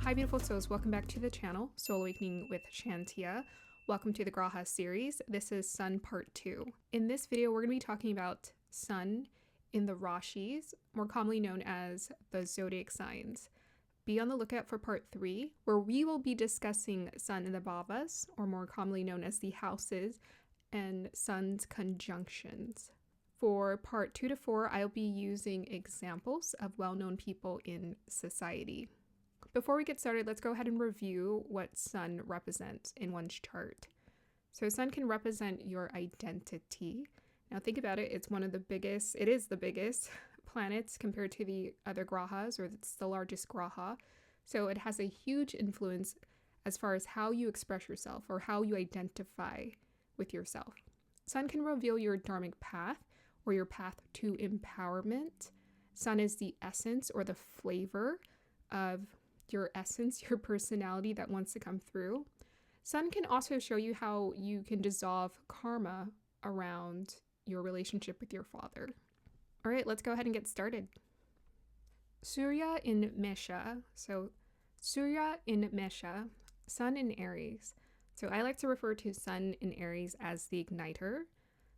Hi beautiful souls, welcome back to the channel, Soul Awakening with Shantia. Welcome to the Grahas series. This is Sun Part 2. In this video, we're going to be talking about Sun in the Rashis, more commonly known as the Zodiac signs. Be on the lookout for Part 3, where we will be discussing Sun in the Bhavas, or more commonly known as the houses, and Sun's conjunctions. For Part 2 to 4, I'll be using examples of well-known people in society. Before we get started, let's go ahead and review what Sun represents in one's chart. So Sun can represent your identity. Now think about it, it is the biggest planets compared to the other Grahas, or it's the largest Graha. So it has a huge influence as far as how you express yourself or how you identify with yourself. Sun can reveal your dharmic path or your path to empowerment. Sun is the essence or the flavor of your essence, your personality that wants to come through. Sun can also show you how you can dissolve karma around your relationship with your father. All right, let's go ahead and get started. Surya in Mesha. So Surya in Mesha, Sun in Aries. So I like to refer to Sun in Aries as the igniter.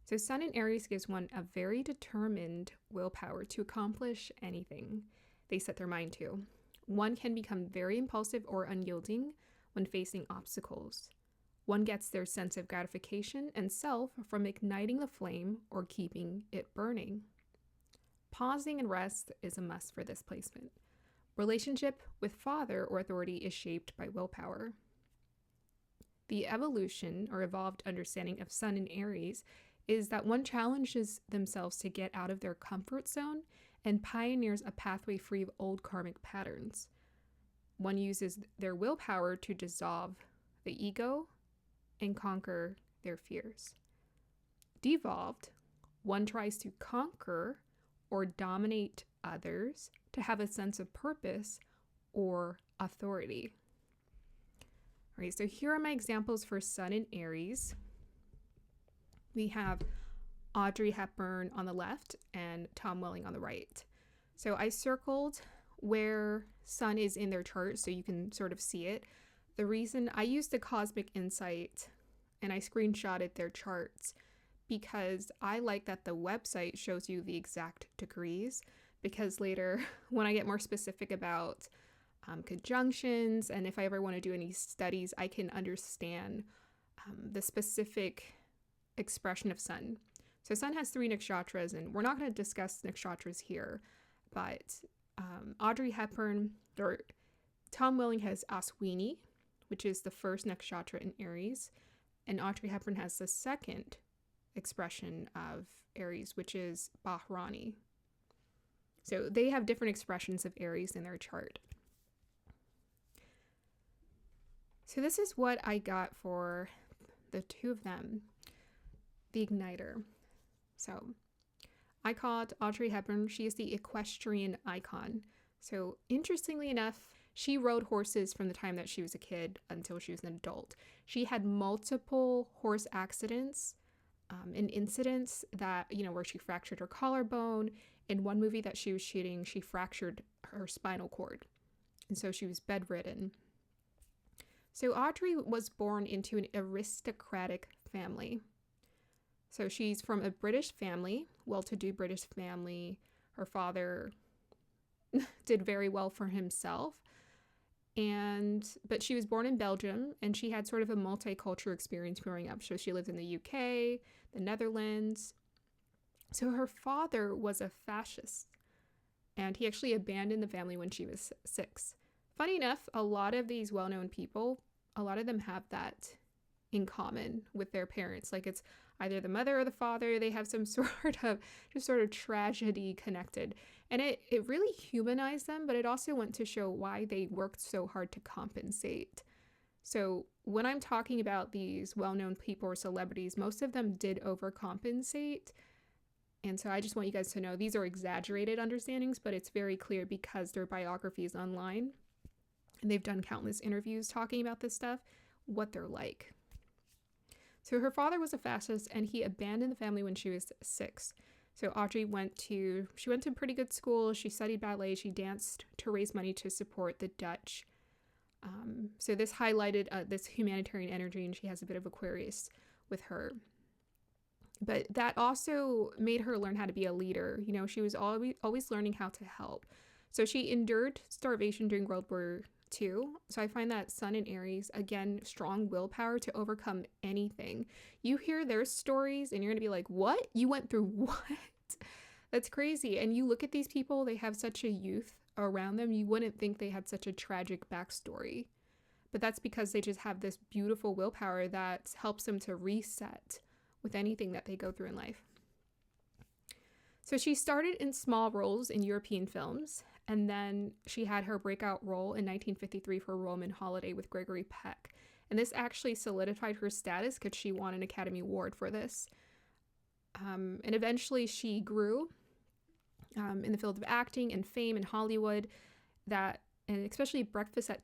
So Sun in Aries gives one a very determined willpower to accomplish anything they set their mind to. One can become very impulsive or unyielding when facing obstacles. One gets their sense of gratification and self from igniting the flame or keeping it burning. Pausing and rest is a must for this placement. Relationship with father or authority is shaped by willpower. The evolution or evolved understanding of Sun in Aries is that one challenges themselves to get out of their comfort zone and pioneers a pathway free of old karmic patterns. One uses their willpower to dissolve the ego and conquer their fears. Devolved, one tries to conquer or dominate others to have a sense of purpose or authority. All right, so here are my examples for Sun in Aries. We have Audrey Hepburn on the left and Tom Welling on the right. So I circled where Sun is in their chart so you can sort of see it. The reason I used the Cosmic Insight and I screenshotted their charts because I like that the website shows you the exact degrees, because later when I get more specific about conjunctions and if I ever want to do any studies, I can understand the specific expression of Sun. So Sun has 3 nakshatras, and we're not going to discuss nakshatras here, but Audrey Hepburn, or Tom Welling has Aswini, which is the first nakshatra in Aries, and Audrey Hepburn has the second expression of Aries, which is Bahrani. So they have different expressions of Aries in their chart. So this is what I got for the two of them. The igniter. So I call it Audrey Hepburn. She is the equestrian icon. So interestingly enough, she rode horses from the time that she was a kid until she was an adult. She had multiple horse accidents and incidents that, where she fractured her collarbone. In one movie that she was shooting, she fractured her spinal cord. And so she was bedridden. So Audrey was born into an aristocratic family. So she's from a British family, well-to-do British family. Her father did very well for himself. But she was born in Belgium, and she had sort of a multicultural experience growing up. So she lived in the UK, the Netherlands. So her father was a fascist, and he actually abandoned the family when she was 6. Funny enough, a lot of these well-known people, a lot of them have that in common with their parents. Like it's either the mother or the father, they have some sort of tragedy connected. And it really humanized them, but it also went to show why they worked so hard to compensate. So when I'm talking about these well-known people or celebrities, most of them did overcompensate. And so I just want you guys to know these are exaggerated understandings, but it's very clear because their biography is online and they've done countless interviews talking about this stuff, what they're like. So her father was a fascist, and he abandoned the family when she was 6. So Audrey went to pretty good school. She studied ballet. She danced to raise money to support the Dutch So this highlighted this humanitarian energy, and she has a bit of Aquarius with her. But that also made her learn how to be a leader. You know, she was always learning how to help. So she endured starvation during World War II. So I find that Sun in Aries, again, strong willpower to overcome anything. You hear their stories and you're going to be like, what? You went through what? That's crazy. And you look at these people, they have such a youth around them. You wouldn't think they had such a tragic backstory. But that's because they just have this beautiful willpower that helps them to reset with anything that they go through in life. So she started in small roles in European films, and then she had her breakout role in 1953 for Roman Holiday with Gregory Peck. And this actually solidified her status because she won an Academy Award for this. And eventually she grew in the field of acting and fame in Hollywood, and especially Breakfast at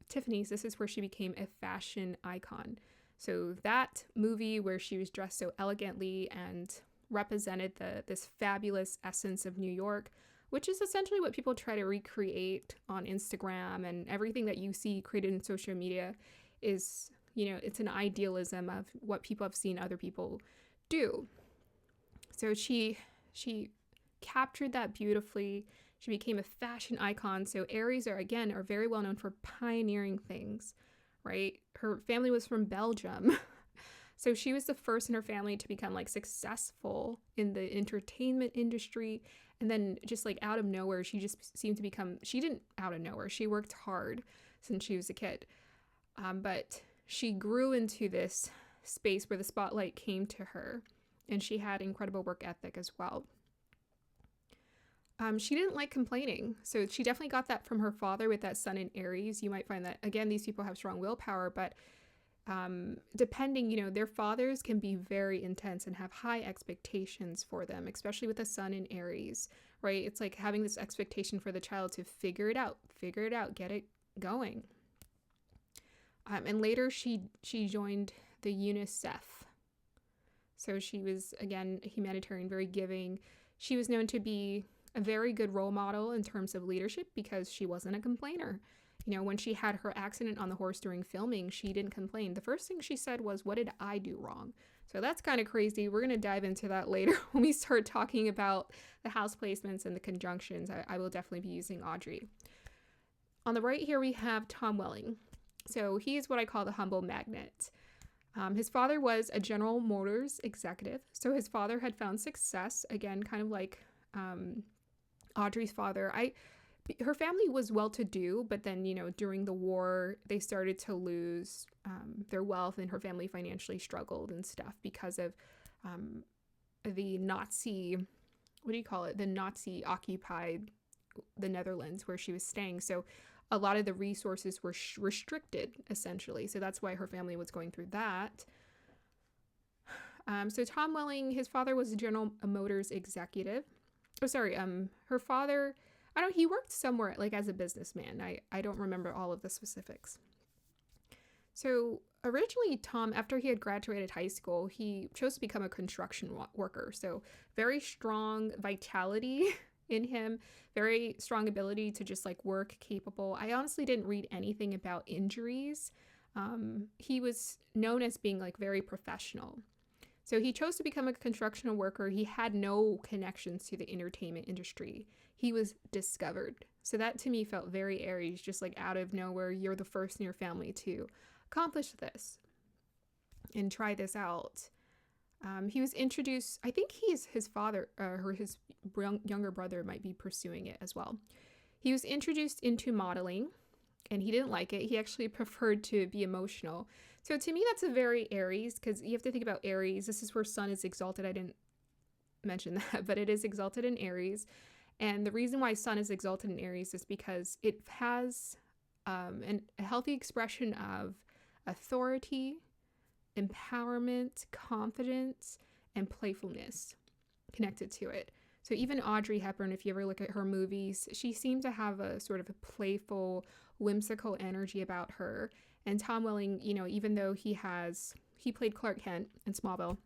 Tiffany's. This is where she became a fashion icon. So that movie where she was dressed so elegantly and represented this fabulous essence of New York, which is essentially what people try to recreate on Instagram, and everything that you see created in social media is, you know, it's an idealism of what people have seen other people do. So she captured that beautifully. She became a fashion icon. So Aries are very well known for pioneering things, right? Her family was from Belgium. So she was the first in her family to become like successful in the entertainment industry. And then just like out of nowhere, she just seemed to become, she didn't out of nowhere. She worked hard since she was a kid. But she grew into this space where the spotlight came to her, and she had incredible work ethic as well. She didn't like complaining. So she definitely got that from her father with that Sun in Aries. You might find that, again, these people have strong willpower, but depending, you know, their fathers can be very intense and have high expectations for them, especially with the Sun in Aries, right? It's like having this expectation for the child to figure it out, get it going. And later she joined the UNICEF. So she was, again, a humanitarian, very giving. She was known to be a very good role model in terms of leadership because she wasn't a complainer. You know, when she had her accident on the horse during filming, she didn't complain. The first thing she said was, "What did I do wrong?" So that's kind of crazy. We're going to dive into that later when we start talking about the house placements and the conjunctions. I will definitely be using Audrey. On the right here, we have Tom Welling. So he is what I call the humble magnet. His father was a General Motors executive. So his father had found success, again, kind of like Audrey's father. Her family was well-to-do, but then, you know, during the war, they started to lose their wealth, and her family financially struggled and stuff because of the Nazi, the Nazi occupied the Netherlands where she was staying. So a lot of the resources were restricted, essentially. So that's why her family was going through that. So Tom Welling, his father was a General Motors executive. Oh, sorry. Her father, he worked somewhere like as a businessman. I don't remember all of the specifics. So originally Tom, after he had graduated high school, he chose to become a construction worker. So very strong vitality in him, very strong ability to just like work, capable. I honestly didn't read anything about injuries. He was known as being like very professional. So he chose to become a construction worker. He had no connections to the entertainment industry. He was discovered. So that to me felt very Aries, just like out of nowhere, you're the first in your family to accomplish this and try this out. He was introduced, I think his father, or his younger brother might be pursuing it as well. He was introduced into modeling, and he didn't like it. He actually preferred to be emotional. So to me, that's a very Aries, because you have to think about Aries. This is where Sun is exalted. I didn't mention that, but it is exalted in Aries. And the reason why Sun is exalted in Aries is because it has a healthy expression of authority, empowerment, confidence, and playfulness connected to it. So even Audrey Hepburn, if you ever look at her movies, she seemed to have a sort of a playful, whimsical energy about her. And Tom Welling, you know, even though he played Clark Kent in Smallville,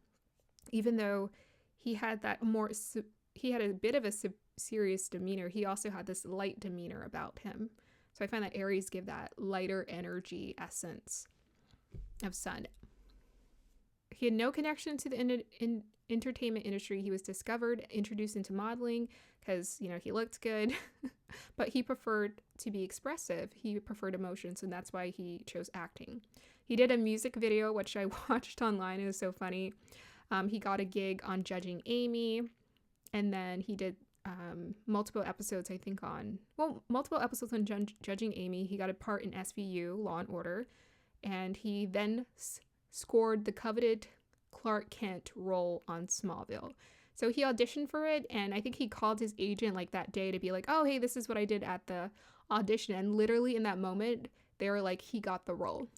even though he had a bit of a serious demeanor, he also had this light demeanor about him. So I find that Aries give that lighter energy essence of sun. He had no connection to the entertainment industry. He was discovered, introduced into modeling because, you know, he looked good, but he preferred to be expressive. He preferred emotions, and that's why he chose acting. He did a music video, which I watched online. It was so funny. He got a gig on Judging Amy, and then he did multiple episodes, I think, multiple episodes on Judging Amy. He got a part in SVU, Law and Order, and he then scored the coveted Clark Kent role on Smallville. So he auditioned for it, and I think he called his agent like that day to be like, oh, hey, this is what I did at the audition. And literally in that moment, they were like, he got the role.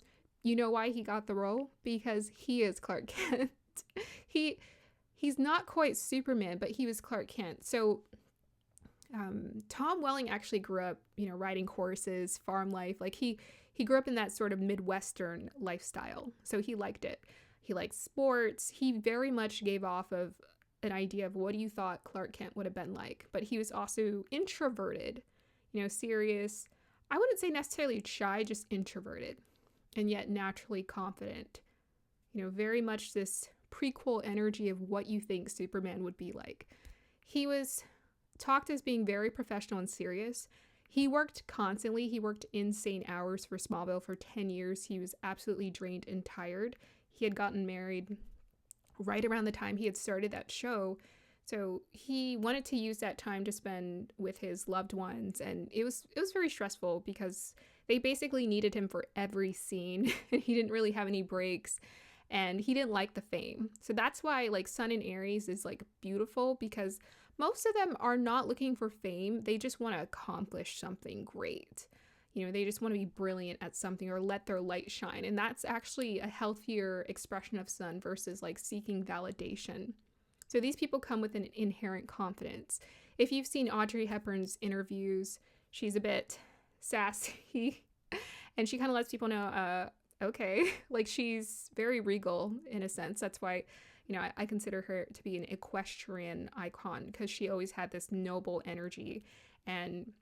You know why he got the role? Because he is Clark Kent. He's not quite Superman, but he was Clark Kent. So Tom Welling actually grew up, you know, riding horses, farm life. Like he grew up in that sort of Midwestern lifestyle. So he liked it. He liked sports. He very much gave off of an idea of what you thought Clark Kent would have been like. But he was also introverted, you know, serious. I wouldn't say necessarily shy, just introverted, and yet naturally confident. You know, very much this prequel energy of what you think Superman would be like. He was talked as being very professional and serious. He worked constantly. He worked insane hours for Smallville for 10 years. He was absolutely drained and tired. He had gotten married right around the time he had started that show. So he wanted to use that time to spend with his loved ones. And it was very stressful because they basically needed him for every scene. He didn't really have any breaks. And he didn't like the fame. So that's why like Sun in Aries is like beautiful, because most of them are not looking for fame. They just want to accomplish something great. You know, they just want to be brilliant at something or let their light shine. And that's actually a healthier expression of Sun versus like seeking validation. So these people come with an inherent confidence. If you've seen Audrey Hepburn's interviews, she's a bit sassy and she kind of lets people know, okay, like she's very regal in a sense. That's why, you know, I consider her to be an equestrian icon, because she always had this noble energy. And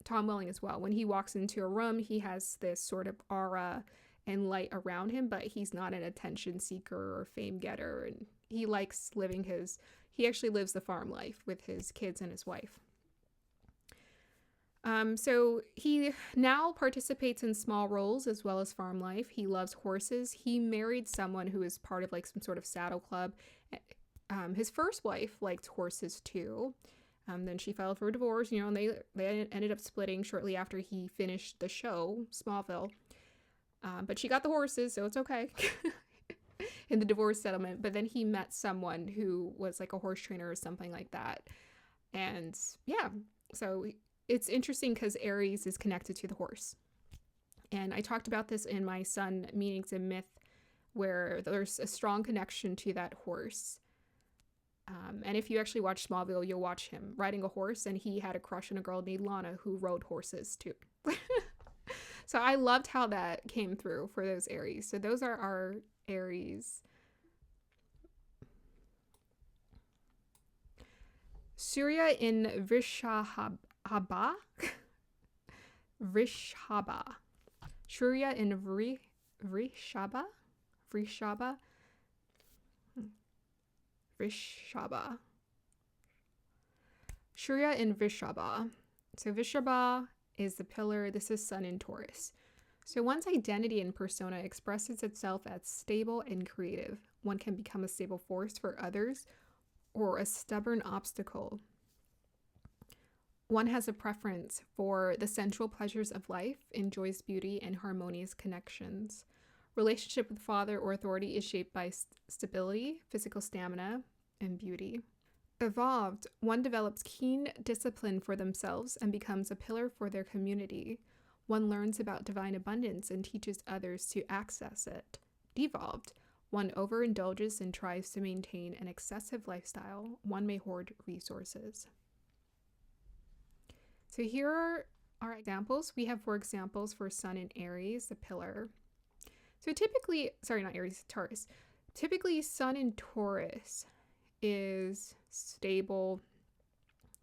Tom Welling as well. When he walks into a room, he has this sort of aura and light around him, but he's not an attention seeker or fame getter. And he likes living he actually lives the farm life with his kids and his wife. So he now participates in small roles as well as farm life. He loves horses. He married someone who is part of like some sort of saddle club. His first wife liked horses too. Then she filed for a divorce, you know, and they ended up splitting shortly after he finished the show, Smallville. But she got the horses, so it's okay in the divorce settlement. But then he met someone who was like a horse trainer or something like that. And yeah, so it's interesting because Aries is connected to the horse. And I talked about this in my Sun Meanings and Myth, where there's a strong connection to that horse. And if you actually watch Smallville, you'll watch him riding a horse, and he had a crush on a girl named Lana who rode horses too. So I loved how that came through for those Aries. So those are our Aries. Surya in Vrishabha. Surya in Vrishabha. Surya in Vrishabha. So Vrishabha is the pillar. This is Sun in Taurus. So one's identity and persona expresses itself as stable and creative. One can become a stable force for others or a stubborn obstacle. One has a preference for the sensual pleasures of life, enjoys beauty and harmonious connections. Relationship with father or authority is shaped by stability, physical stamina, and beauty. Evolved, one develops keen discipline for themselves and becomes a pillar for their community. One learns about divine abundance and teaches others to access it. Devolved, one overindulges and tries to maintain an excessive lifestyle. One may hoard resources. So here are our examples. We have 4 examples for Sun in Aries, the pillar. So typically, Taurus. Typically, Sun in Taurus is stable.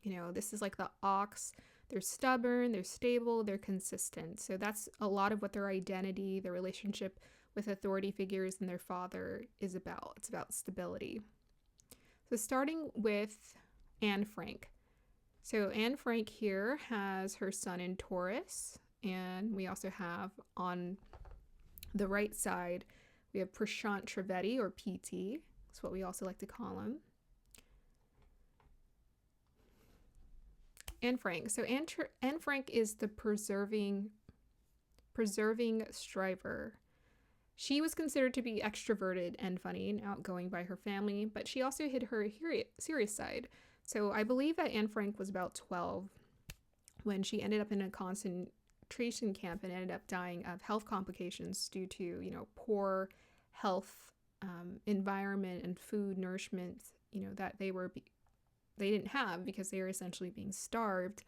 You know, this is like the ox They're stubborn, they're stable, they're consistent. So that's a lot of what their identity, their relationship with authority figures and their father is about. It's about stability. So starting with Anne Frank. So Anne Frank here has her sun in Taurus, and we also have on the right side, we have Prashant Trivedi, or PT. That's what we also like to call him. Anne Frank. So Anne Frank is the preserving striver. She was considered to be extroverted and funny and outgoing by her family, but she also hid her serious side. So I believe that Anne Frank was about 12 when she ended up in a concentration camp and ended up dying of health complications due to, poor health environment and food nourishment, that they didn't have because they were essentially being starved.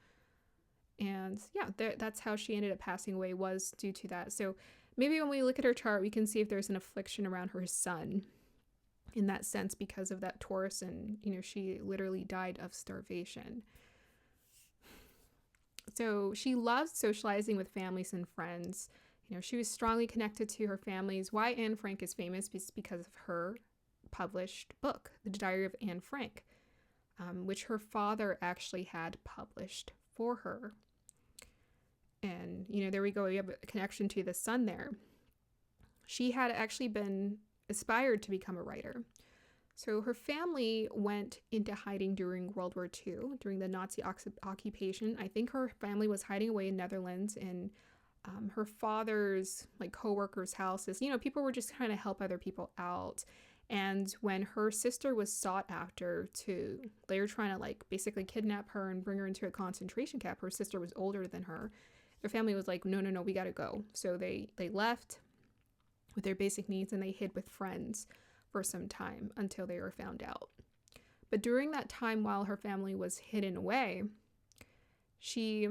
And yeah, that's how she ended up passing away, was due to that. So maybe when we look at her chart, we can see if there's an affliction around her sun in that sense because of that Taurus, and she literally died of starvation. So she loved socializing with families and friends. She was strongly connected to her families. Why Anne Frank is famous is because of her published book, The Diary of Anne Frank, which her father actually had published for her. And, there we go. We have a connection to the sun there. She had actually been aspired to become a writer. So her family went into hiding during World War II, during the Nazi occupation. I think her family was hiding away in Netherlands in her father's co-workers' houses. People were just trying to help other people out. And when her sister was sought after they were trying to basically kidnap her and bring her into a concentration camp. Her sister was older than her. Their family was like, no, we gotta go. So they left with their basic needs and they hid with friends for some time until they were found out. But during that time, while her family was hidden away, she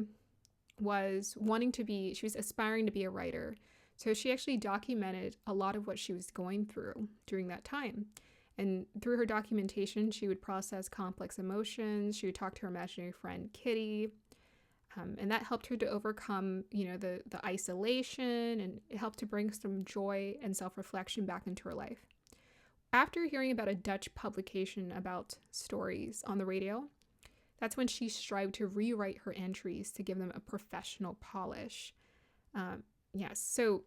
was aspiring to be a writer. So she actually documented a lot of what she was going through during that time. And through her documentation, she would process complex emotions. She would talk to her imaginary friend, Kitty. And that helped her to overcome, the isolation, and it helped to bring some joy and self-reflection back into her life. After hearing about a Dutch publication about stories on the radio, that's when she strived to rewrite her entries to give them a professional polish. Yes, so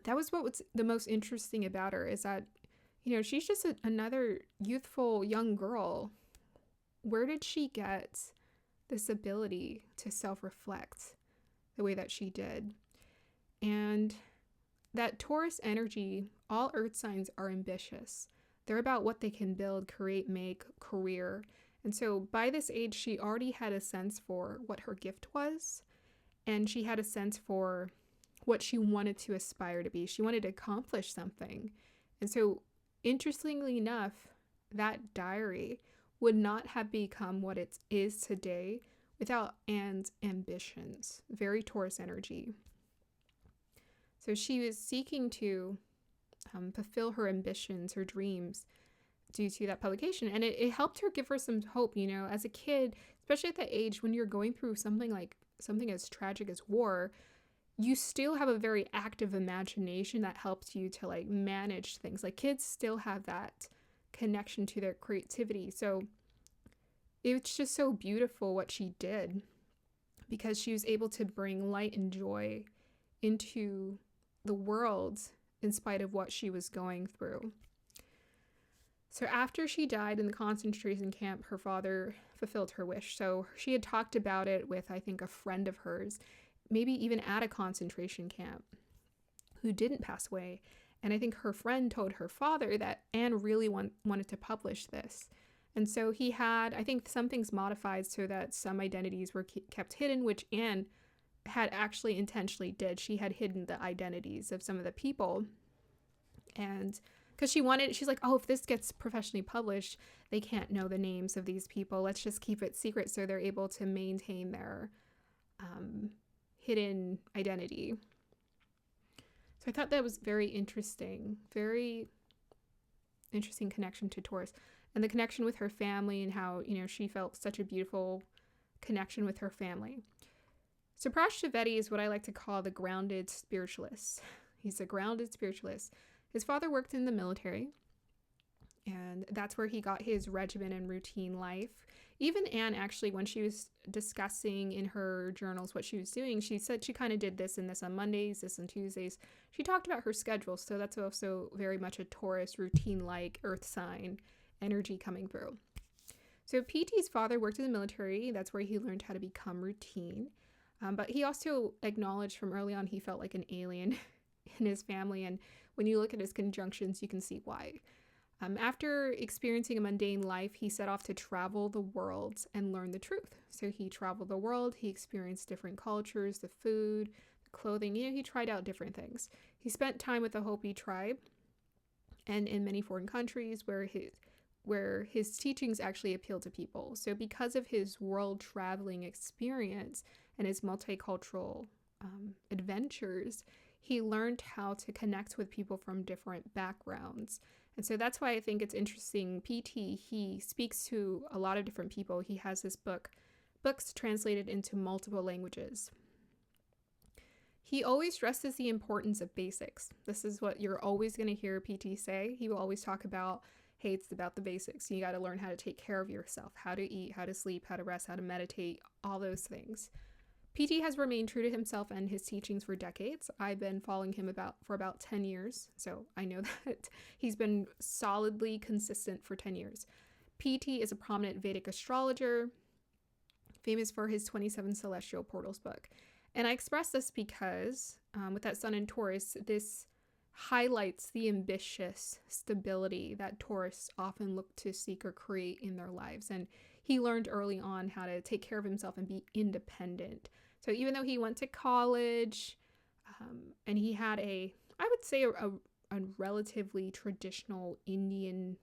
that was what was the most interesting about her, is that, she's just another youthful young girl. Where did she get this ability to self-reflect the way that she did? And that Taurus energy, all earth signs are ambitious. They're about what they can build, create, make, career. And so by this age, she already had a sense for what her gift was, and she had a sense for what she wanted to aspire to be. She wanted to accomplish something. And so, interestingly enough, that diary would not have become what it is today without Anne's ambitions. Very Taurus energy. So she was seeking to fulfill her ambitions, her dreams, due to that publication. And it helped her, give her some hope, as a kid, especially at that age when you're going through something as tragic as war. You still have a very active imagination that helps you to manage things. Kids still have that connection to their creativity. So it's just so beautiful what she did, because she was able to bring light and joy into the world in spite of what she was going through. So after she died in the concentration camp, her father fulfilled her wish. So she had talked about it with, I think, a friend of hers, maybe even at a concentration camp, who didn't pass away. And I think her friend told her father that Anne really wanted to publish this. And so he had, I think, some things modified so that some identities were kept hidden, which Anne had actually intentionally did. She had hidden the identities of some of the people. And because she's like, oh, if this gets professionally published, they can't know the names of these people. Let's just keep it secret so they're able to maintain their hidden identity. So I thought that was very interesting connection to Taurus, and the connection with her family, and how, she felt such a beautiful connection with her family. So Prashtavetti is what I like to call the grounded spiritualist. He's a grounded spiritualist. His father worked in the military, and that's where he got his regimen and routine life. Even Anne, actually, when she was discussing in her journals what she was doing, she said she kind of did this and this on Mondays, this on Tuesdays. She talked about her schedule, so that's also very much a Taurus routine-like earth sign energy coming through. So PT's father worked in the military. That's where he learned how to become routine. But he also acknowledged from early on he felt like an alien in his family. And when you look at his conjunctions, you can see why. After experiencing a mundane life, he set off to travel the world and learn the truth. So he traveled the world, he experienced different cultures, the food, the clothing, he tried out different things. He spent time with the Hopi tribe and in many foreign countries where his teachings actually appealed to people. So because of his world traveling experience and his multicultural adventures, he learned how to connect with people from different backgrounds. And so that's why I think it's interesting. PT, he speaks to a lot of different people. He has this books translated into multiple languages. He always stresses the importance of basics. This is what you're always going to hear PT say. He will always talk about, hey, it's about the basics. You got to learn how to take care of yourself, how to eat, how to sleep, how to rest, how to meditate, all those things. PT has remained true to himself and his teachings for decades. I've been following him for about 10 years, so I know that he's been solidly consistent for 10 years. PT is a prominent Vedic astrologer, famous for his 27 Celestial Portals book. And I express this because with that sun in Taurus, this highlights the ambitious stability that Taurus often look to seek or create in their lives. And he learned early on how to take care of himself and be independent. So even though he went to college and he had I would say a relatively traditional Indian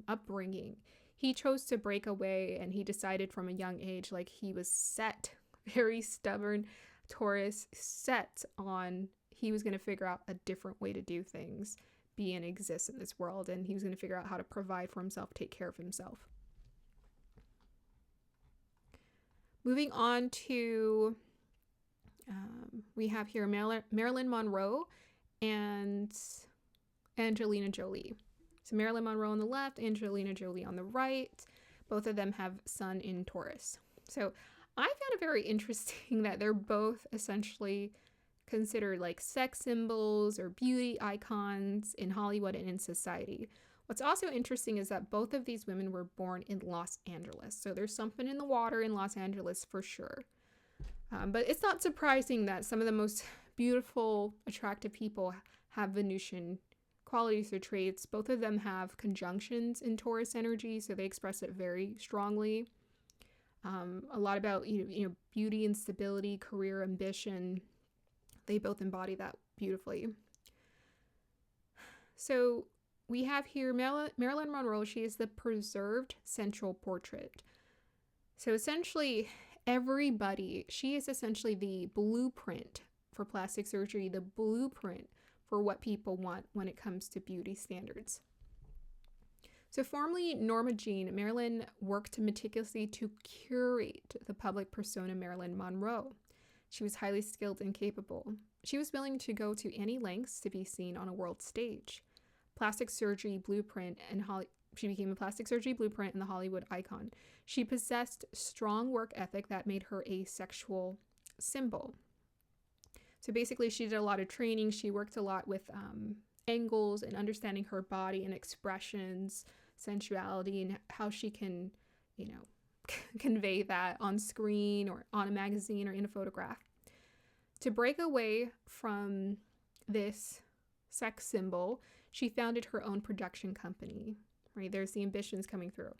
upbringing, he chose to break away, and he decided from a young age, like he was set, very stubborn Taurus, set on he was going to figure out a different way to do things, be and exist in this world, and he was going to figure out how to provide for himself, take care of himself. Moving on to, we have here Marilyn Monroe and Angelina Jolie. So Marilyn Monroe on the left, Angelina Jolie on the right. Both of them have sun in Taurus. So I found it very interesting that they're both essentially considered like sex symbols or beauty icons in Hollywood and in society. What's also interesting is that both of these women were born in Los Angeles. So there's something in the water in Los Angeles for sure. But it's not surprising that some of the most beautiful, attractive people have Venusian qualities or traits. Both of them have conjunctions in Taurus energy, so they express it very strongly. A lot about beauty and stability, career ambition. They both embody that beautifully. So we have here Marilyn Monroe. She is the preserved central portrait. So essentially she is essentially the blueprint for plastic surgery, the blueprint for what people want when it comes to beauty standards. So formerly Norma Jean, Marilyn worked meticulously to curate the public persona Marilyn Monroe. She was highly skilled and capable. She was willing to go to any lengths to be seen on a world stage. Plastic surgery blueprint, and she became a plastic surgery blueprint and the Hollywood icon. She possessed strong work ethic that made her a sexual symbol. So basically, she did a lot of training. She worked a lot with angles and understanding her body and expressions, sensuality, and how she can, convey that on screen or on a magazine or in a photograph. To break away from this sex symbol, she founded her own production company, right? There's the ambitions coming through.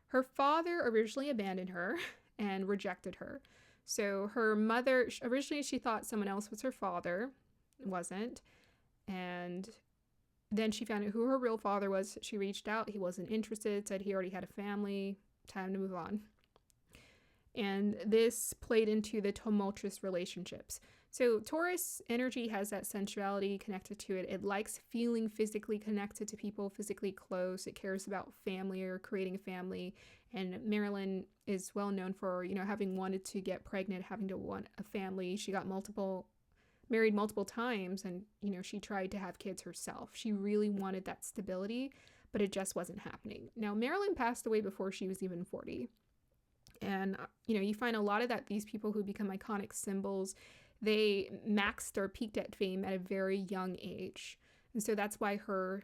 Her father originally abandoned her and rejected her. So her mother, originally she thought someone else was her father. It wasn't. And then she found out who her real father was. She reached out. He wasn't interested, said he already had a family, time to move on. And this played into the tumultuous relationships. So Taurus energy has that sensuality connected to it. It likes feeling physically connected to people, physically close. It cares about family or creating a family. And Marilyn is well known for, having wanted to get pregnant, having to want a family. She got married multiple times, and, she tried to have kids herself. She really wanted that stability, but it just wasn't happening. Now, Marilyn passed away before she was even 40. And, you find a lot of that, these people who become iconic symbols, they maxed or peaked at fame at a very young age. And so that's why her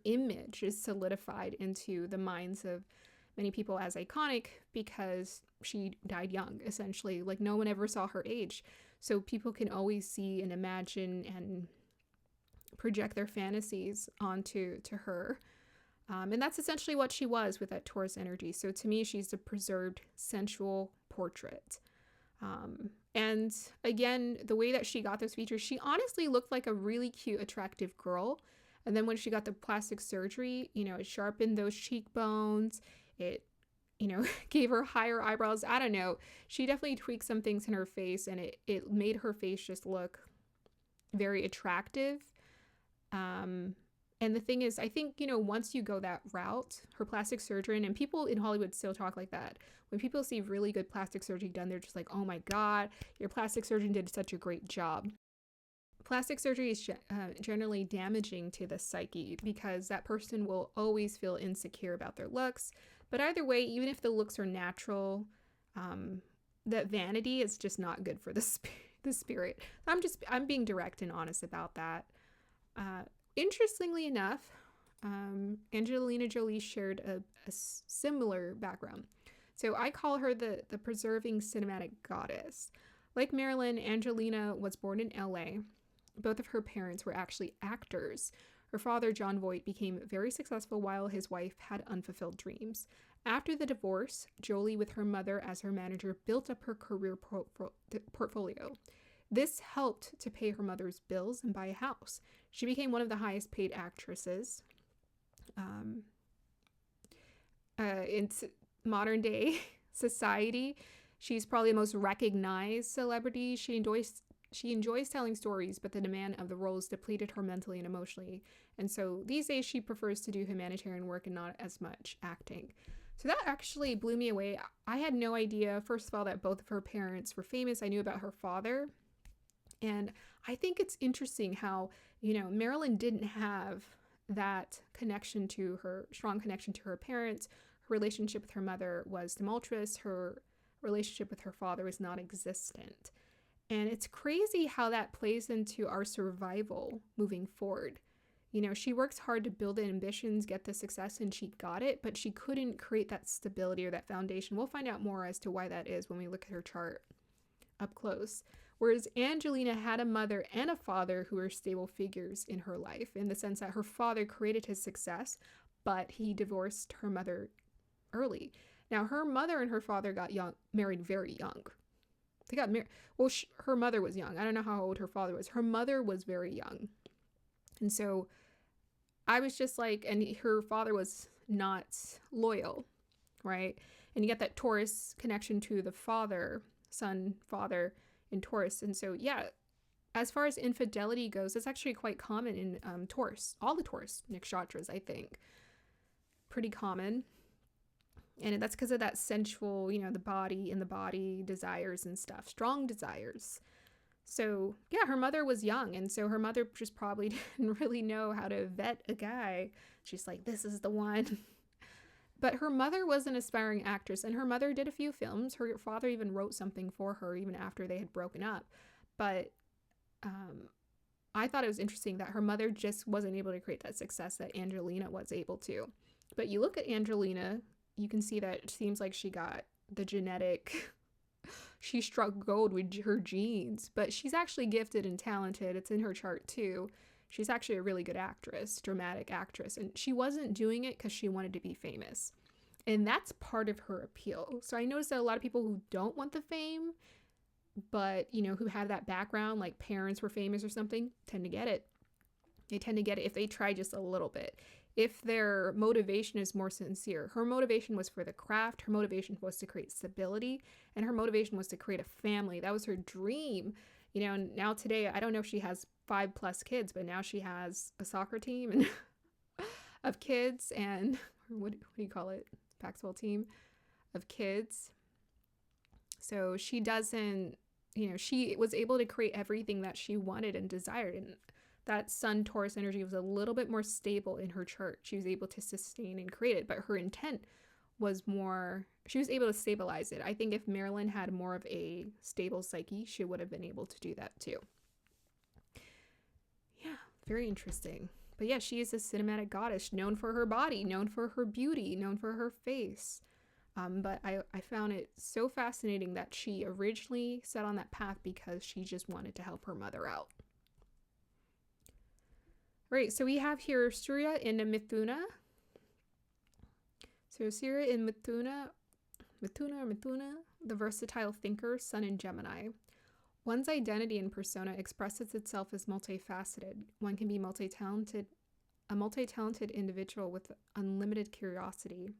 image is solidified into the minds of many people as iconic, because she died young, essentially. Like, no one ever saw her age. So people can always see and imagine and project their fantasies onto her. And that's essentially what she was with that Taurus energy. So to me, she's a preserved, sensual portrait. And again, the way that she got those features, she honestly looked like a really cute, attractive girl. And then when she got the plastic surgery, it sharpened those cheekbones. It, gave her higher eyebrows. I don't know. She definitely tweaked some things in her face, and it made her face just look very attractive. And the thing is, I think, once you go that route, her plastic surgeon, and people in Hollywood still talk like that. When people see really good plastic surgery done, they're just like, oh my God, your plastic surgeon did such a great job. Plastic surgery is generally damaging to the psyche, because that person will always feel insecure about their looks. But either way, even if the looks are natural, that vanity is just not good for the spirit. I'm being direct and honest about that. Interestingly enough, Angelina Jolie shared a similar background. So I call her the preserving cinematic goddess. Like Marilyn, Angelina was born in LA. Both of her parents were actually actors. Her father, John Voight, became very successful while his wife had unfulfilled dreams. After the divorce, Jolie, with her mother as her manager, built up her career portfolio. This helped to pay her mother's bills and buy a house. She became one of the highest paid actresses in modern day society. She's probably the most recognized celebrity. She enjoys telling stories, but the demand of the roles depleted her mentally and emotionally. And so these days she prefers to do humanitarian work and not as much acting. So that actually blew me away. I had no idea, first of all, that both of her parents were famous. I knew about her father. And I think it's interesting how, Marilyn didn't have that strong connection to her parents. Her relationship with her mother was tumultuous. Her relationship with her father was non-existent. And it's crazy how that plays into our survival moving forward. She works hard to build the ambitions, get the success, and she got it, but she couldn't create that stability or that foundation. We'll find out more as to why that is when we look at her chart up close. Whereas Angelina had a mother and a father who were stable figures in her life, in the sense that her father created his success, but he divorced her mother early. Now, her mother and her father got married very young. They got married. Well, her mother was young. I don't know how old her father was. Her mother was very young. And so I was just like, and her father was not loyal, right? And you get that Taurus connection to the father in Taurus. And so, yeah, as far as infidelity goes, it's actually quite common in Taurus. All the Taurus nakshatras, I think. Pretty common. And that's because of that sensual, the body desires and stuff, strong desires. So yeah, her mother was young. And so her mother just probably didn't really know how to vet a guy. She's like, this is the one. But her mother was an aspiring actress, and her mother did a few films. Her father even wrote something for her even after they had broken up. But I thought it was interesting that her mother just wasn't able to create that success that Angelina was able to. But you look at Angelina, you can see that it seems like she got the genetic, she struck gold with her genes, but she's actually gifted and talented. It's in her chart too. She's actually a really good actress, dramatic actress, and she wasn't doing it because she wanted to be famous. And that's part of her appeal. So I noticed that a lot of people who don't want the fame, but, who have that background, like parents were famous or something, tend to get it. They tend to get it if they try just a little bit. If their motivation is more sincere. Her motivation was for the craft. Her motivation was to create stability. And her motivation was to create a family. That was her dream. You know, now today, I don't know if she has 5+ kids, but now she has a soccer team and of kids, and what do you call it? Paxwell team of kids. So she doesn't, you know, she was able to create everything that she wanted and desired. And that Sun Taurus energy was a little bit more stable in her chart. She was able to sustain and create it, but her intent was more, she was able to stabilize it. I think if Marilyn had more of a stable psyche, she would have been able to do that too. Yeah, very interesting. But yeah, she is a cinematic goddess, known for her body, known for her beauty, known for her face. But I found it so fascinating that she originally set on that path because she just wanted to help her mother out. Right, so we have here Surya in Mithuna. So Surya in Mithuna, the versatile thinker, Sun in Gemini. One's identity and persona expresses itself as multifaceted. One can be a multi-talented individual with unlimited curiosity.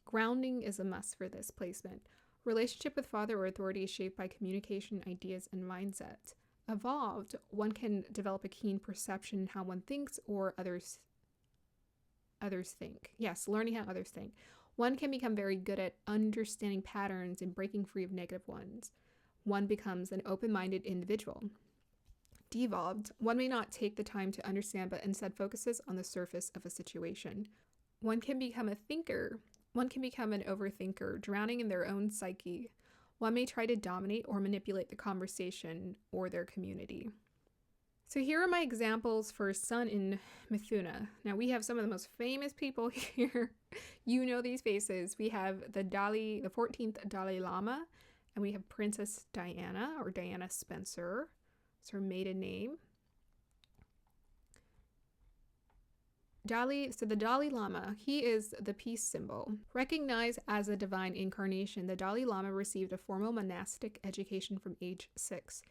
Grounding is a must for this placement. Relationship with father or authority is shaped by communication, ideas, and mindset. Evolved, one can develop a keen perception in how one thinks or others think. Yes, learning how others think. One can become very good at understanding patterns and breaking free of negative ones. One becomes an open-minded individual. Devolved, one may not take the time to understand but instead focuses on the surface of a situation. One can become a thinker. One can become an overthinker, drowning in their own psyche. One may try to dominate or manipulate the conversation or their community. So here are my examples for Sun in Mithuna. Now we have some of the most famous people here. You know these faces. We have the 14th Dalai Lama, and we have Princess Diana, or Diana Spencer. It's her maiden name. The Dalai Lama, he is the peace symbol. Recognized as a divine incarnation, the Dalai Lama received a formal monastic education from age 6.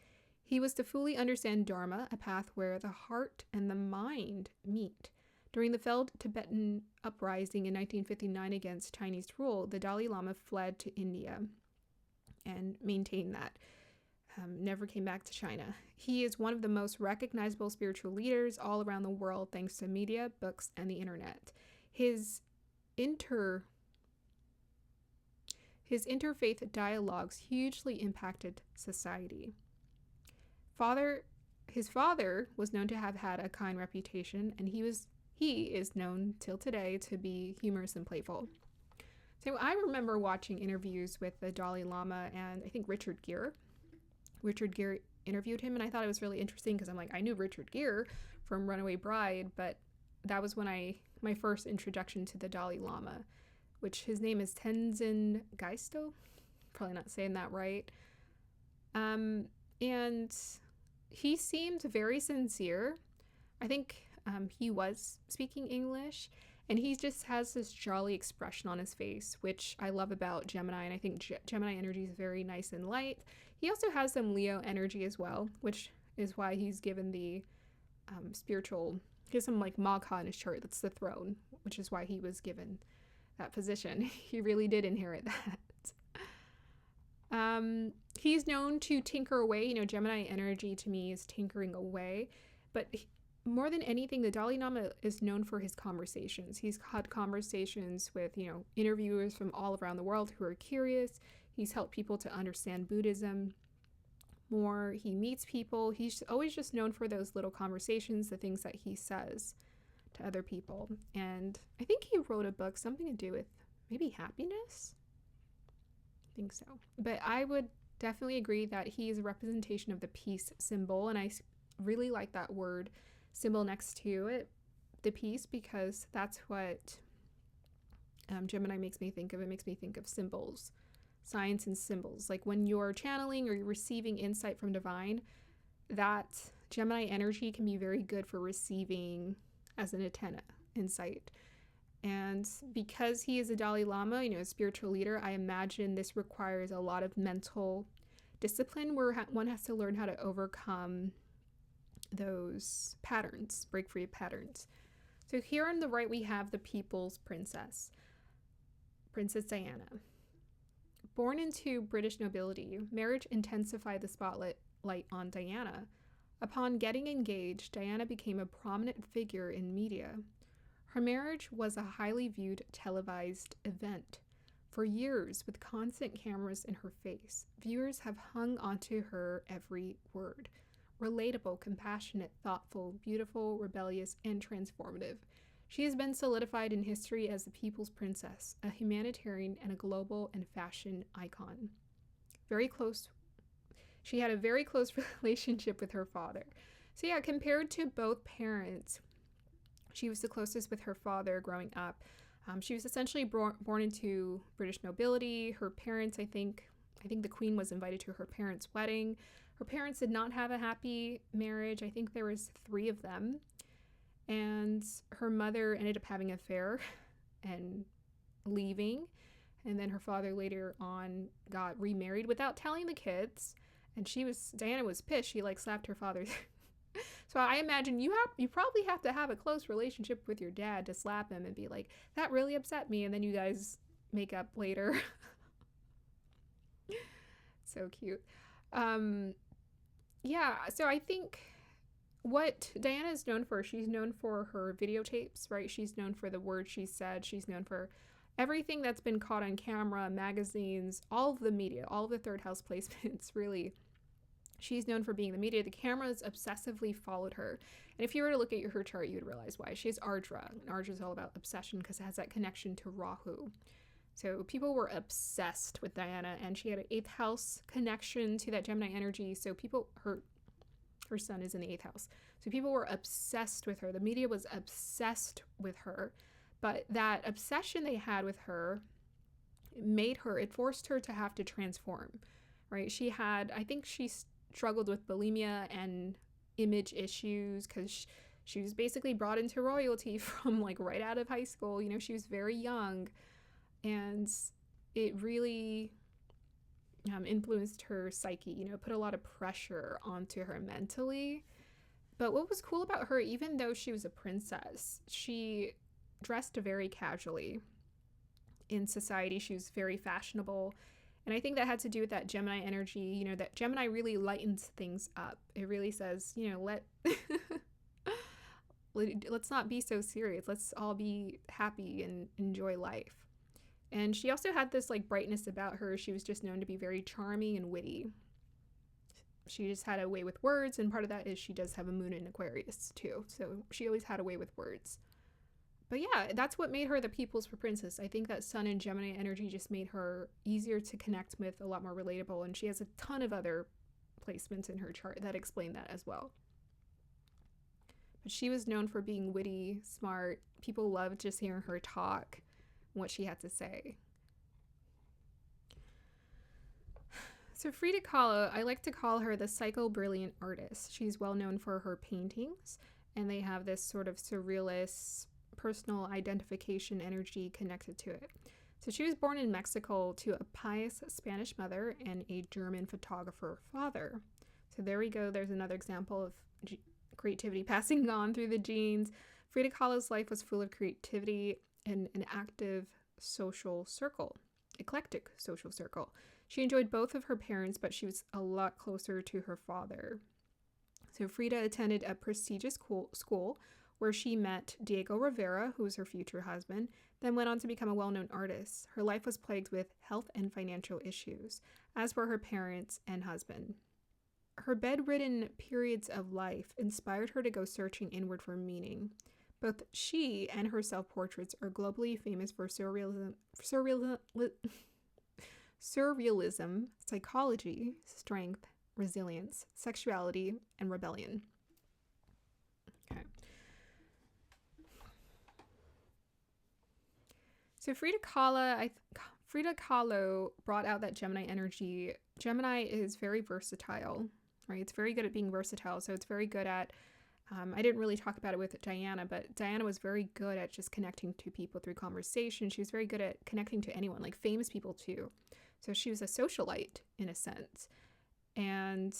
He was to fully understand Dharma, a path where the heart and the mind meet. During the failed Tibetan uprising in 1959 against Chinese rule, the Dalai Lama fled to India and maintained that. Never came back to China. He is one of the most recognizable spiritual leaders all around the world thanks to media, books, and the internet. His interfaith dialogues hugely impacted society. His father was known to have had a kind reputation, and he is known till today to be humorous and playful. So I remember watching interviews with the Dalai Lama and I think Richard Gere. Richard Gere interviewed him, and I thought it was really interesting because I'm like, I knew Richard Gere from Runaway Bride, but that was when my first introduction to the Dalai Lama, which his name is Tenzin Gyatso. Probably not saying that right. And he seemed very sincere. I think he was speaking English, and he just has this jolly expression on his face, which I love about Gemini, and I think Gemini energy is very nice and light. He also has some Leo energy as well, which is why he's given the spiritual, he has some like Magha in his chart, that's the throne, which is why he was given that position. He really did inherit that. He's known to tinker away. You know, Gemini energy to me is tinkering away, but more than anything, the Dalai Lama is known for his conversations. He's had conversations with, you know, interviewers from all around the world who are curious. He's helped people to understand Buddhism more. He meets people. He's always just known for those little conversations, the things that he says to other people. And I think he wrote a book, something to do with maybe happiness. I think so. But I would definitely agree that he is a representation of the peace symbol. And I really like that word symbol next to it, the peace, because that's what Gemini makes me think of. It makes me think of symbols, science and symbols. Like when you're channeling or you're receiving insight from divine, that Gemini energy can be very good for receiving as an antenna insight. And because he is a Dalai Lama, you know, a spiritual leader, I imagine this requires a lot of mental discipline where one has to learn how to overcome those patterns, break free of patterns. So here on the right, we have the People's Princess, Princess Diana. Born into British nobility, marriage intensified the spotlight light on Diana. Upon getting engaged, Diana became a prominent figure in media. Her marriage was a highly viewed televised event. For years, with constant cameras in her face, viewers have hung onto her every word. Relatable, compassionate, thoughtful, beautiful, rebellious, and transformative. She has been solidified in history as the people's princess, a humanitarian and a global and fashion icon. She had a very close relationship with her father. So yeah, compared to both parents, she was the closest with her father growing up. She was essentially born into British nobility. Her parents, I think the queen was invited to her parents' wedding. Her parents did not have a happy marriage. I think there was 3 of them. And her mother ended up having an affair and leaving. And then her father later on got remarried without telling the kids. And Diana was pissed. She slapped her father. So I imagine you probably have to have a close relationship with your dad to slap him and be like, that really upset me. And then you guys make up later. So cute. Yeah, so I think what Diana is known for, she's known for her videotapes, right? She's known for the words she said. She's known for everything that's been caught on camera, magazines, all of the media, all of the third house placements, really. She's known for being the media. The cameras obsessively followed her. And if you were to look at her chart, you would realize why. She has Ardra. And Ardra is all about obsession because it has that connection to Rahu. So people were obsessed with Diana, and she had an 8th house connection to that Gemini energy. So her sun is in the 8th house. So people were obsessed with her. The media was obsessed with her. But that obsession they had with her it forced her to have to transform, right? I think she struggled with bulimia and image issues because she was basically brought into royalty from right out of high school. She was very young, and it really influenced her psyche, put a lot of pressure onto her mentally. But what was cool about her, even though she was a princess, she dressed very casually in society. She was very fashionable. And I think that had to do with that Gemini energy, that Gemini really lightens things up. It really says, let's not be so serious. Let's all be happy and enjoy life. And she also had this brightness about her. She was just known to be very charming and witty. She just had a way with words, and part of that is she does have a moon in Aquarius too. So she always had a way with words. But yeah, that's what made her the people's princess. I think that Sun and Gemini energy just made her easier to connect with, a lot more relatable, and she has a ton of other placements in her chart that explain that as well. But she was known for being witty, smart. People loved just hearing her talk and what she had to say. So Frida Kahlo, I like to call her the psycho-brilliant artist. She's well known for her paintings, and they have this sort of surrealist personal identification energy connected to it. So she was born in Mexico to a pious Spanish mother and a German photographer father. So there we go. There's another example of creativity passing on through the genes. Frida Kahlo's life was full of creativity and an active social circle, eclectic social circle. She enjoyed both of her parents, but she was a lot closer to her father. So Frida attended a prestigious school where she met Diego Rivera, who was her future husband, then went on to become a well-known artist. Her life was plagued with health and financial issues, as were her parents and husband. Her bedridden periods of life inspired her to go searching inward for meaning. Both she and her self-portraits are globally famous for surrealism, psychology, strength, resilience, sexuality, and rebellion. Okay. So Frida Kahlo brought out that Gemini energy. Gemini is very versatile, right? It's very good at being versatile. So it's very good at, I didn't really talk about it with Diana, but Diana was very good at just connecting to people through conversation. She was very good at connecting to anyone, like famous people too. So she was a socialite in a sense. And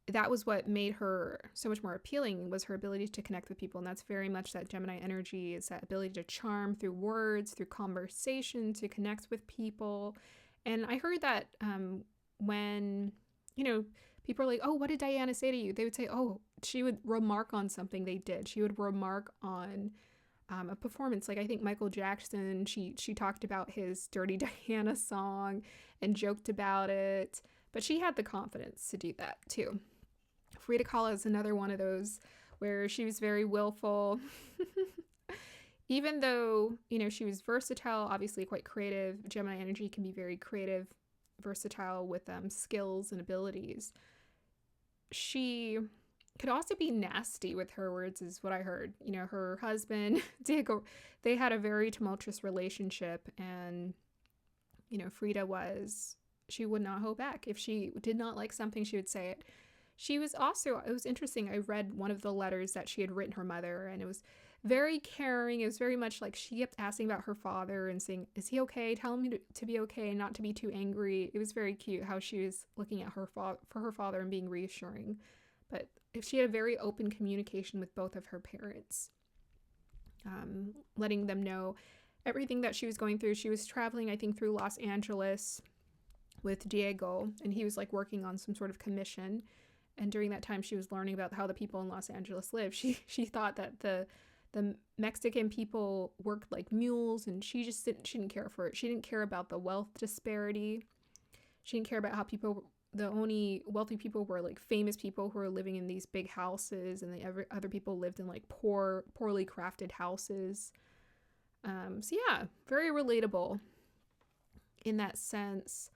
that was what made her so much more appealing, was her ability to connect with people. And that's very much that Gemini energy, is that ability to charm through words, through conversation, to connect with people. And I heard that when, people are like, oh, what did Diana say to you? They would say, oh, she would remark on something they did. She would remark on a performance. Like I think Michael Jackson, she talked about his Dirty Diana song and joked about it, but she had the confidence to do that too. Frida Kahlo is another one of those where she was very willful. Even though, she was versatile, obviously quite creative. Gemini energy can be very creative, versatile with skills and abilities. She could also be nasty with her words, is what I heard. Her husband, Diego, they had a very tumultuous relationship, and, Frida she would not hold back. If she did not like something, she would say it. She was also, it was interesting, I read one of the letters that she had written her mother, and it was very caring. It was very much like she kept asking about her father and saying, is he okay? Tell him to be okay and not to be too angry. It was very cute how she was looking at for her father and being reassuring. But if she had a very open communication with both of her parents, letting them know everything that she was going through. She was traveling, I think, through Los Angeles with Diego, and he was like working on some sort of commission. And during that time, she was learning about how the people in Los Angeles live. She thought that the Mexican people worked like mules, and she didn't care for it. She didn't care about the wealth disparity. She didn't care about how the only wealthy people were like famous people who were living in these big houses, and the other people lived in like poorly crafted houses. So yeah, very relatable in that sense.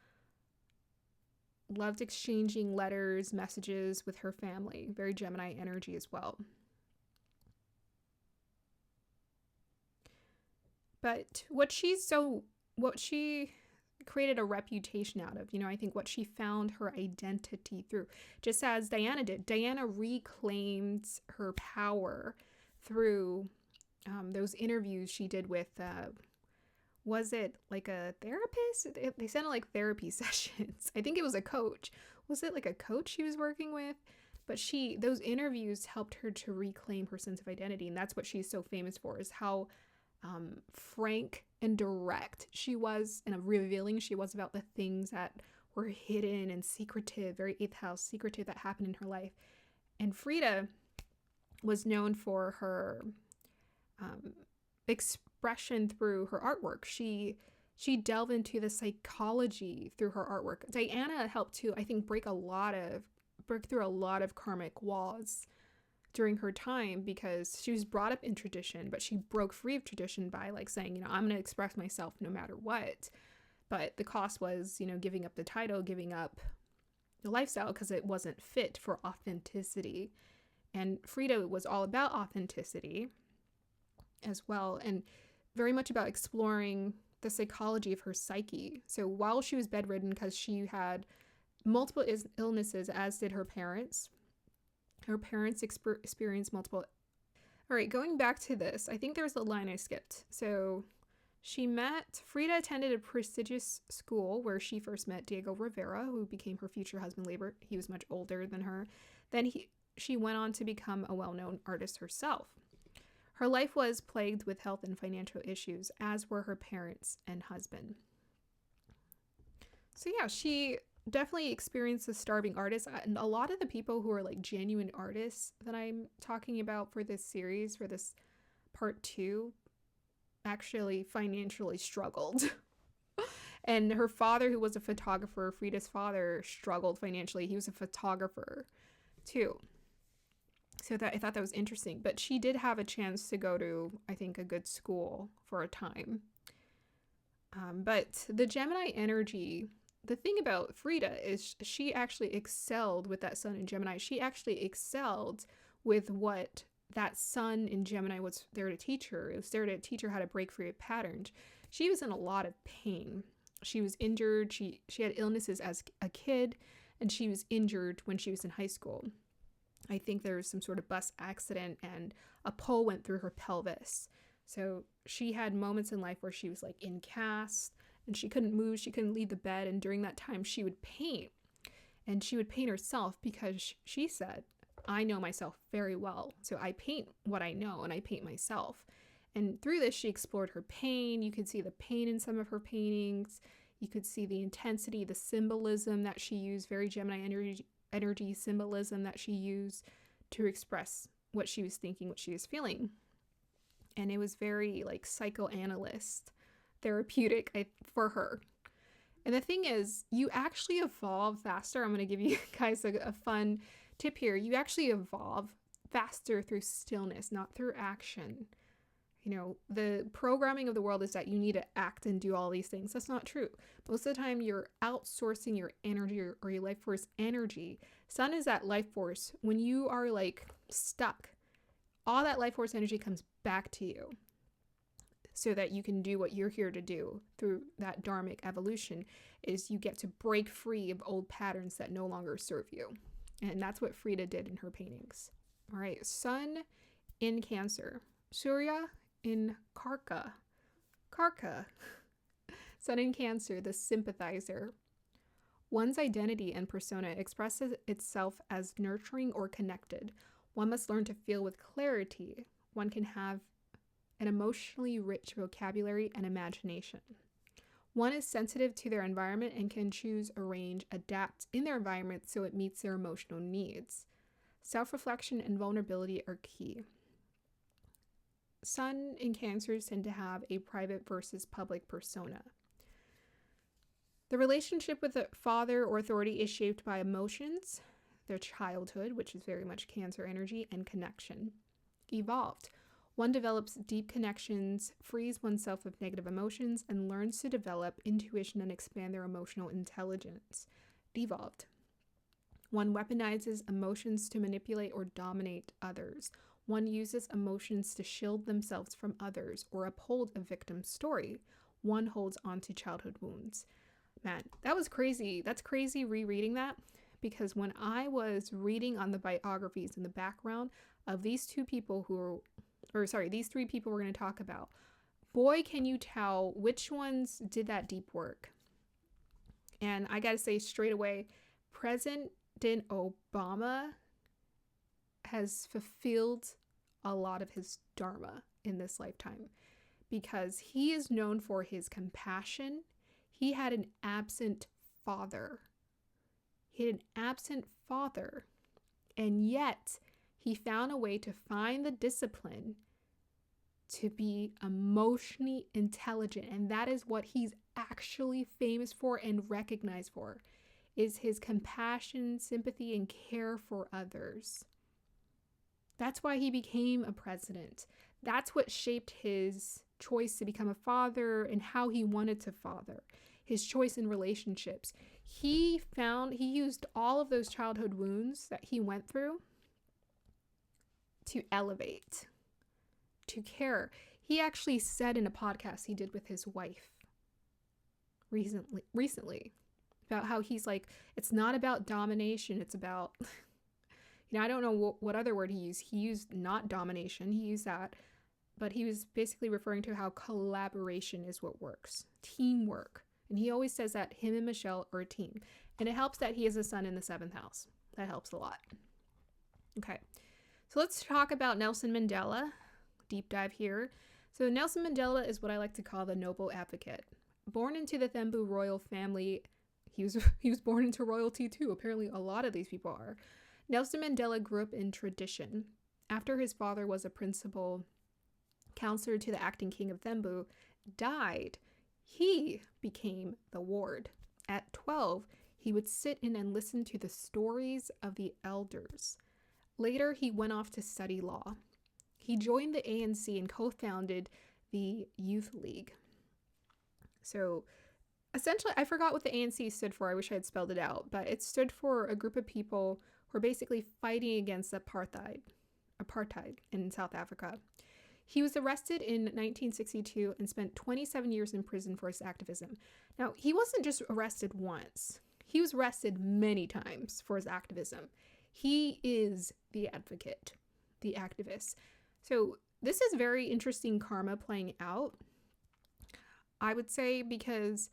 Loved exchanging letters, messages with her family. Very Gemini energy as well. But what she created a reputation out of, I think what she found her identity through, just as Diana did. Diana reclaimed her power through those interviews she did with, was it like a therapist? They sounded like therapy sessions. I think it was a coach. Was it like a coach she was working with? But those interviews helped her to reclaim her sense of identity. And that's what she's so famous for, is how frank and direct she was, and revealing she was about the things that were hidden and secretive, very 8th house secretive, that happened in her life. And Frida was known for her expression through her artwork. She delved into the psychology through her artwork. Diana helped to, I think, break through a lot of karmic walls during her time, because she was brought up in tradition, but she broke free of tradition by like saying, I'm going to express myself no matter what. But the cost was, giving up the title, giving up the lifestyle, because it wasn't fit for authenticity. And Frida was all about authenticity as well, and very much about exploring the psychology of her psyche. So while she was bedridden, because she had multiple illnesses, as did her parents, experienced multiple. All right, going back to this, I think there's a line I skipped. So Frida attended a prestigious school where she first met Diego Rivera, who became her future husband later. He was much older than her. Then she went on to become a well-known artist herself. Her life was plagued with health and financial issues, as were her parents and husband. So yeah, she definitely experienced the starving artist. And a lot of the people who are like genuine artists that I'm talking about for this series, for this part 2, actually financially struggled. And her father, who was a photographer, Frida's father, struggled financially. He was a photographer too. So I thought that was interesting. But she did have a chance to go to, I think, a good school for a time. But the Gemini energy, the thing about Frida is she actually excelled with that sun in Gemini. She actually excelled with what that sun in Gemini was there to teach her. It was there to teach her how to break free of patterns. She was in a lot of pain. She was injured. She had illnesses as a kid, and she was injured when she was in high school. I think there was some sort of bus accident and a pole went through her pelvis. So she had moments in life where she was like in cast and she couldn't move, she couldn't leave the bed. And during that time she would paint, and she would paint herself because she said, I know myself very well. So I paint what I know and I paint myself. And through this, she explored her pain. You can see the pain in some of her paintings. You could see the intensity, the symbolism that she used, very Gemini energy symbolism that she used to express what she was thinking, what she was feeling. And it was very like psychoanalyst, therapeutic for her. And the thing is, you actually evolve faster. I'm going to give you guys a fun tip here. You actually evolve faster through stillness, not through action. You know, the programming of the world is that you need to act and do all these things. That's not true. Most of the time, you're outsourcing your energy or your life force energy. Sun is that life force. When you are like stuck, all that life force energy comes back to you so that you can do what you're here to do through that dharmic evolution, is you get to break free of old patterns that no longer serve you. And that's what Frida did in her paintings. All right, Sun in Cancer. Surya in Karka. Sun in Cancer, the sympathizer. One's identity and persona expresses itself as nurturing or connected. One must learn to feel with clarity. One can have an emotionally rich vocabulary and imagination. One is sensitive to their environment and can choose, arrange, adapt in their environment so it meets their emotional needs. Self-reflection and vulnerability are key. Sun in Cancers tend to have a private versus public persona. The relationship with a father or authority is shaped by emotions, their childhood, which is very much Cancer energy, and connection. Evolved. One develops deep connections, frees oneself of negative emotions, and learns to develop intuition and expand their emotional intelligence. Devolved. One weaponizes emotions to manipulate or dominate others. One uses emotions to shield themselves from others or uphold a victim's story. One holds on to childhood wounds. Man, that was crazy. That's crazy rereading that, because when I was reading on the biographies in the background of these two people these three people we're going to talk about, boy, can you tell which ones did that deep work. And I got to say straight away, President Obama has fulfilled a lot of his dharma in this lifetime, because he is known for his compassion. He had an absent father. And yet he found a way to find the discipline to be emotionally intelligent. And that is what he's actually famous for and recognized for, is his compassion, sympathy, and care for others. That's why he became a president. That's what shaped his choice to become a father and how he wanted to father, his choice in relationships. He used all of those childhood wounds that he went through to elevate, to care. He actually said in a podcast he did with his wife recently about how he's like, it's not about domination, it's about, I don't know what other word he used. He used not domination, he used that, but he was basically referring to how collaboration is what works, teamwork. And he always says that him and Michelle are a team. And it helps that he has a sun in the 7th house. That helps a lot. Okay, so let's talk about Nelson Mandela. Deep dive here. So Nelson Mandela is what I like to call the noble advocate. Born into the Thembu royal family, he was born into royalty too. Apparently a lot of these people are. Nelson Mandela grew up in tradition. After his father was a principal counselor to the acting king of Thembu died, he became the ward. At 12, he would sit in and listen to the stories of the elders. Later, he went off to study law. He joined the ANC and co-founded the Youth League. So essentially, I forgot what the ANC stood for. I wish I had spelled it out, but it stood for a group of people who are basically fighting against apartheid in South Africa. He was arrested in 1962 and spent 27 years in prison for his activism. Now, he wasn't just arrested once. He was arrested many times for his activism. He is the advocate, the activist. So this is very interesting karma playing out, I would say, because,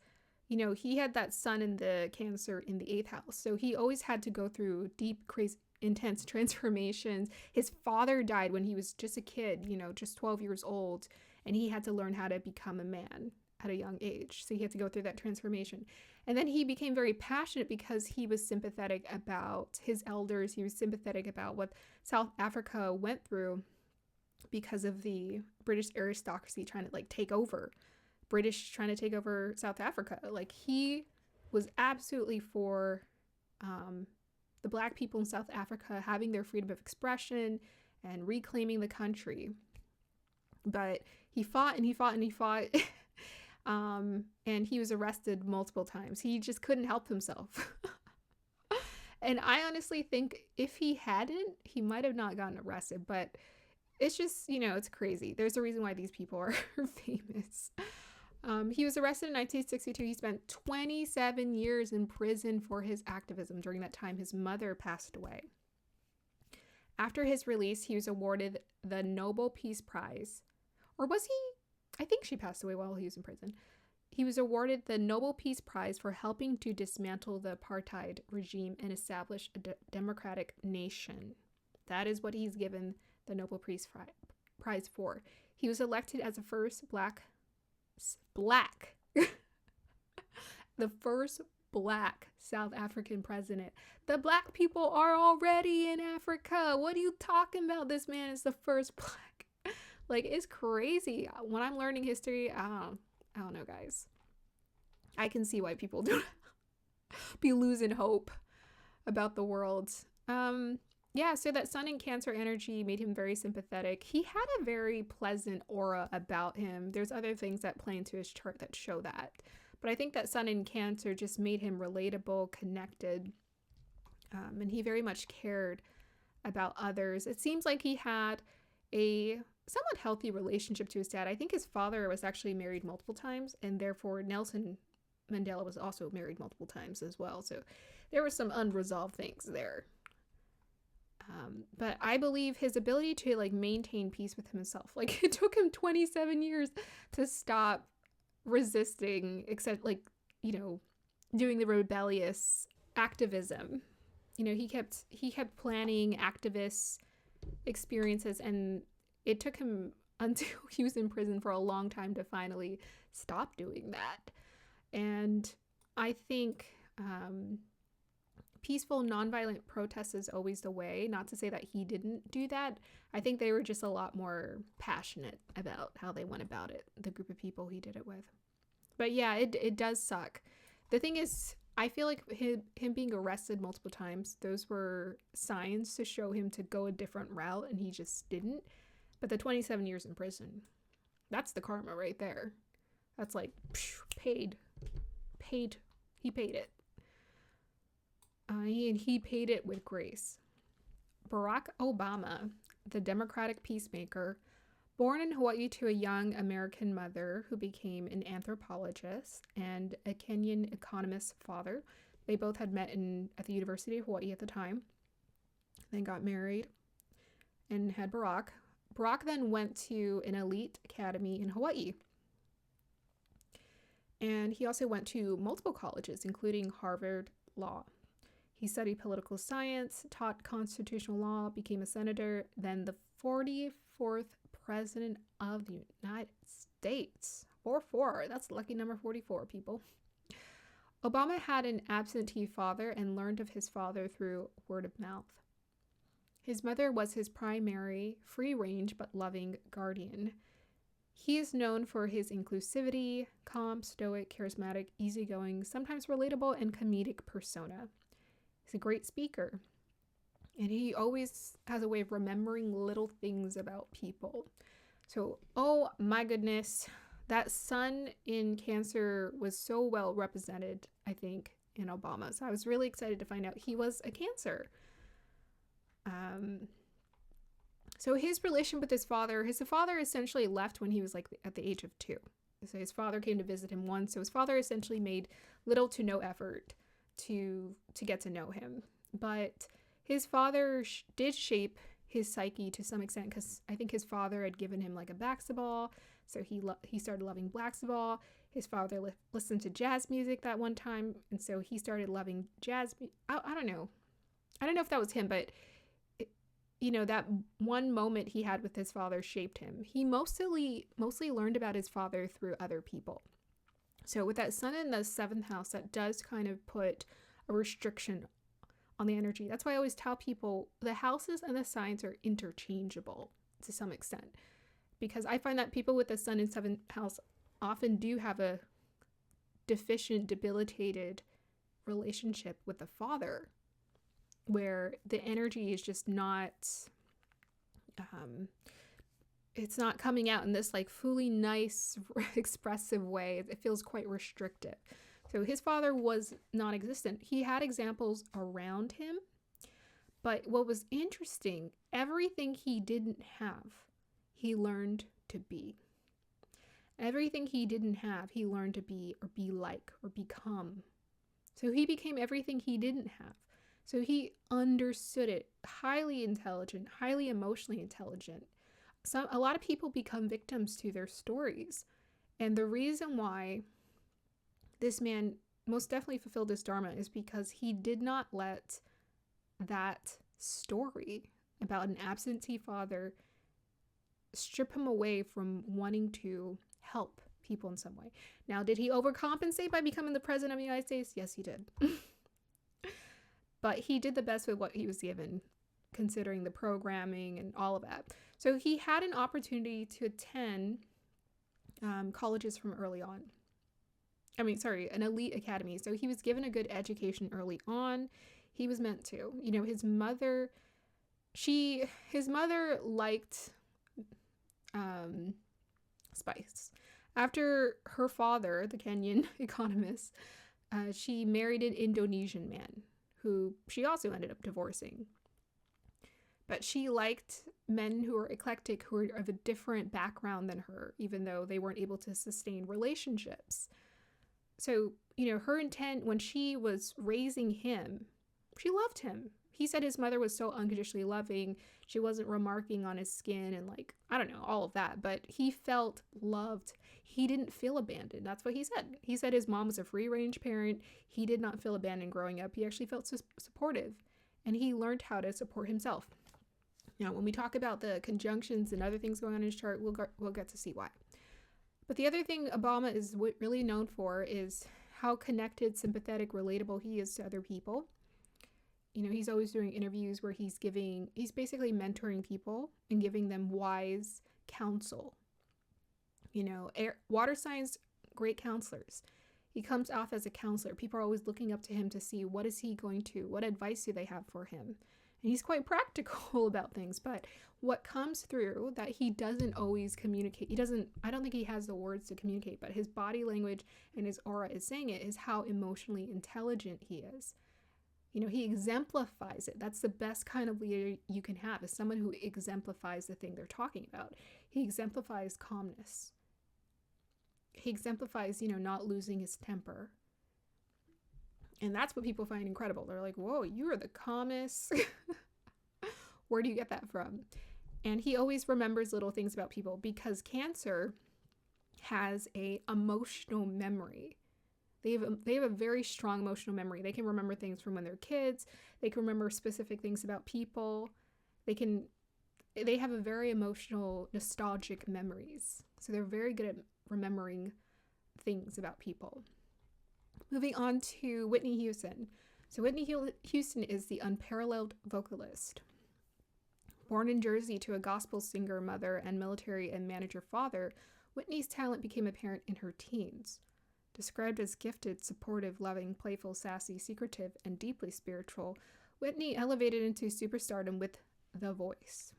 he had that sun in the Cancer in the 8th house. So he always had to go through deep, crazy, intense transformations. His father died when he was just a kid, just 12 years old, and he had to learn how to become a man, at a young age. So he had to go through that transformation. And then he became very passionate because he was sympathetic about his elders. He was sympathetic about what South Africa went through because of the British aristocracy trying to like take over. British trying to take over South Africa. Like he was absolutely for the Black people in South Africa having their freedom of expression and reclaiming the country. But he fought and he fought and he fought. And he was arrested multiple times. He just couldn't help himself. And I honestly think if he hadn't, he might have not gotten arrested. But it's just, you know, it's crazy. There's a reason why these people are famous. He was arrested in 1962. He spent 27 years in prison for his activism. During that time, his mother passed away. After his release, he was awarded the Nobel Peace Prize. Or was he? I think she passed away while he was in prison. He was awarded the Nobel Peace Prize for helping to dismantle the apartheid regime and establish a democratic nation. That is what he's given the Nobel Peace Prize for. He was elected as the first black the first Black South African president. The Black people are already in Africa. What are you talking about? This man is the first Black. Like, it's crazy. When I'm learning history, I don't know, guys. I can see why people don't be losing hope about the world. Yeah, so that Sun in Cancer energy made him very sympathetic. He had a very pleasant aura about him. There's other things that play into his chart that show that. But I think that Sun in Cancer just made him relatable, connected, and he very much cared about others. It seems like he had a somewhat healthy relationship to his dad. I think his father was actually married multiple times, and therefore Nelson Mandela was also married multiple times as well. So there were some unresolved things there. But I believe his ability to like maintain peace with himself, like it took him 27 years to stop resisting, except like, you know, doing the rebellious activism. You know, he kept planning activist experiences, and it took him until he was in prison for a long time to finally stop doing that. And I think peaceful, nonviolent protest is always the way. Not to say that he didn't do that. I think they were just a lot more passionate about how they went about it, the group of people he did it with. But yeah, it does suck. The thing is, I feel like him being arrested multiple times, those were signs to show him to go a different route, and he just didn't. But the 27 years in prison, that's the karma right there. That's like, paid. He paid it. And he paid it with grace. Barack Obama, the Democratic peacemaker, born in Hawaii to a young American mother who became an anthropologist and a Kenyan economist father. They both had met at the University of Hawaii at the time. Then got married and had Barack. Barack then went to an elite academy in Hawaii. And he also went to multiple colleges, including Harvard Law. He studied political science, taught constitutional law, became a senator, then the 44th president of the United States. 44, that's lucky number 44, people. Obama had an absentee father and learned of his father through word of mouth. His mother was his primary, free-range but loving guardian. He is known for his inclusivity, calm, stoic, charismatic, easygoing, sometimes relatable, and comedic persona. He's a great speaker, and he always has a way of remembering little things about people. So, oh my goodness, that Sun in Cancer was so well represented, I think, in Obama. So I was really excited to find out he was a Cancer. So his relation with his father essentially left when he was like at the age of 2. So his father came to visit him once. So his father essentially made little to no effort to get to know him. But his father did shape his psyche to some extent, because I think his father had given him like a basketball. So he started loving basketball. His father listened to jazz music that one time, and so he started loving jazz. I don't know. I don't know if that was him, but you know, that one moment he had with his father shaped him. He mostly learned about his father through other people. So with that sun in the 7th house, that does kind of put a restriction on the energy. That's why I always tell people the houses and the signs are interchangeable to some extent, because I find that people with the sun in 7th house often do have a deficient, debilitated relationship with the father, where the energy is just not it's not coming out in this like fully nice expressive way. It feels quite restrictive. So his father was non-existent. He had examples around him, but what was interesting, everything he didn't have, he learned to be. Everything he didn't have, he learned to be or be like or become. So he became everything he didn't have. So he understood it. Highly intelligent, highly emotionally intelligent. A lot of people become victims to their stories. And the reason why this man most definitely fulfilled his dharma is because he did not let that story about an absentee father strip him away from wanting to help people in some way. Now, did he overcompensate by becoming the president of the United States? Yes, he did. But he did the best with what he was given, considering the programming and all of that. So he had an opportunity to attend colleges from early on. An elite academy. So he was given a good education early on. He was meant to. You know, his mother liked spice. After her father, the Kenyan economist, she married an Indonesian man who she also ended up divorcing. But she liked men who were eclectic, who were of a different background than her, even though they weren't able to sustain relationships. So, you know, her intent when she was raising him, she loved him. He said his mother was so unconditionally loving. She wasn't remarking on his skin and like, I don't know, all of that. But he felt loved. He didn't feel abandoned. That's what he said. He said his mom was a free-range parent. He did not feel abandoned growing up. He actually felt supportive. And he learned how to support himself. Now, when we talk about the conjunctions and other things going on in his chart, we'll get to see why. But the other thing Obama is really known for is how connected, sympathetic, relatable he is to other people. You know, he's always doing interviews where he's basically mentoring people and giving them wise counsel. You know, water signs, great counselors. He comes off as a counselor. People are always looking up to him to see what advice do they have for him. And he's quite practical about things, but what comes through that he doesn't always communicate. I don't think he has the words to communicate, but his body language and his aura is saying it, is how emotionally intelligent he is. You know, he exemplifies it. That's the best kind of leader you can have, is someone who exemplifies the thing they're talking about. He exemplifies calmness. He exemplifies, you know, not losing his temper. And that's what people find incredible. They're like, whoa, you are the calmest. Where do you get that from? And he always remembers little things about people, because Cancer has a emotional memory. They have a very strong emotional memory. They can remember things from when they're kids. They can remember specific things about people. They have a very emotional, nostalgic memories. So they're very good at remembering things about people. Moving on to Whitney Houston. So Whitney Houston is the unparalleled vocalist. Born in Jersey to a gospel singer mother and military and manager father, Whitney's talent became apparent in her teens. Described as gifted, supportive, loving, playful, sassy, secretive, and deeply spiritual, Whitney elevated into superstardom with The Voice.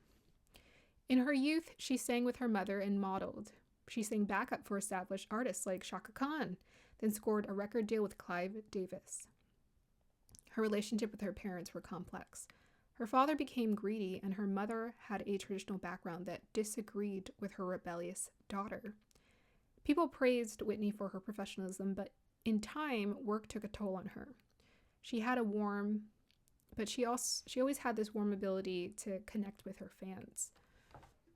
In her youth, she sang with her mother and modeled. She sang backup for established artists like Chaka Khan, then scored a record deal with Clive Davis. Her relationship with her parents were complex. Her father became greedy, and her mother had a traditional background that disagreed with her rebellious daughter. People praised Whitney for her professionalism, but in time, work took a toll on her. She always had this warm ability to connect with her fans.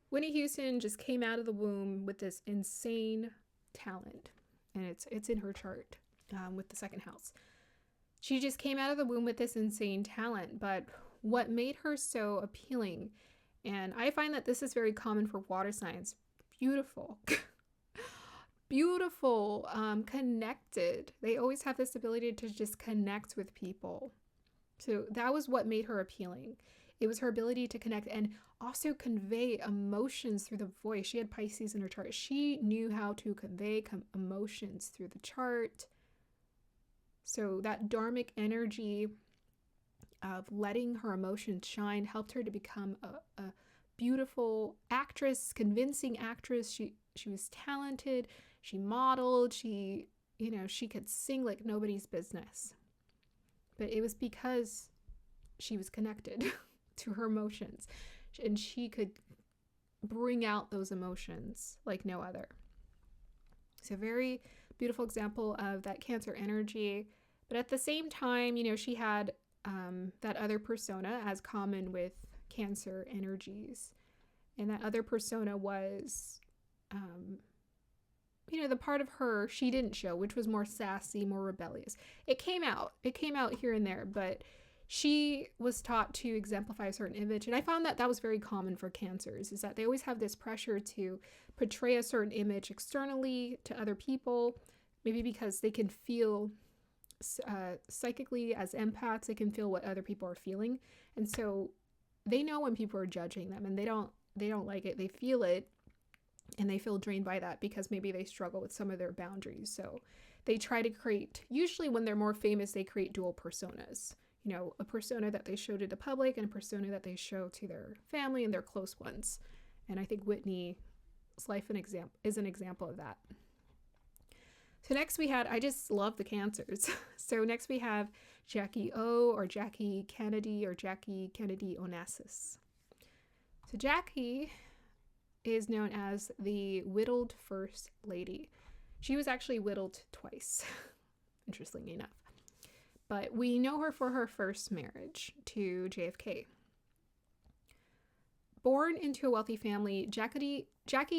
Whitney Houston just came out of the womb with this insane talent, and it's in her chart with the second house. She just came out of the womb with this insane talent, but what made her so appealing, and I find that this is very common for water signs, beautiful, beautiful, connected. They always have this ability to just connect with people. So that was what made her appealing. It was her ability to connect and also convey emotions through the voice. She had Pisces in her chart. She knew how to convey emotions through the chart. So that dharmic energy of letting her emotions shine helped her to become a beautiful actress, convincing actress. She was talented. She modeled. She could sing like nobody's business. But it was because she was connected to her emotions, and she could bring out those emotions like no other. So very beautiful example of that Cancer energy. But at the same time, she had that other persona, as common with Cancer energies. And that other persona was, the part of her she didn't show, which was more sassy, more rebellious. It came out here and there, but she was taught to exemplify a certain image. And I found that was very common for Cancers, is that they always have this pressure to portray a certain image externally to other people, maybe because they can feel psychically, as empaths, they can feel what other people are feeling. And so they know when people are judging them, and they don't like it. They feel it, and they feel drained by that because maybe they struggle with some of their boundaries. So they try to create, usually when they're more famous, they create dual personas. A persona that they show to the public and a persona that they show to their family and their close ones. And I think Whitney's life is an example of that. So next we had, I just love the Cancers. So next we have Jackie O, or Jackie Kennedy, or Jackie Kennedy Onassis. So Jackie is known as the Whittled First Lady. She was actually whittled twice, interestingly enough. But we know her for her first marriage to JFK. Born into a wealthy family, Jackie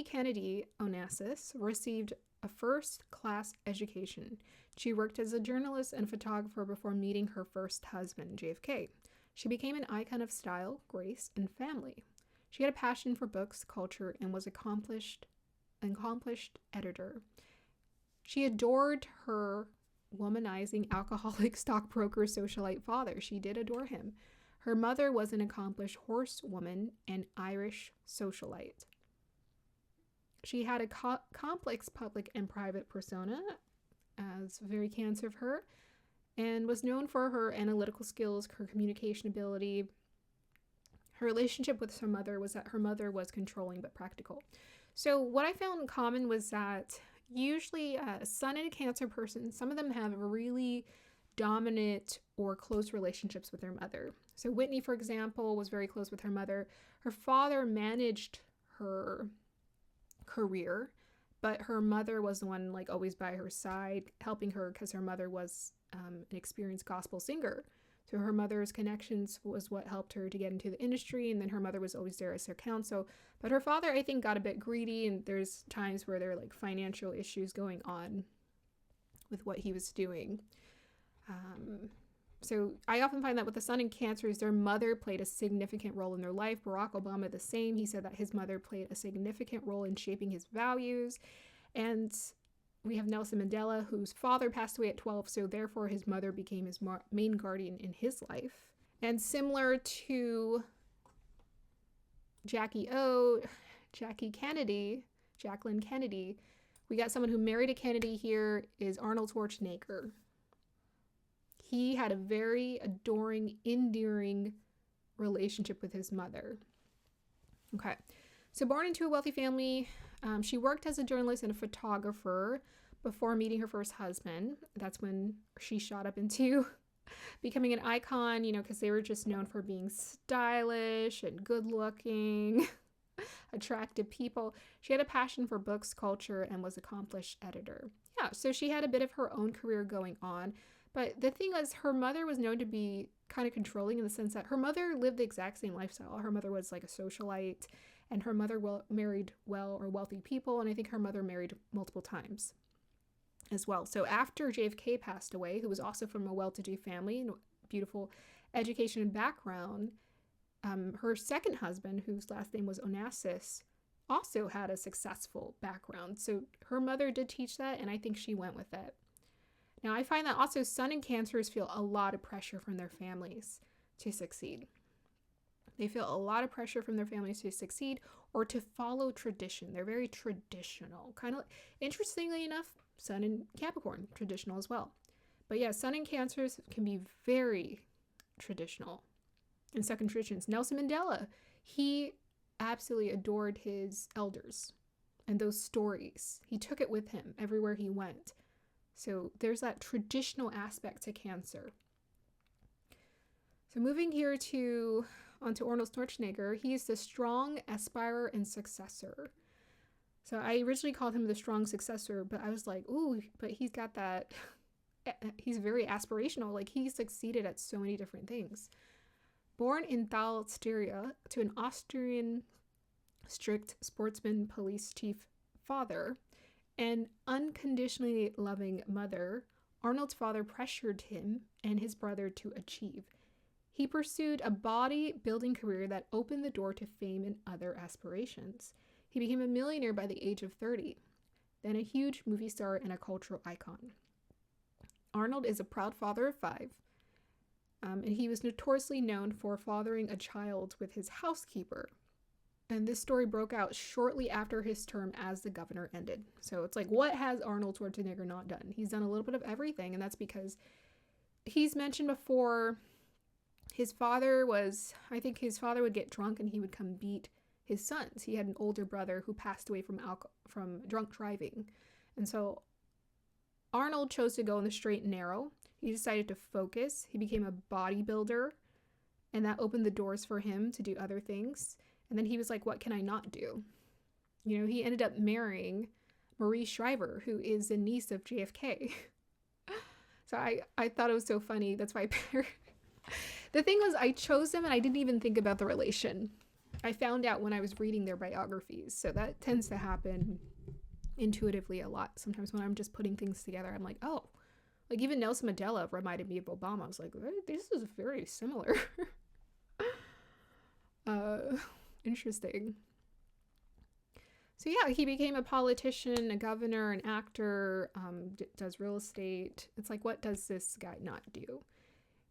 Kennedy Onassis received a first-class education. She worked as a journalist and photographer before meeting her first husband, JFK. She became an icon of style, grace, and family. She had a passion for books, culture, and was an accomplished editor. She adored her womanizing alcoholic stockbroker socialite father. She did adore him. Her mother was an accomplished horsewoman and Irish socialite. She had a complex public and private persona, as very Cancer of her, and was known for her analytical skills, her communication ability. Her relationship with her mother was that her mother was controlling but practical. So what I found in common was that usually a Sun and a Cancer person, some of them have really dominant or close relationships with their mother. So Whitney, for example, was very close with her mother. Her father managed her career, but her mother was the one always by her side, helping her, because her mother was an experienced gospel singer. So her mother's connections was what helped her to get into the industry, and then her mother was always there as her counsel. But her father, I think, got a bit greedy, and there's times where there are financial issues going on with what he was doing. So I often find that with the Sun in Cancers, their mother played a significant role in their life. Barack Obama, the same. He said that his mother played a significant role in shaping his values. And we have Nelson Mandela, whose father passed away at 12, so therefore his mother became his main guardian in his life. And similar to Jackie O, Jacqueline Kennedy, we got someone who married a Kennedy here, is Arnold Schwarzenegger. He had a very adoring, endearing relationship with his mother. Okay, so born into a wealthy family, she worked as a journalist and a photographer before meeting her first husband. That's when she shot up into becoming an icon, because they were just known for being stylish and good looking, attractive people. She had a passion for books, culture, and was an accomplished editor. Yeah, so she had a bit of her own career going on. But the thing is, her mother was known to be kind of controlling in the sense that her mother lived the exact same lifestyle. Her mother was a socialite, and her mother married wealthy people, and I think her mother married multiple times as well. So after JFK passed away, who was also from a well-to-do family and beautiful education and background, her second husband, whose last name was Onassis, also had a successful background. So her mother did teach that, and I think she went with it. Now, I find that also Sun in Cancers feel a lot of pressure from their families to succeed. They feel a lot of pressure from their families to succeed or to follow tradition. They're very traditional. Kind of, interestingly enough, Sun in Capricorn, traditional as well. But yeah, Sun in Cancers can be very traditional and stuck in traditions. Nelson Mandela, he absolutely adored his elders and those stories. He took it with him everywhere he went. So there's that traditional aspect to Cancer. So moving here onto Arnold Schwarzenegger, he's the strong aspirer and successor. So I originally called him the strong successor, but I was like, ooh, but he's got that, he's very aspirational. Like, he succeeded at so many different things. Born in Thalsteria to an Austrian strict sportsman police chief father and unconditionally loving mother, Arnold's father pressured him and his brother to achieve. He pursued a bodybuilding career that opened the door to fame and other aspirations. He became a millionaire by the age of 30, then a huge movie star and a cultural icon. Arnold is a proud father of 5, and he was notoriously known for fathering a child with his housekeeper. And this story broke out shortly after his term as the governor ended. So it's like, what has Arnold Schwarzenegger not done? He's done a little bit of everything, and that's because he's mentioned before his father would get drunk and he would come beat his sons. He had an older brother who passed away from drunk driving. And so Arnold chose to go in the straight and narrow. He decided to focus. He became a bodybuilder, and that opened the doors for him to do other things. And then he was like, what can I not do? You know, he ended up marrying Marie Shriver, who is a niece of JFK. So I thought it was so funny. That's why the thing was, I chose them and I didn't even think about the relation. I found out when I was reading their biographies. So that tends to happen intuitively a lot. Sometimes when I'm just putting things together, I'm like, oh, like even Nelson Mandela reminded me of Obama. I was like, this is very similar. Interesting. So yeah, he became a politician, a governor, an actor, does real estate. It's like, what does this guy not do?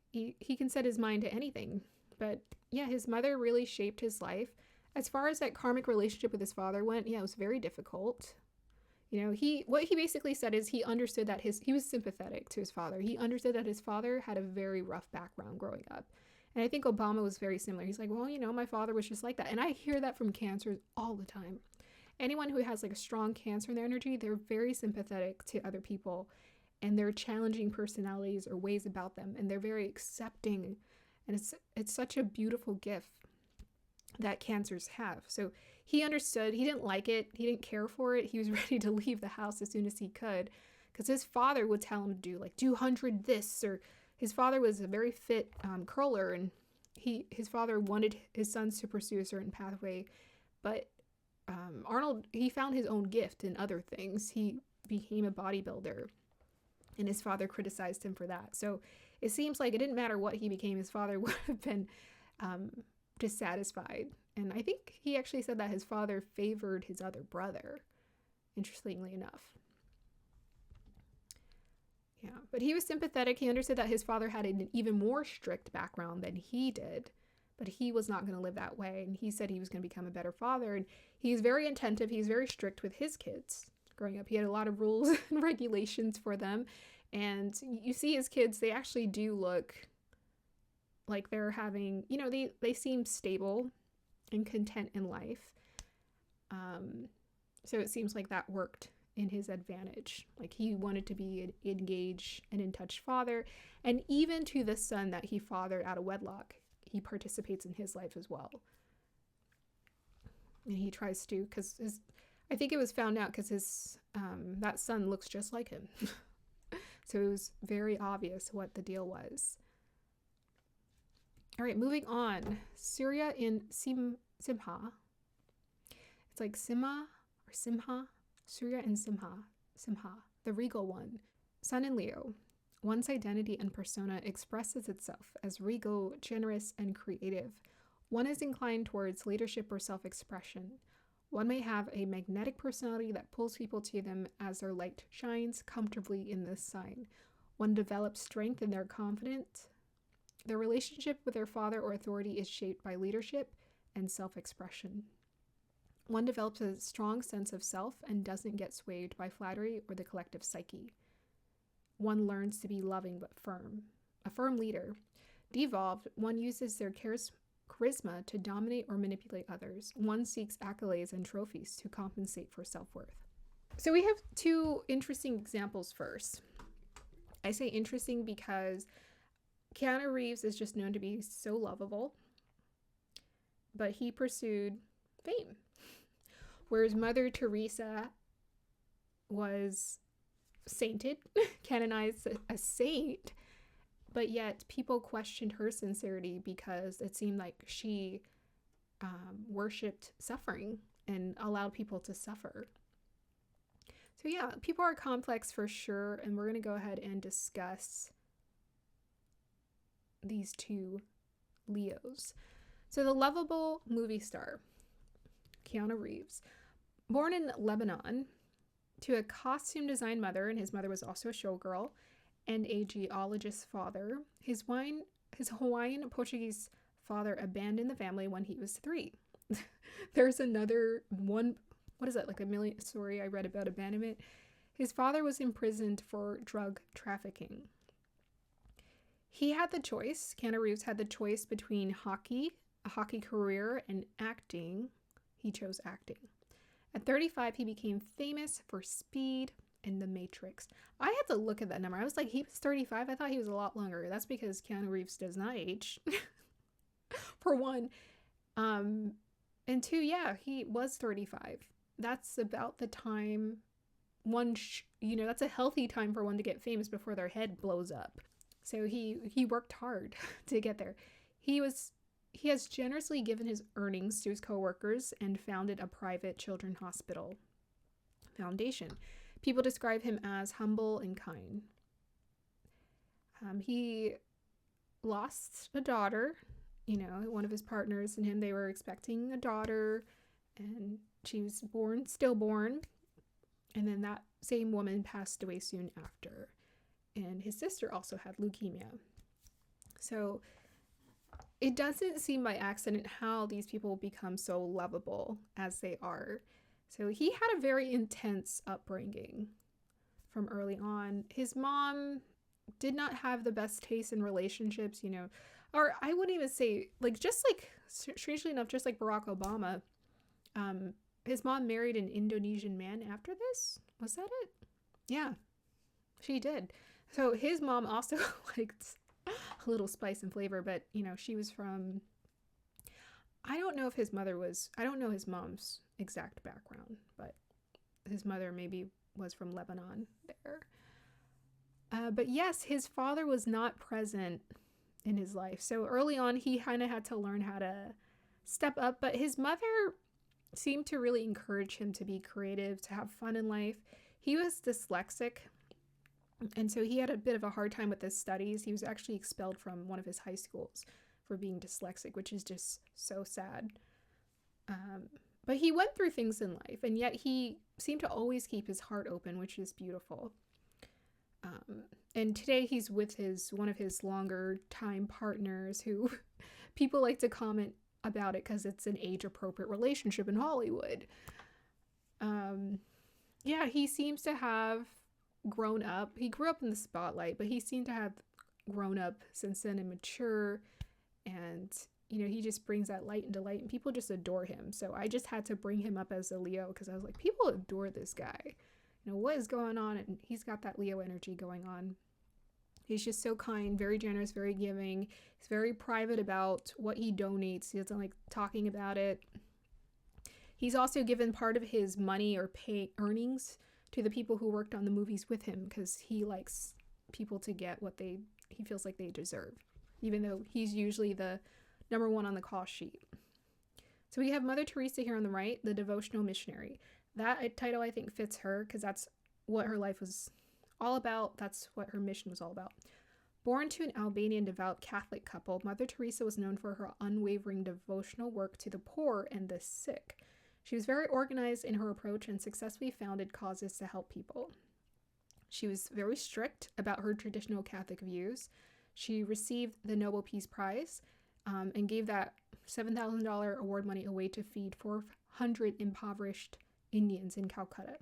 He can set his mind to anything. But yeah, his mother really shaped his life. As far as that karmic relationship with his father went, yeah, it was very difficult. You know, what he basically said is he understood that he was sympathetic to his father. He understood that his father had a very rough background growing up. And I think Obama was very similar. He's like, well, you know, my father was just like that. And I hear that from Cancers all the time. Anyone who has like a strong Cancer in their energy, they're very sympathetic to other people, and they're challenging personalities or ways about them, and they're very accepting. And it's such a beautiful gift that Cancers have. So he understood. He didn't like it. He didn't care for it. He was ready to leave the house as soon as he could, because his father would tell him to do 200 this, or his father was a very fit curler, and his father wanted his sons to pursue a certain pathway, but Arnold, he found his own gift in other things. He became a bodybuilder, and his father criticized him for that. So it seems like it didn't matter what he became, his father would have been dissatisfied. And I think he actually said that his father favored his other brother, interestingly enough. Yeah, but he was sympathetic. He understood that his father had an even more strict background than he did, but he was not going to live that way. And he said he was going to become a better father. And he's very attentive. He's very strict with his kids. Growing up, he had a lot of rules and regulations for them. And you see his kids, they actually do look like they're having, you know, they seem stable and content in life. So it seems like that worked in his advantage. Like, he wanted to be an engaged and in touch father. And even to the son that he fathered out of wedlock, he participates in his life as well. And he tries to, because I think it was found out because his that son looks just like him. So it was very obvious what the deal was. All right, moving on. Surya in Simha. It's like Simha or Simha. Surya in Simha, the regal one. Sun in Leo. One's identity and persona expresses itself as regal, generous, and creative. One is inclined towards leadership or self-expression. One may have a magnetic personality that pulls people to them as their light shines comfortably in this sign. One develops strength in their confidence. Their relationship with their father or authority is shaped by leadership and self-expression. One develops a strong sense of self and doesn't get swayed by flattery or the collective psyche. One learns to be loving but firm. A firm leader. Devolved, one uses their charisma to dominate or manipulate others. One seeks accolades and trophies to compensate for self-worth. So we have two interesting examples first. I say interesting because Keanu Reeves is just known to be so lovable, but he pursued fame. Whereas Mother Teresa was sainted, canonized a saint, but yet people questioned her sincerity because it seemed like she worshipped suffering and allowed people to suffer. So yeah, people are complex for sure, and we're going to go ahead and discuss these two Leos. So the lovable movie star, Keanu Reeves, born in Lebanon to a costume design mother, and his mother was also a showgirl, and a geologist father. His Hawaiian Portuguese father abandoned the family when he was 3. There's another one, what is that, like a million story I read about abandonment. His father was imprisoned for drug trafficking. He had the choice, Keanu Reeves had the choice between hockey, a hockey career, and acting. He chose acting. At 35, he became famous for Speed and The Matrix. I had to look at that number. I was like, he was 35? I thought he was a lot longer. That's because Keanu Reeves does not age, for one. And two, yeah, he was 35. That's about the time that's a healthy time for one to get famous before their head blows up. So he worked hard to get there. He has generously given his earnings to his co-workers and founded a private children's hospital foundation. People describe him as humble and kind. He lost a daughter, one of his partners and him, they were expecting a daughter, and she was stillborn. And then that same woman passed away soon after. And his sister also had leukemia. So it doesn't seem by accident how these people become so lovable as they are. So he had a very intense upbringing from early on. His mom did not have the best taste in relationships, or I wouldn't even say, strangely enough, just like Barack Obama, his mom married an Indonesian man after this. Was that it? Yeah, she did. So his mom also liked a little spice and flavor, but she was from, I don't know his mom's exact background, but his mother maybe was from Lebanon there. But yes, his father was not present in his life. So early on, he kind of had to learn how to step up, but his mother seemed to really encourage him to be creative, to have fun in life. He was dyslexic, and so he had a bit of a hard time with his studies. He was actually expelled from one of his high schools for being dyslexic, which is just so sad. But he went through things in life, and yet he seemed to always keep his heart open, which is beautiful. And today he's with one of his longer time partners, who people like to comment about it because it's an age-appropriate relationship in Hollywood. Yeah, he seems to have grown up. He grew up in the spotlight, but he seemed to have grown up since then and mature, and he just brings that light into light, and people just adore him. So I just had to bring him up as a Leo because I was like, people adore this guy. What is going on? And he's got that Leo energy going on. He's just so kind, very generous, very giving. He's very private about what he donates. He doesn't like talking about it. He's also given part of his money or earnings to the people who worked on the movies with him because he likes people to get what he feels like they deserve, even though he's usually the number one on the call sheet. So we have Mother Teresa here on the right, the devotional missionary. That title, I think, fits her because that's what her life was all about. That's what her mission was all about. Born to an Albanian devout Catholic couple, Mother Teresa was known for her unwavering devotional work to the poor and the sick. She was very organized in her approach and successfully founded causes to help people. She was very strict about her traditional Catholic views. She received the Nobel Peace Prize and gave that $7,000 award money away to feed 400 impoverished Indians in Calcutta.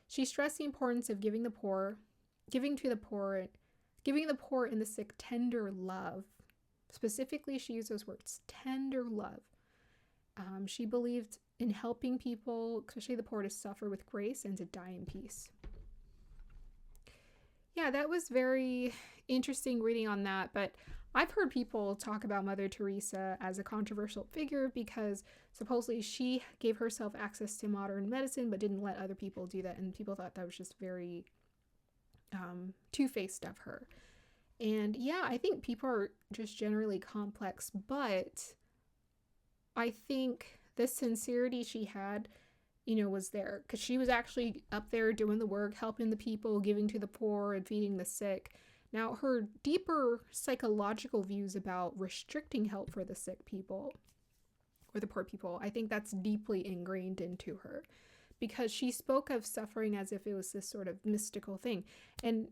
She stressed the importance of giving the poor and the sick tender love. Specifically, she used those words, tender love. She believed in helping people, especially the poor, to suffer with grace and to die in peace. Yeah, that was very interesting reading on that, but I've heard people talk about Mother Teresa as a controversial figure because supposedly she gave herself access to modern medicine but didn't let other people do that, and people thought that was just very two-faced of her. And yeah, I think people are just generally complex, but I think the sincerity she had, was there because she was actually up there doing the work, helping the people, giving to the poor and feeding the sick. Now, her deeper psychological views about restricting help for the sick people or the poor people, I think that's deeply ingrained into her because she spoke of suffering as if it was this sort of mystical thing. And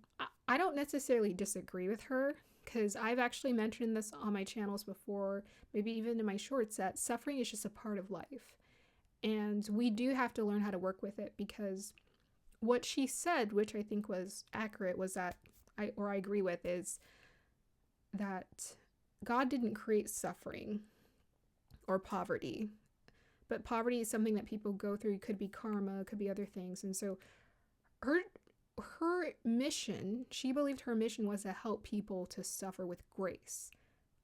I don't necessarily disagree with her because I've actually mentioned this on my channels before, maybe even in my shorts, that suffering is just a part of life. And we do have to learn how to work with it because what she said, which I think was accurate, was that, I agree with, is that God didn't create suffering or poverty, but poverty is something that people go through. It could be karma, it could be other things. And so her mission, she believed her mission was to help people to suffer with grace.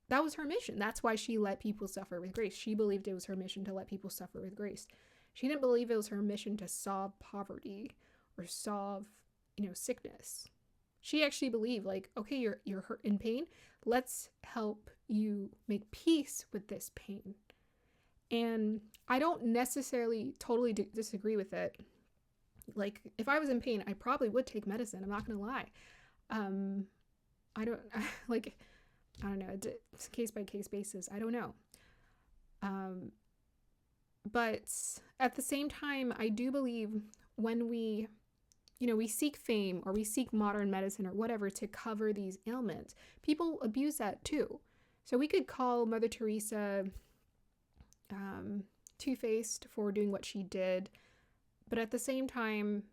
That was her mission. That's why she let people suffer with grace. She believed it was her mission to let people suffer with grace. She didn't believe it was her mission to solve poverty or solve, sickness. She actually believed, like, okay, you're hurt in pain. Let's help you make peace with this pain. And I don't necessarily totally disagree with it. Like, if I was in pain, I probably would take medicine. I'm not going to lie. I don't know, it's case by case basis. I don't know. But at the same time, I do believe when we seek fame or we seek modern medicine or whatever to cover these ailments, people abuse that too. So we could call Mother Teresa two-faced for doing what she did. But at the same time,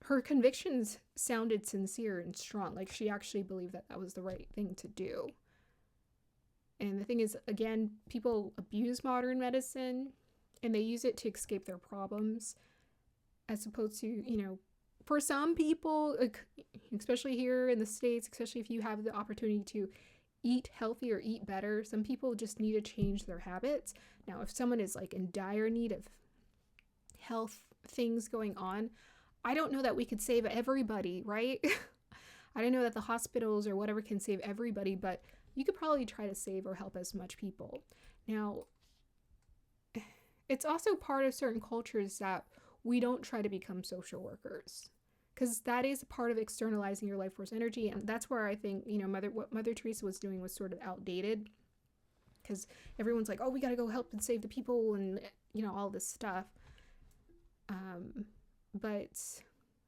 her convictions sounded sincere and strong. Like, she actually believed that that was the right thing to do. And the thing is, again, people abuse modern medicine and they use it to escape their problems, as opposed to, for some people, especially here in the States, especially if you have the opportunity to eat healthy or eat better, some people just need to change their habits. Now, if someone is like in dire need of health things going on, I don't know that we could save everybody, right? I don't know that the hospitals or whatever can save everybody, but you could probably try to save or help as much people. Now, it's also part of certain cultures that we don't try to become social workers, because that is a part of externalizing your life force energy. And that's where I think, what Mother Teresa was doing was sort of outdated, because everyone's like, oh, we got to go help and save the people and, all this stuff. But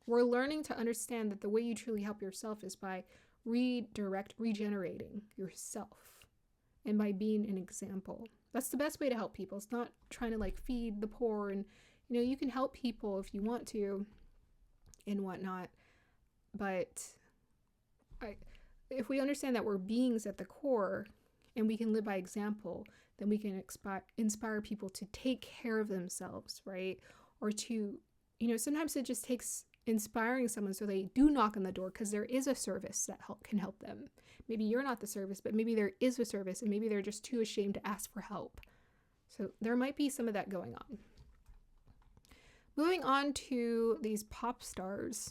we're learning to understand that the way you truly help yourself is by regenerating yourself and by being an example. That's the best way to help people. It's not trying to feed the poor, and you can help people if you want to and whatnot, but if we understand that we're beings at the core and we can live by example, then we can inspire people to take care of themselves, right? Or to, sometimes it just takes inspiring someone so they do knock on the door, because there is a service that can help them. Maybe you're not the service, but maybe there is a service, and maybe they're just too ashamed to ask for help. So there might be some of that going on. Moving on to these pop stars.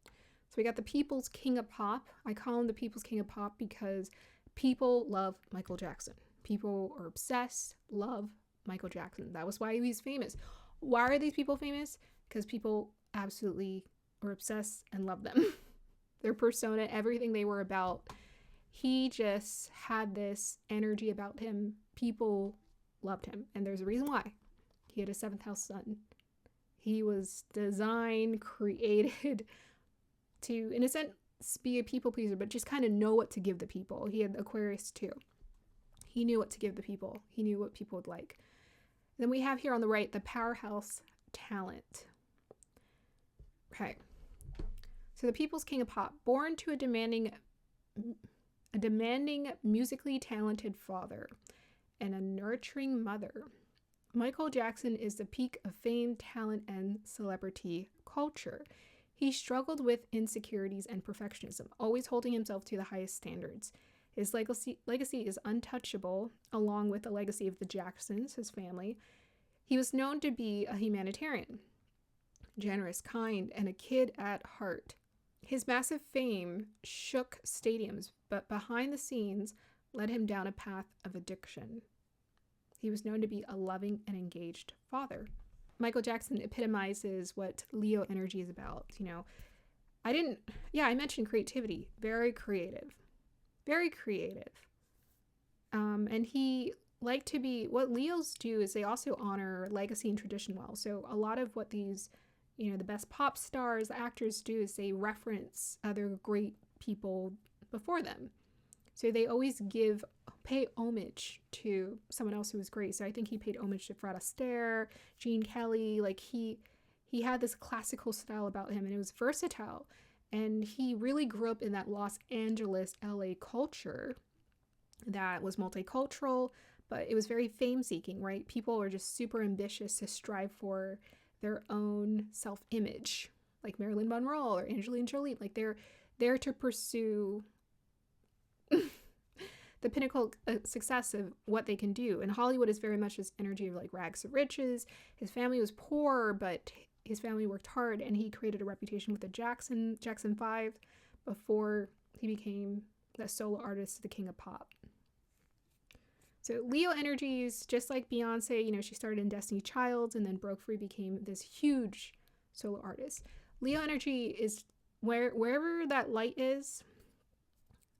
So we got the People's King of Pop. I call him the People's King of Pop because people love Michael Jackson. People are obsessed, love Michael Jackson. That was why he's famous. Why are these people famous? Because people absolutely were obsessed and loved them. Their persona, everything they were about. He just had this energy about him. People loved him. And there's a reason why. He had a 7th house sun. He was designed, created to, in a sense, be a people pleaser, but just kind of know what to give the people. He had Aquarius too. He knew what to give the people. He knew what people would like. Then we have here on the right, the powerhouse talent. Okay. So the people's king of pop, born to a demanding, musically talented father and a nurturing mother. Michael Jackson is the peak of fame, talent, and celebrity culture. He struggled with insecurities and perfectionism, always holding himself to the highest standards. His legacy is untouchable, along with the legacy of the Jacksons, his family. He was known to be a humanitarian, generous, kind, and a kid at heart. His massive fame shook stadiums, but behind the scenes led him down a path of addiction. He was known to be a loving and engaged father. Michael Jackson epitomizes what Leo energy is about. You know, I mentioned creativity. Very creative. Very creative. And he liked to be, what Leos do is they also honor legacy and tradition well. So a lot of what these, the best pop stars, actors do is they reference other great people before them. So they always pay homage to someone else who was great. So I think he paid homage to Fred Astaire, Gene Kelly. Like he had this classical style about him, and it was versatile. And he really grew up in that Los Angeles, LA culture that was multicultural, but it was very fame-seeking, right? People were just super ambitious to strive for their own self-image, like Marilyn Monroe or Angelina Jolie. Like they're there to pursue the pinnacle success of what they can do. And Hollywood is very much this energy of like rags to riches. His family was poor, but his family worked hard, and he created a reputation with the Jackson 5 before he became the solo artist, the king of pop. So Leo energies, just like Beyonce, she started in Destiny's Child and then broke free, became this huge solo artist. Leo energy is wherever that light is,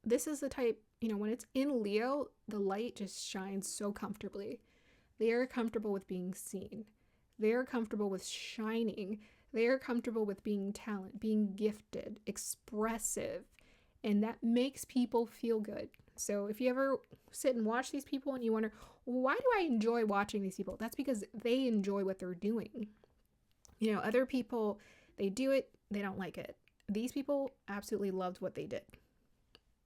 this is the type, when it's in Leo, the light just shines so comfortably. They are comfortable with being seen. They are comfortable with shining. They are comfortable with being talent, being gifted, expressive, and that makes people feel good. So if you ever sit and watch these people and you wonder, why do I enjoy watching these people? That's because they enjoy what they're doing. Other people, they do it, they don't like it. These people absolutely loved what they did.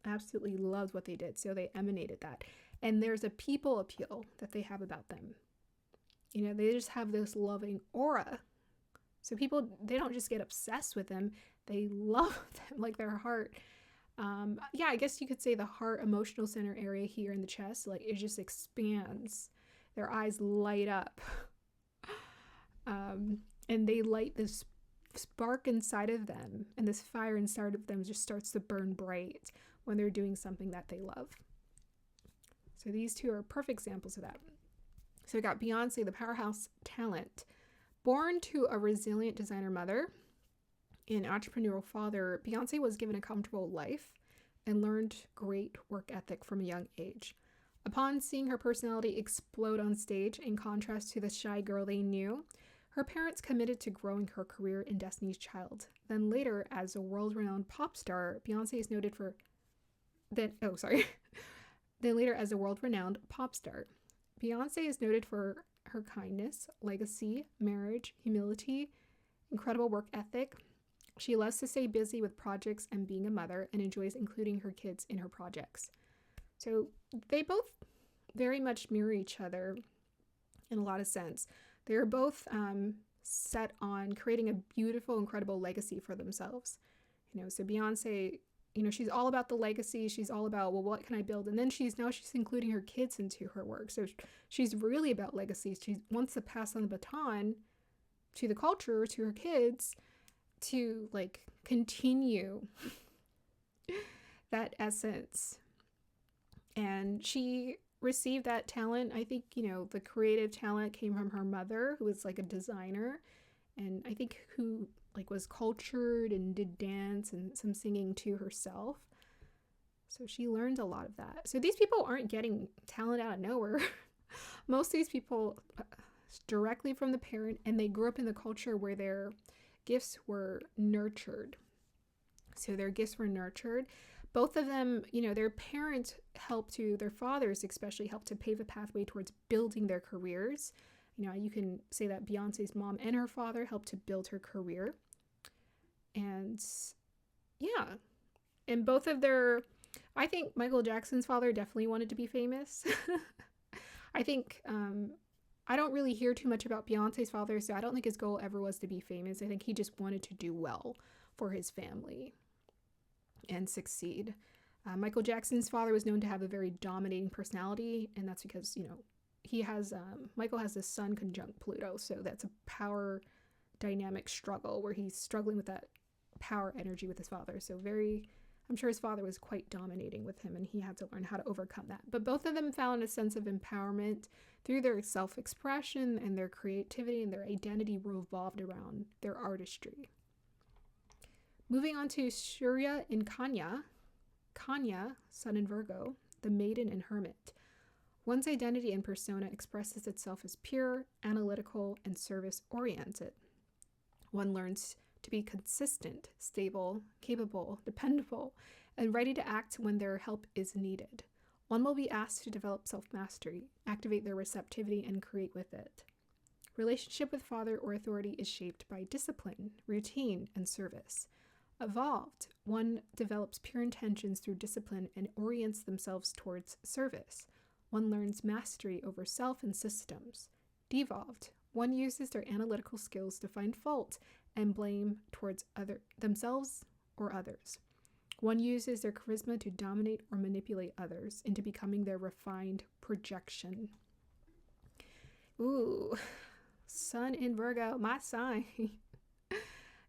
Absolutely loved what they did. So they emanated that. And there's a people appeal that they have about them. They just have this loving aura. So people, they don't just get obsessed with them. They love them, like their heart. I guess you could say the heart emotional center area here in the chest, like it just expands. Their eyes light up. And they light this spark inside of them, and this fire inside of them just starts to burn bright when they're doing something that they love. So these two are perfect examples of that. So we got Beyonce, the powerhouse talent, born to a resilient designer mother and entrepreneurial father. Beyonce was given a comfortable life and learned great work ethic from a young age. Upon seeing her personality explode on stage, in contrast to the shy girl they knew, her parents committed to growing her career in Destiny's Child. Then later, as a world-renowned pop star, Beyonce is noted for... Then later, as a world-renowned pop star, Beyonce is noted for her kindness, legacy, marriage, humility, incredible work ethic. She loves to stay busy with projects and being a mother, and enjoys including her kids in her projects. So they both very much mirror each other in a lot of sense. They're both set on creating a beautiful, incredible legacy for themselves. So Beyonce, she's all about the legacy. She's all about, well, what can I build? And then she's including her kids into her work. So she's really about legacy. She wants to pass on the baton to the culture, to her kids, to continue that essence. And she received that talent. I think, the creative talent came from her mother, who was a designer, and I think who was cultured and did dance and some singing to herself. So she learned a lot of that. So these people aren't getting talent out of nowhere. most of these people directly from the parent, and they grew up in the culture where their gifts were nurtured. So their gifts were nurtured. Both of them, their parents their fathers especially helped to pave a pathway towards building their careers. You can say that Beyonce's mom and her father helped to build her career. And yeah, and I think Michael Jackson's father definitely wanted to be famous. I think, I don't really hear too much about Beyonce's father, so I don't think his goal ever was to be famous. I think he just wanted to do well for his family and succeed. Michael Jackson's father was known to have a very dominating personality, and that's because, Michael has this sun conjunct Pluto, so that's a power dynamic struggle where he's struggling with that power energy with his father. So I'm sure his father was quite dominating with him, and he had to learn how to overcome that. But both of them found a sense of empowerment through their self-expression, and their creativity and their identity revolved around their artistry. Moving on to Surya in Kanya, Sun in Virgo, the maiden and hermit. One's identity and persona expresses itself as pure, analytical, and service-oriented. One learns to be consistent, stable, capable, dependable, and ready to act when their help is needed. One will be asked to develop self-mastery, activate their receptivity, and create with it. Relationship with father or authority is shaped by discipline, routine, and service. Evolved, one develops pure intentions through discipline and orients themselves towards service. One learns mastery over self and systems. Devolved, one uses their analytical skills to find fault and blame towards themselves or others. One uses their charisma to dominate or manipulate others into becoming their refined projection. Ooh, Sun in Virgo, my sign.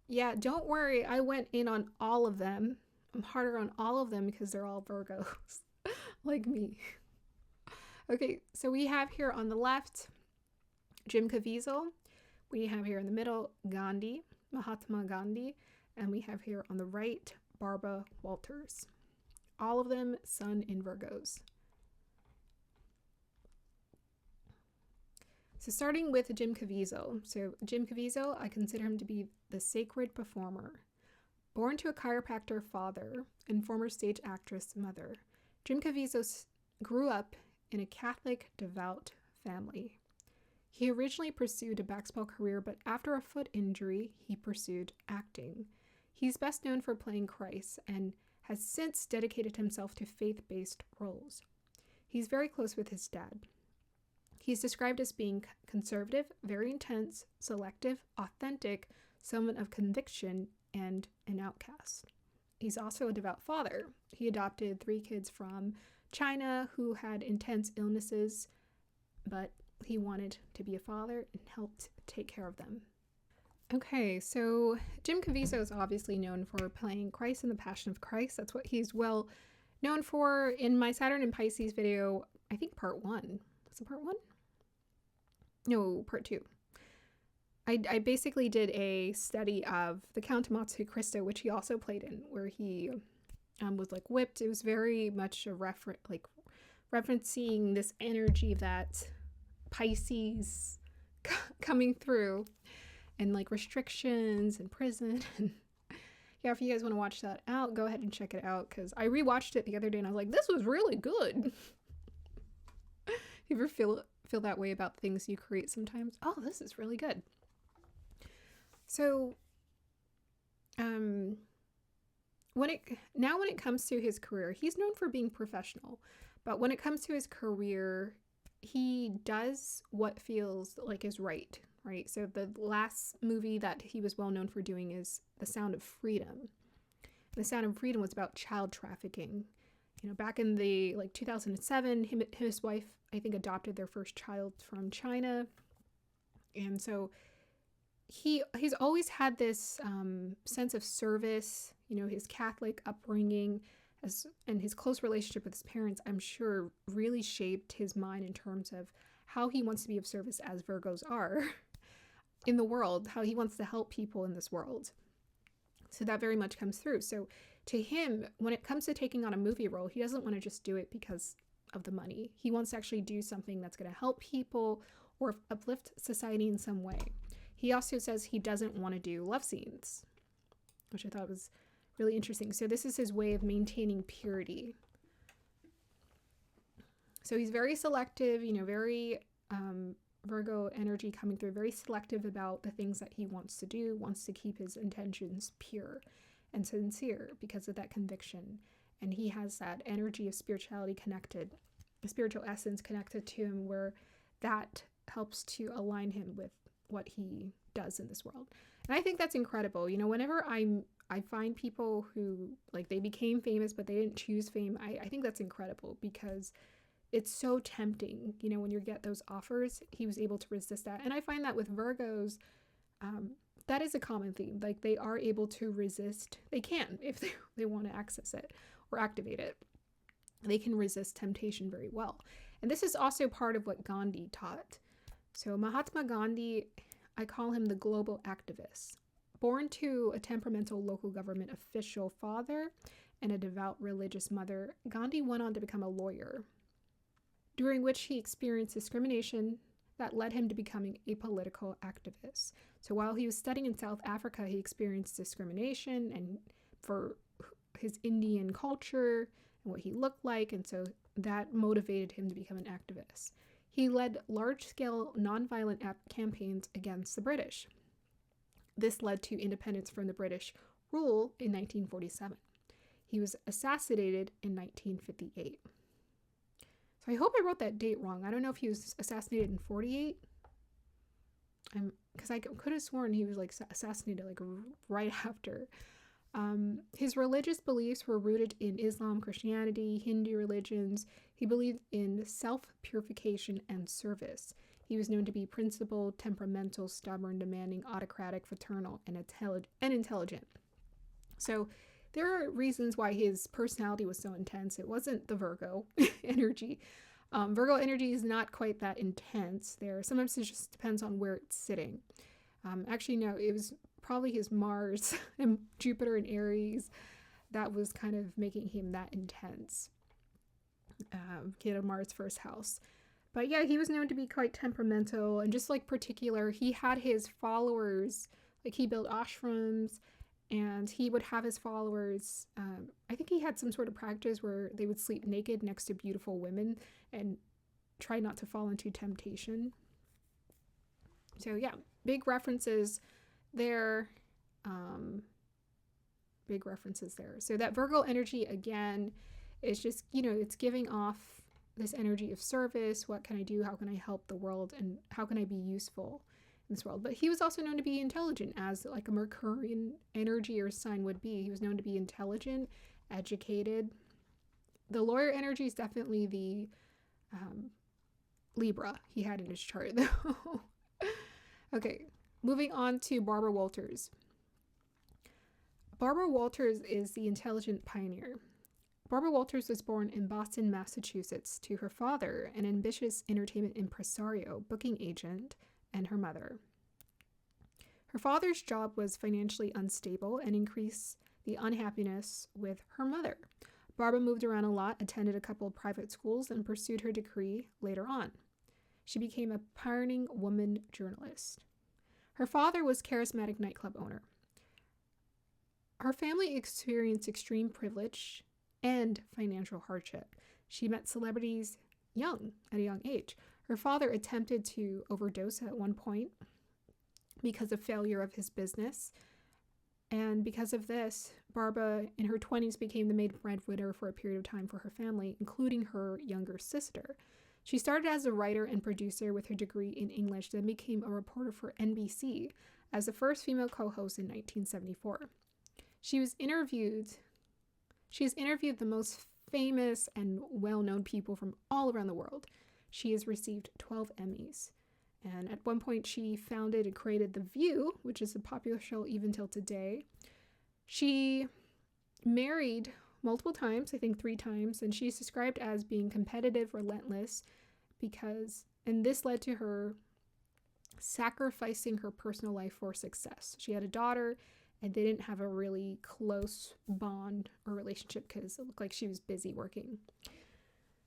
Yeah, don't worry, I went in on all of them. I'm harder on all of them because they're all Virgos, like me. Okay, so we have here on the left, Jim Caviezel. We have here in the middle, Mahatma Gandhi. And we have here on the right, Barbara Walters. All of them Sun in Virgos. So starting with Jim Caviezel. So Jim Caviezel, I consider him to be the sacred performer. Born to a chiropractor father and former stage actress mother, Jim Caviezel grew up in a Catholic devout family. He originally pursued a basketball career, but after a foot injury, he pursued acting. He's best known for playing Christ and has since dedicated himself to faith-based roles. He's very close with his dad. He's described as being conservative, very intense, selective, authentic, someone of conviction, and an outcast. He's also a devout father. He adopted 3 kids from China who had intense illnesses, but he wanted to be a father and helped take care of them. Okay, so Jim Caviezel is obviously known for playing Christ in the Passion of Christ. That's what he's well known for. In my Saturn and Pisces video, I think part 1. Was it part 1? No, part 2. I basically did a study of the Count of Monte Cristo, which he also played in, where he was like whipped. It was very much a referencing this energy that Pisces coming through, and like restrictions and prison. And yeah, if you guys want to watch that out, go ahead and check it out, because I rewatched it the other day and I was like, this was really good. You ever feel that way about things you create sometimes? Oh, this is really good. So when it comes to his career, he's known for being professional, but when it comes to his career, he does what feels like is right? So the last movie that he was well known for doing is The Sound of Freedom. The Sound of Freedom was about child trafficking. Back in the 2007, his wife, I think, adopted their first child from China. And so he's always had this sense of service, his Catholic upbringing and his close relationship with his parents, I'm sure, really shaped his mind in terms of how he wants to be of service, as Virgos are, in the world, how he wants to help people in this world. So that very much comes through. So to him, when it comes to taking on a movie role, he doesn't want to just do it because of the money. He wants to actually do something that's going to help people or uplift society in some way. He also says he doesn't want to do love scenes, which I thought was really interesting. So this is his way of maintaining purity. So he's very selective, very Virgo energy coming through, very selective about the things that he wants to do, wants to keep his intentions pure and sincere because of that conviction. And he has that energy of spirituality connected, a spiritual essence connected to him, where that helps to align him with what he does in this world. And I think that's incredible. Whenever I find people who, like, they became famous, but they didn't choose fame, I think that's incredible, because it's so tempting, when you get those offers. He was able to resist that. And I find that with Virgos, that is a common theme. Like, they are able to resist. They can, if they want to access it or activate it. They can resist temptation very well. And this is also part of what Gandhi taught. So Mahatma Gandhi, I call him the global activist. Born to a temperamental local government official father and a devout religious mother, Gandhi went on to become a lawyer, during which he experienced discrimination that led him to becoming a political activist. So while he was studying in South Africa, he experienced discrimination and for his Indian culture and what he looked like, and so that motivated him to become an activist. He led large-scale nonviolent campaigns against the British. This led to independence from the British rule in 1947. He was assassinated in 1958. So I hope I wrote that date wrong. I don't know if he was assassinated in 48. Because I could have sworn he was assassinated right after. His religious beliefs were rooted in Islam, Christianity, Hindu religions. He believed in self-purification and service. He was known to be principled, temperamental, stubborn, demanding, autocratic, fraternal, and intelligent. So there are reasons why his personality was so intense. It wasn't the Virgo energy. Virgo energy is not quite that intense there. Sometimes it just depends on where it's sitting. Actually, no, it was probably his Mars and Jupiter and Aries that was kind of making him that intense. He had a Mars first house. But yeah, he was known to be quite temperamental and just particular. He had his followers, he built ashrams, and he would have his followers, I think he had some sort of practice where they would sleep naked next to beautiful women and try not to fall into temptation. So yeah, big references there. So that Virgo energy, again, is just, it's giving off this energy of service. What can I do? How can I help the world? And how can I be useful in this world? But he was also known to be intelligent, as a Mercurian energy or sign would be. He was known to be intelligent, educated. The lawyer energy is definitely the Libra he had in his chart, though. Okay, moving on to Barbara Walters. Barbara Walters is the intelligent pioneer. Barbara Walters was born in Boston, Massachusetts, to her father, an ambitious entertainment impresario, booking agent, and her mother. Her father's job was financially unstable and increased the unhappiness with her mother. Barbara moved around a lot, attended a couple of private schools, and pursued her degree later on. She became a pioneering woman journalist. Her father was a charismatic nightclub owner. Her family experienced extreme privilege and financial hardship. She met celebrities at a young age. Her father attempted to overdose at one point because of failure of his business. And because of this, Barbara, in her 20s, became the main breadwinner for a period of time for her family, including her younger sister. She started as a writer and producer with her degree in English, then became a reporter for NBC as the first female co-host in 1974. She has interviewed the most famous and well-known people from all around the world. She has received 12 Emmys. And at one point, she founded and created The View, which is a popular show even till today. She married multiple times, I think 3 times, and she's described as being competitive, relentless, and this led to her sacrificing her personal life for success. She had a daughter, and they didn't have a really close bond or relationship because it looked like she was busy working.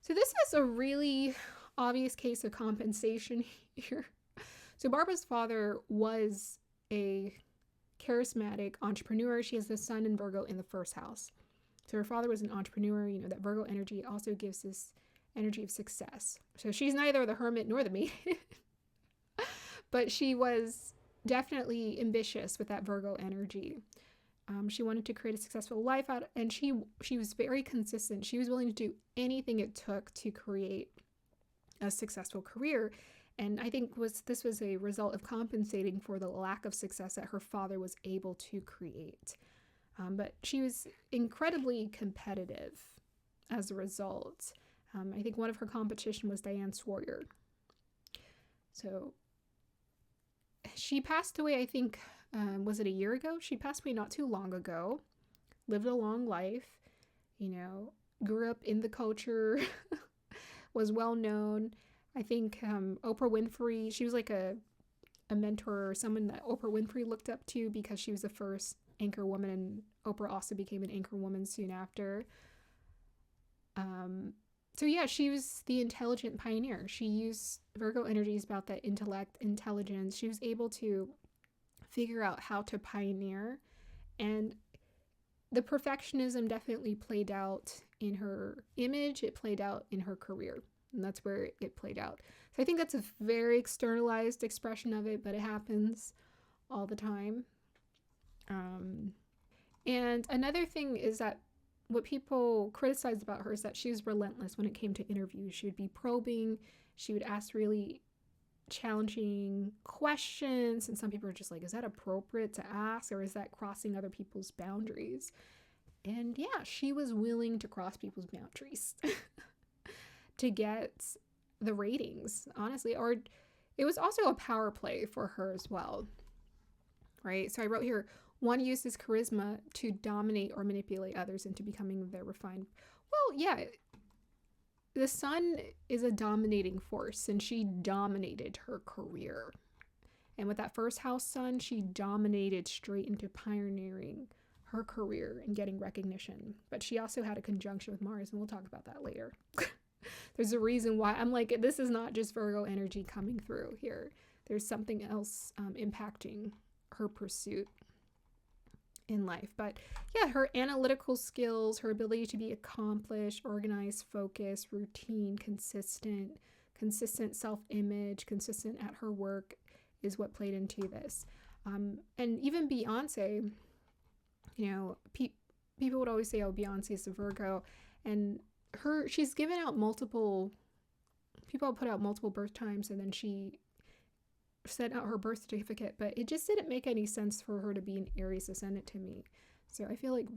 So this is a really obvious case of compensation here. So Barbara's father was a charismatic entrepreneur. She has the sun in Virgo in the first house. So her father was an entrepreneur. You know, that Virgo energy also gives this energy of success. So she's neither the hermit nor the maiden. But she was definitely ambitious with that Virgo energy. She wanted to create a successful life out, and she was very consistent. She was willing to do anything it took to create a successful career. And I think this was a result of compensating for the lack of success that her father was able to create. But she was incredibly competitive as a result. I think one of her competition was Diane Sawyer. So she passed away, I think, was it a year ago? She passed away not too long ago. Lived a long life, you know, grew up in the culture, was well known. I think Oprah Winfrey, she was like a mentor or someone that Oprah Winfrey looked up to because she was the first anchor woman, and Oprah also became an anchor woman soon after. So yeah, she was the intelligent pioneer. She used Virgo energies about that intellect, intelligence. She was able to figure out how to pioneer, and the perfectionism definitely played out in her image. It played out in her career, and that's where it played out. So I think that's a very externalized expression of it, but it happens all the time. And another thing is that what people criticized about her is that she was relentless when it came to interviews. She would be probing. She would ask really challenging questions, and some people are just like, is that appropriate to ask, or is that crossing other people's boundaries? And yeah, she was willing to cross people's boundaries to get the ratings, honestly. Or it was also a power play for her as well, right? So I wrote here, one uses charisma to dominate or manipulate others into becoming their refined. Well, yeah, the sun is a dominating force, and she dominated her career. And with that first house sun, she dominated straight into pioneering her career and getting recognition. But she also had a conjunction with Mars, and we'll talk about that later. There's a reason why I'm like, this is not just Virgo energy coming through here. There's something else impacting her pursuit in life. But yeah, her analytical skills, her ability to be accomplished, organized, focused, routine, consistent self-image, consistent at her work is what played into this. And even Beyonce, you know, people would always say, oh, Beyonce is a Virgo, and she's given out people put out multiple birth times, and then she sent out her birth certificate, but it just didn't make any sense for her to be an Aries ascendant to me. So I feel like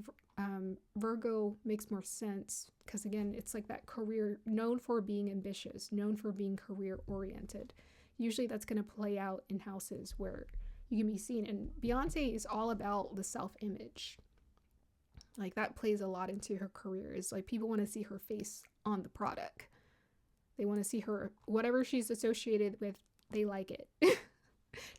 Virgo makes more sense because, again, it's like that career, known for being ambitious, known for being career oriented. Usually that's going to play out in houses where you can be seen. And Beyonce is all about the self-image. Like that plays a lot into her career. Is like people want to see her face on the product. They want to see her, whatever she's associated with, they like it.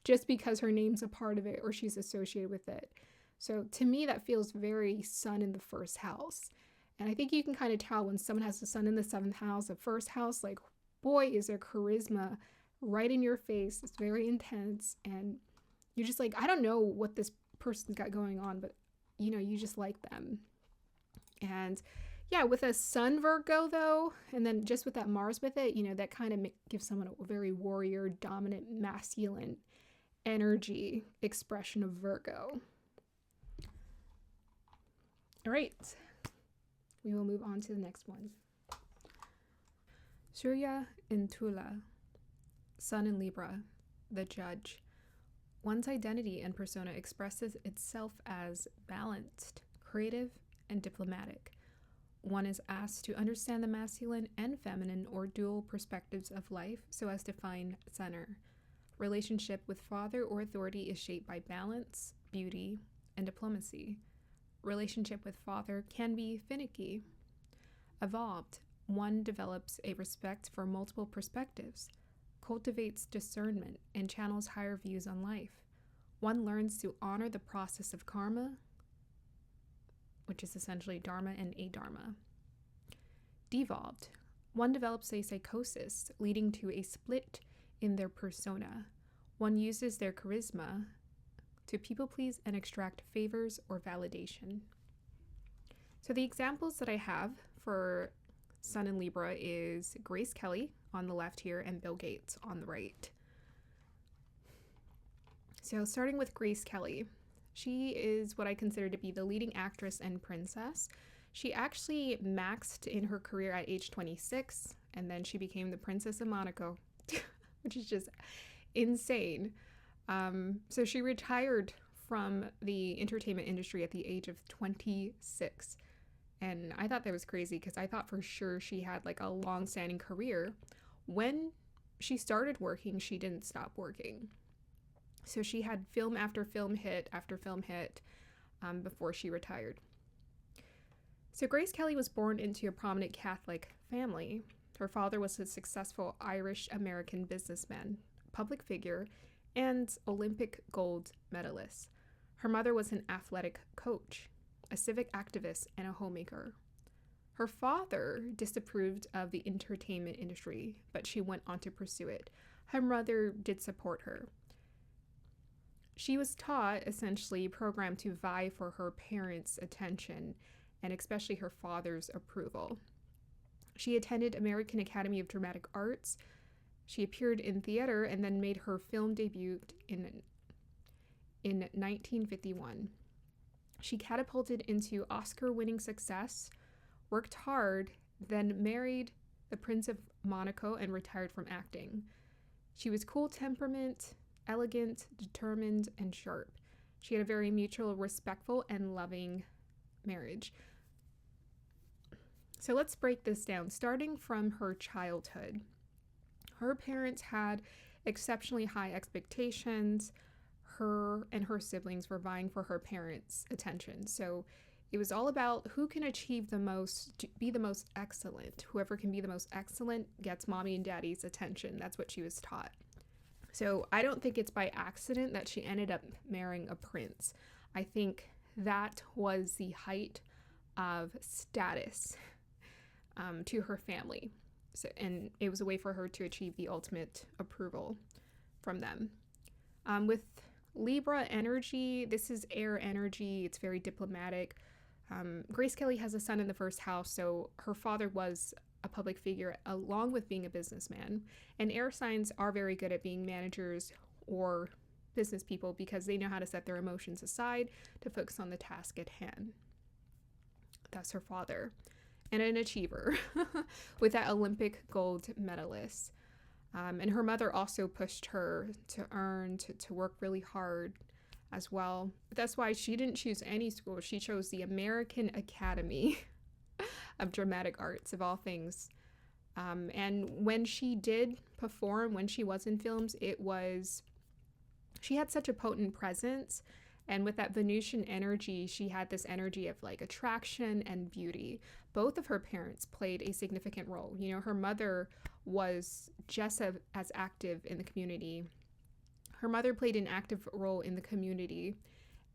Just because her name's a part of it or she's associated with it. So to me, that feels very sun in the first house. And I think you can kind of tell when someone has the sun in the 7th house, the first house, like, boy, is there charisma right in your face. It's very intense. And you're just like, I don't know what this person's got going on, but, you know, you just like them. And yeah, with a sun Virgo, though, and then just with that Mars with it, you know, that kind of gives someone a very warrior, dominant, masculine energy expression of Virgo. All right, we will move on to the next one. Surya in Tula, Sun in Libra, the Judge. One's identity and persona expresses itself as balanced, creative, and diplomatic. One is asked to understand the masculine and feminine or dual perspectives of life so as to find center. Relationship with father or authority is shaped by balance, beauty, and diplomacy. Relationship with father can be finicky. Evolved, one develops a respect for multiple perspectives, cultivates discernment, and channels higher views on life. One learns to honor the process of karma, which is essentially dharma and adharma. Devolved, One develops a psychosis, leading to a split in their persona. One uses their charisma to people please and extract favors or validation. So the examples that I have for Sun in Libra is Grace Kelly on the left here and Bill Gates on the right. So starting with Grace Kelly, she is what I consider to be the leading actress and princess. She actually maxed in her career at age 26, and then she became the Princess of Monaco, which is just insane. So she retired from the entertainment industry at the age of 26. And I thought that was crazy because I thought for sure she had like a long-standing career. When she started working, she didn't stop working. So she had film after film hit after film hit before she retired. So Grace Kelly was born into a prominent Catholic family. Her father was a successful Irish-American businessman, public figure, and Olympic gold medalist. Her mother was an athletic coach, a civic activist, and a homemaker. Her father disapproved of the entertainment industry, but she went on to pursue it. Her mother did support her. She was taught, essentially, programmed to vie for her parents' attention, and especially her father's approval. She attended American Academy of Dramatic Arts. She appeared in theater and then made her film debut in 1951. She catapulted into Oscar-winning success, worked hard, then married the Prince of Monaco and retired from acting. She was cool temperament, elegant, determined, and sharp. She had a very mutual, respectful, and loving marriage. So let's break this down. Starting from her childhood, her parents had exceptionally high expectations. Her and her siblings were vying for her parents' attention. So it was all about who can achieve the most, be the most excellent. Whoever can be the most excellent gets mommy and daddy's attention. That's what she was taught. So I don't think it's by accident that she ended up marrying a prince. I think that was the height of status to her family. So, and it was a way for her to achieve the ultimate approval from them. With Libra energy, this is air energy. It's very diplomatic. Grace Kelly has a son in the first house, so her father was a public figure along with being a businessman. And air signs are very good at being managers or business people because they know how to set their emotions aside to focus on the task at hand. That's her father. And an achiever with that Olympic gold medalist. And her mother also pushed her to earn, to work really hard as well. But that's why she didn't choose any school. She chose the American Academy of Dramatic Arts, of all things. And when she did perform, when she was in films, she had such a potent presence. And with that Venusian energy, she had this energy of like attraction and beauty. Both of her parents played a significant role. You know, her mother was just as active in the community. Her mother played an active role in the community.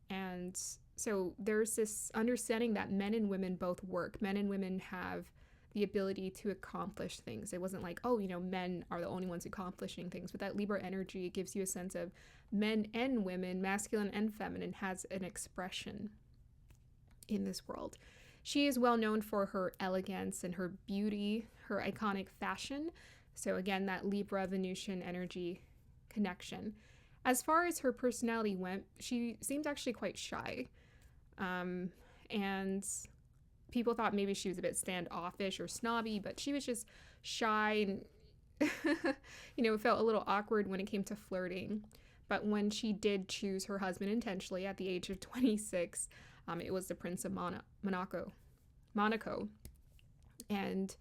And so there's this understanding that men and women both work. Men and women have the ability to accomplish things. It wasn't like, oh, you know, men are the only ones accomplishing things. But that Libra energy gives you a sense of men and women, masculine and feminine, has an expression in this world. She is well known for her elegance and her beauty, her iconic fashion. So again, that Libra Venusian energy connection. As far as her personality went, she seemed actually quite shy. And people thought maybe she was a bit standoffish or snobby, but she was just shy and, you know, it felt a little awkward when it came to flirting. But when she did choose her husband intentionally at the age of 26, it was the Prince of Monaco. And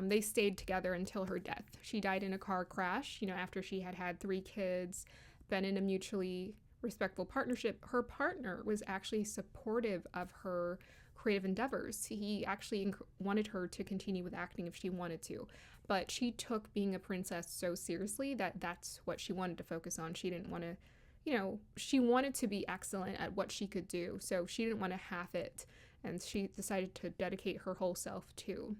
they stayed together until her death. She died in a car crash, you know, after she had had 3 kids, been in a mutually respectful partnership. Her partner was actually supportive of her creative endeavors. He actually wanted her to continue with acting if she wanted to, but she took being a princess so seriously that that's what she wanted to focus on. She didn't want to, you know, she wanted to be excellent at what she could do, so she didn't want to half it, and she decided to dedicate her whole self to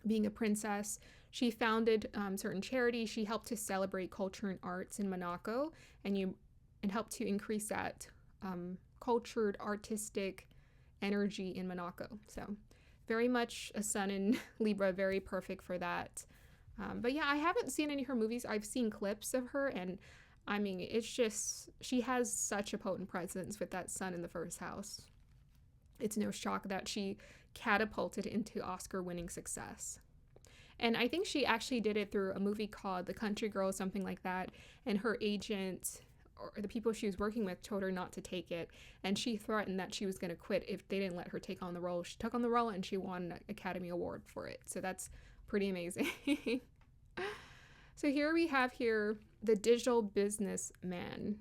being a princess. She founded certain charities. She helped to celebrate culture and arts in Monaco, and helped to increase that cultured, artistic energy in Monaco. So very much a sun in Libra, very perfect for that. But yeah, I haven't seen any of her movies. I've seen clips of her, and I mean, it's just, she has such a potent presence with that sun in the first house. It's no shock that she catapulted into Oscar-winning success. And I think she actually did it through a movie called The Country Girl, something like that. And her agent, or the people she was working with, told her not to take it. And she threatened that she was going to quit if they didn't let her take on the role. She took on the role and she won an Academy Award for it. So that's pretty amazing. So here we have the digital businessman,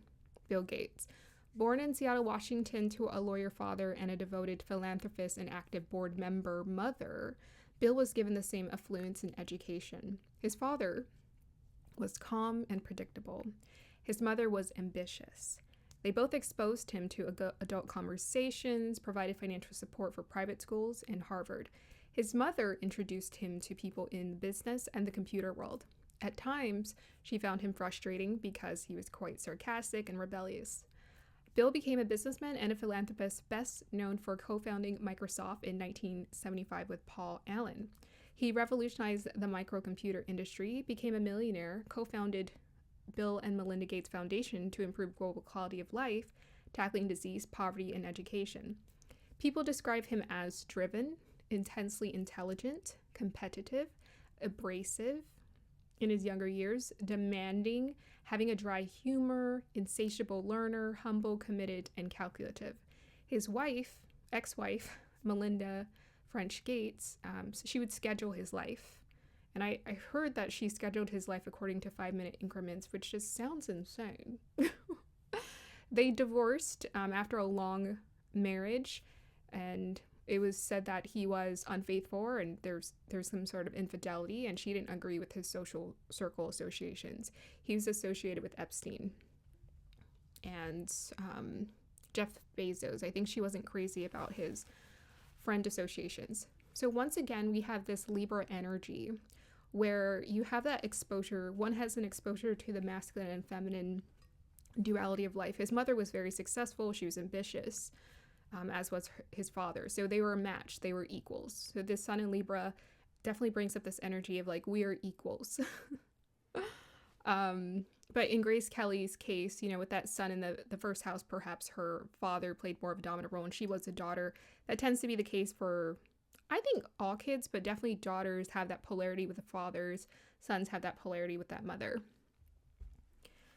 Bill Gates. Born in Seattle, Washington, to a lawyer father and a devoted philanthropist and active board member mother, Bill was given the same affluence and education. His father was calm and predictable. His mother was ambitious. They both exposed him to adult conversations, provided financial support for private schools, and Harvard. His mother introduced him to people in the business and the computer world. At times, she found him frustrating because he was quite sarcastic and rebellious. Bill became a businessman and a philanthropist, best known for co-founding Microsoft in 1975 with Paul Allen. He revolutionized the microcomputer industry, became a millionaire, co-founded Bill and Melinda Gates Foundation to improve global quality of life, tackling disease, poverty, and education. People describe him as driven, intensely intelligent, competitive, abrasive in his younger years, demanding, having a dry humor, insatiable learner, humble, committed, and calculative. His ex-wife, Melinda French Gates, she would schedule his life. And I heard that she scheduled his life according to 5-minute increments, which just sounds insane. They divorced after a long marriage, and it was said that he was unfaithful and there's some sort of infidelity, and she didn't agree with his social circle associations. He was associated with Epstein and Jeff Bezos. I think she wasn't crazy about his friend associations. So once again, we have this Libra energy where you have that exposure. One has an exposure to the masculine and feminine duality of life. His mother was very successful. She was ambitious. As was his father. So they were a match. They were equals. So this sun in Libra definitely brings up this energy of like, we are equals. But in Grace Kelly's case, with that sun in the first house, perhaps her father played more of a dominant role and she was a daughter. That tends to be the case for, I think, all kids, but definitely daughters have that polarity with the fathers. Sons have that polarity with that mother.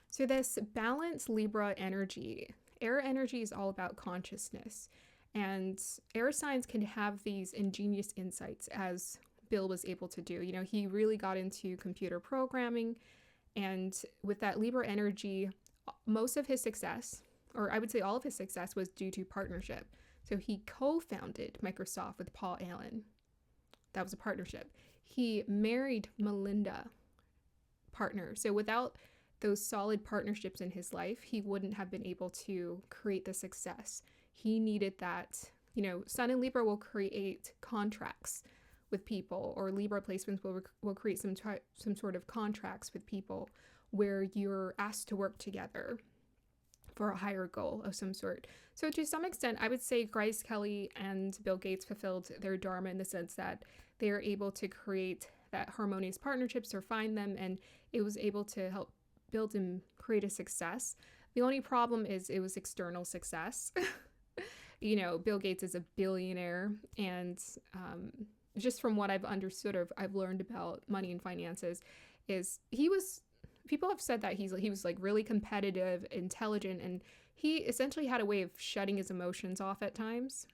So this balanced Libra energy, air energy is all about consciousness, and air signs can have these ingenious insights, as Bill was able to do. He really got into computer programming, and with that Libra energy, most of his success, or I would say all of his success, was due to partnership. So he co-founded Microsoft with Paul Allen. That was a partnership. He married Melinda, partner. So without those solid partnerships in his life, he wouldn't have been able to create the success. He needed that, Sun and Libra will create contracts with people, or Libra placements will create some sort of contracts with people where you're asked to work together for a higher goal of some sort. So to some extent, I would say Grace Kelly and Bill Gates fulfilled their dharma in the sense that they are able to create that harmonious partnerships or find them, and it was able to help build and create a success. The only problem is it was external success. Bill Gates is a billionaire, and just from what I've understood or I've learned about money and finances, is people have said that he was like really competitive, intelligent, and he essentially had a way of shutting his emotions off at times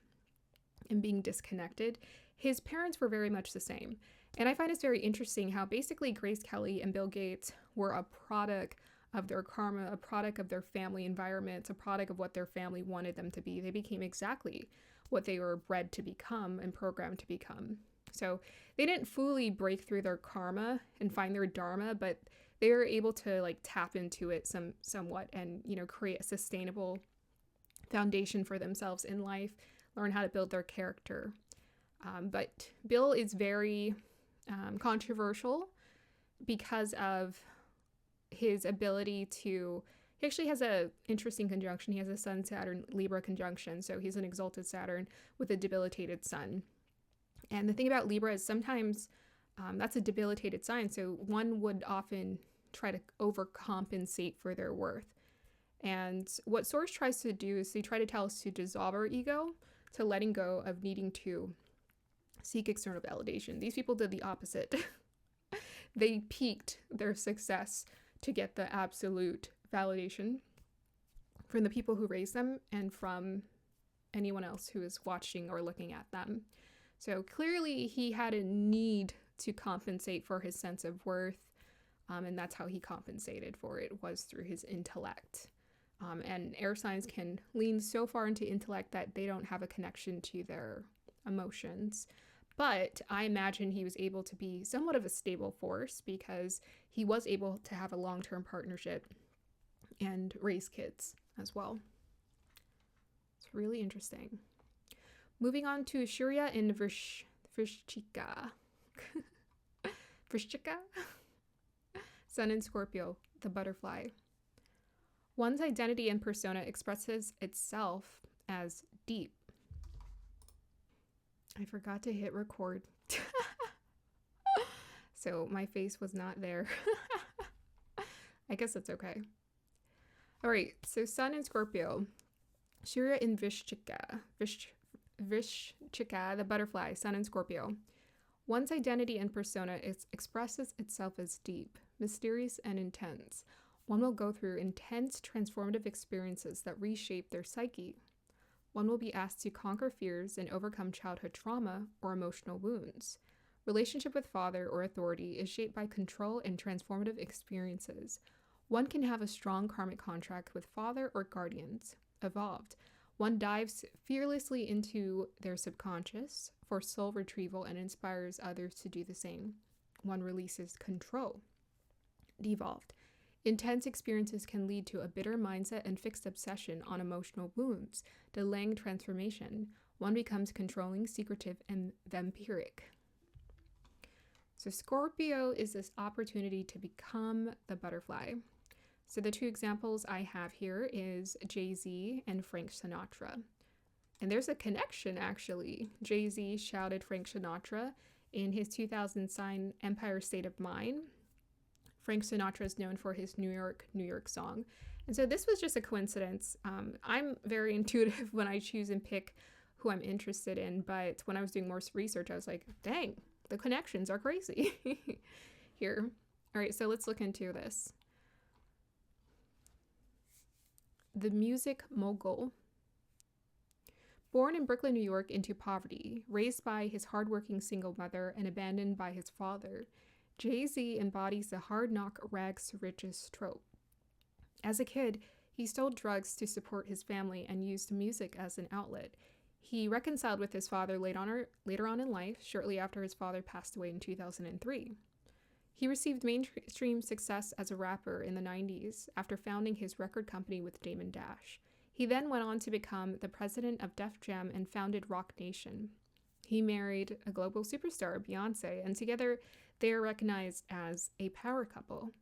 and being disconnected. His parents were very much the same. And I find it's very interesting how basically Grace Kelly and Bill Gates were a product of their karma, a product of their family environments, a product of what their family wanted them to be. They became exactly what they were bred to become and programmed to become. So they didn't fully break through their karma and find their dharma, but they were able to like tap into it somewhat and, create a sustainable foundation for themselves in life, learn how to build their character. But Bill is very controversial because of his ability to, he actually has a interesting conjunction. He has a Sun Saturn Libra conjunction, so he's an exalted Saturn with a debilitated Sun. And the thing about Libra is sometimes that's a debilitated sign, so one would often try to overcompensate for their worth. And what Source tries to do is they try to tell us to dissolve our ego, to letting go of needing to seek external validation. These people did the opposite. They peaked their success to get the absolute validation from the people who raised them and from anyone else who is watching or looking at them. So clearly he had a need to compensate for his sense of worth, and that's how he compensated for it, was through his intellect. And air signs can lean so far into intellect that they don't have a connection to their emotions. But I imagine he was able to be somewhat of a stable force because he was able to have a long-term partnership and raise kids as well. It's really interesting. Moving on to Surya in Vrishchika. Vrishchika? Sun in Scorpio, the butterfly. One's identity and persona expresses itself as deep. I forgot to hit record. So my face was not there. I guess that's okay. All right, so Sun in Scorpio. Surya in Vrishchika. Vrishchika, the butterfly, Sun in Scorpio. One's identity and persona expresses itself as deep, mysterious, and intense. One will go through intense transformative experiences that reshape their psyche. One will be asked to conquer fears and overcome childhood trauma or emotional wounds. Relationship with father or authority is shaped by control and transformative experiences. One can have a strong karmic contract with father or guardians. Evolved. One dives fearlessly into their subconscious for soul retrieval and inspires others to do the same. One releases control. Devolved. Intense experiences can lead to a bitter mindset and fixed obsession on emotional wounds, delaying transformation. One becomes controlling, secretive, and vampiric. So Scorpio is this opportunity to become the butterfly. So the two examples I have here is Jay-Z and Frank Sinatra. And there's a connection, actually. Jay-Z shouted Frank Sinatra in his 2000 sign Empire State of Mind. Frank Sinatra is known for his New York, New York song. And so this was just a coincidence. I'm very intuitive when I choose and pick who I'm interested in, but when I was doing more research, I was like, dang, the connections are crazy here. All right, so let's look into this. The music mogul. Born in Brooklyn, New York into poverty, raised by his hardworking single mother and abandoned by his father, Jay-Z embodies the hard knock rags to riches trope. As a kid, he stole drugs to support his family and used music as an outlet. He reconciled with his father later on in life, shortly after his father passed away in 2003. He received mainstream success as a rapper in the 90s after founding his record company with Damon Dash. He then went on to become the president of Def Jam and founded Roc Nation. He married a global superstar, Beyonce, and together they are recognized as a power couple.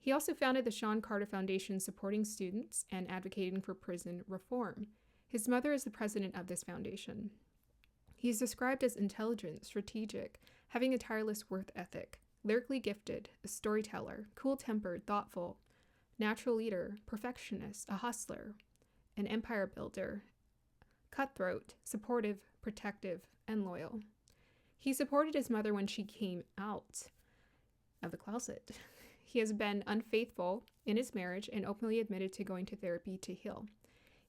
He also founded the Sean Carter Foundation, supporting students and advocating for prison reform. His mother is the president of this foundation. He is described as intelligent, strategic, having a tireless work ethic, lyrically gifted, a storyteller, cool-tempered, thoughtful, natural leader, perfectionist, a hustler, an empire builder, cutthroat, supportive, protective, and loyal. He supported his mother when she came out of the closet. He has been unfaithful in his marriage and openly admitted to going to therapy to heal.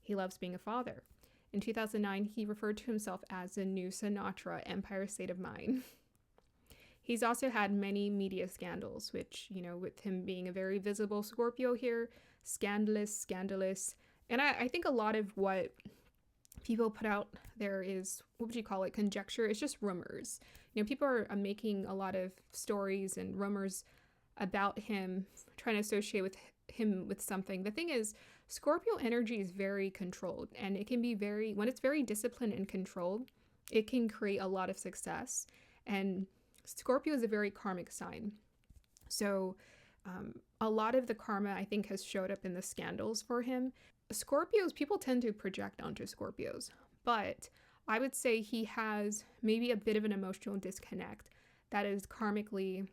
He loves being a father. In 2009, he referred to himself as the new Sinatra, Empire State of Mind. He's also had many media scandals, which, with him being a very visible Scorpio here, scandalous. And I think a lot of what people put out there is, what would you call it, conjecture. It's just rumors. People are making a lot of stories and rumors about him, trying to associate with him with something. The thing is, Scorpio energy is very controlled, and it can be when it's very disciplined and controlled, it can create a lot of success. And Scorpio is a very karmic sign. So a lot of the karma, I think, has showed up in the scandals for him. Scorpios, people tend to project onto Scorpios, but I would say he has maybe a bit of an emotional disconnect that is karmically